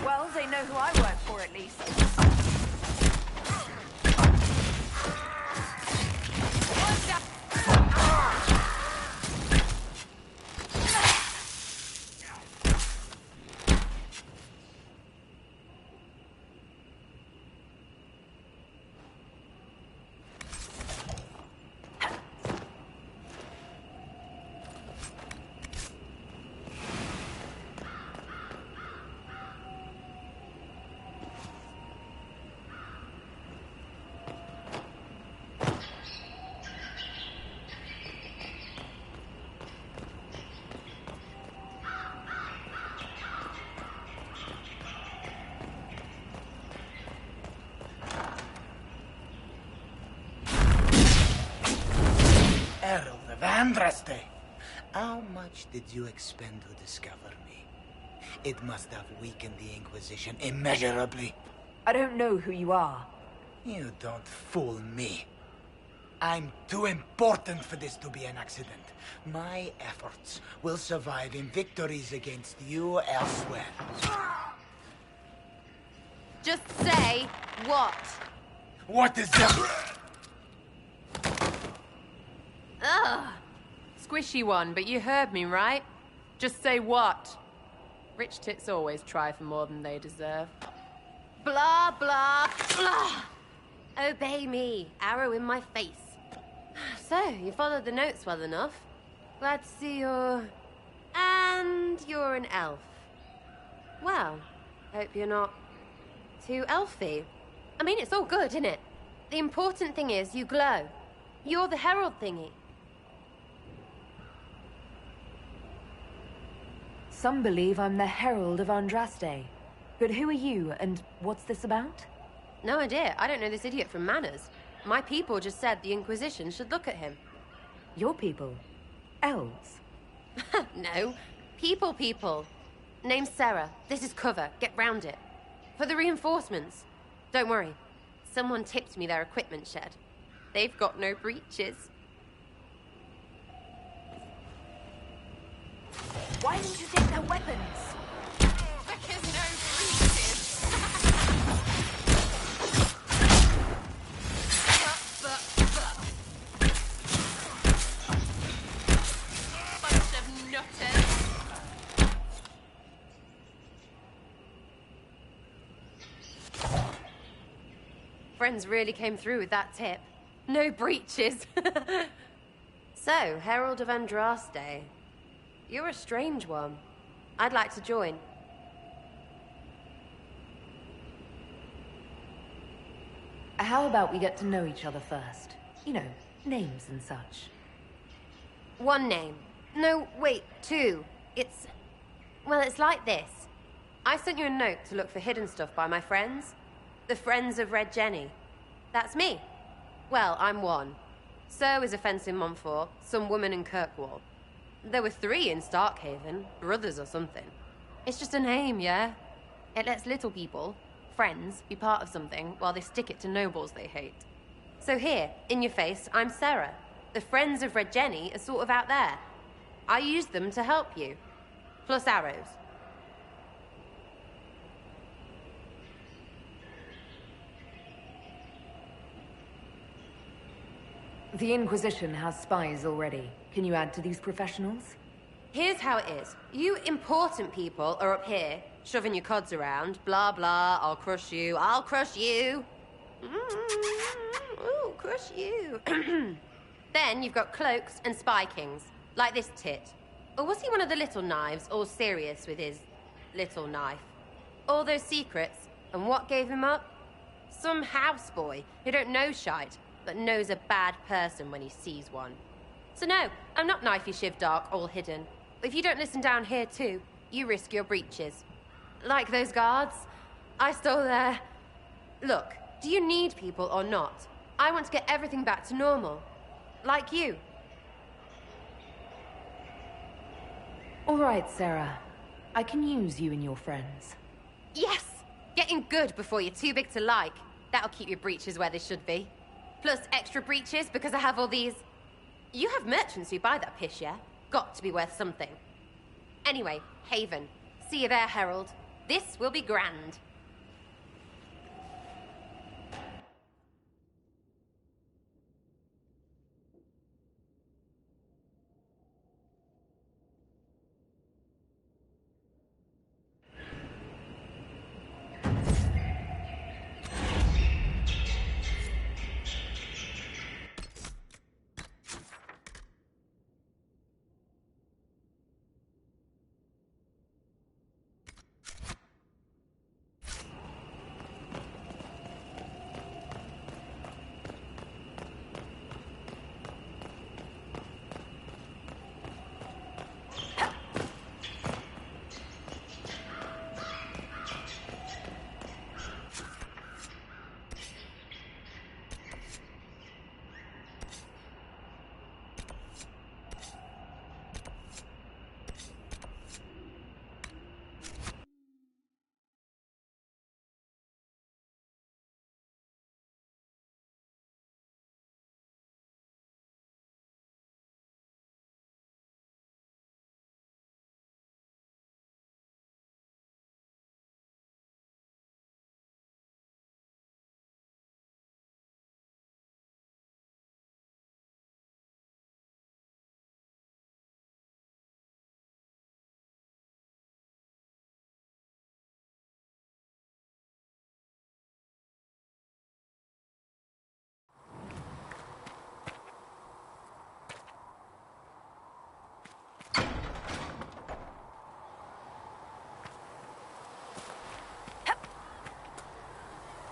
Well, they know who I work for, at least. Andraste, how much did you expend to discover me? It must have weakened the Inquisition immeasurably. I don't know who you are. You don't fool me. I'm too important for this to be an accident. My efforts will survive in victories against you elsewhere. Just say what? What is that? Ugh. Squishy one, but you heard me, right? Just say what? Rich tits always try for more than they deserve. Blah, blah, blah. Obey me. Arrow in my face. So, you followed the notes well enough. Glad to see you're... And you're an elf. Well, hope you're not too elfy. I mean, it's all good, isn't it? The important thing is you glow. You're the herald thingy. Some believe I'm the Herald of Andraste. But who are you, and what's this about? No idea. I don't know this idiot from Manners. My people just said the Inquisition should look at him. Your people? Elves? No. People. Name's Sarah. This is cover. Get round it. For the reinforcements. Don't worry. Someone tipped me their equipment shed. They've got no breaches. Why didn't you take their weapons? Because no breaches. Bunch of nutters. Friends really came through with that tip. No breaches. So, Herald of Andraste. You're a strange one. I'd like to join. How about we get to know each other first? You know, names and such. One name. No, wait, two. Well, it's like this. I sent you a note to look for hidden stuff by my friends. The Friends of Red Jenny. That's me. Well, I'm one. So is a fence in Montfort, some woman in Kirkwall. There were 3 in Starkhaven, brothers or something. It's just a name, yeah? It lets little people, friends, be part of something while they stick it to nobles they hate. So here, in your face, I'm Sarah. The Friends of Red Jenny are sort of out there. I use them to help you. Plus arrows. The Inquisition has spies already. Can you add to these professionals? Here's how it is. You important people are up here, shoving your cods around. Blah, blah, I'll crush you. Ooh, crush you. Then you've got cloaks and spy kings, like this tit. Or was he one of the little knives, all serious with his little knife? All those secrets, and what gave him up? Some houseboy who don't know shite, but knows a bad person when he sees one. So no, I'm not knifey shiv dark, all hidden. But if you don't listen down here too, you risk your breeches. Like those guards, I stole their... Look, do you need people or not? I want to get everything back to normal. Like you. All right, Sarah. I can use you and your friends. Yes! Getting good before you're too big to like. That'll keep your breeches where they should be. Plus extra breeches because I have all these... You have merchants who buy that piss, yeah? Got to be worth something. Anyway, Haven. See you there, Herald. This will be grand.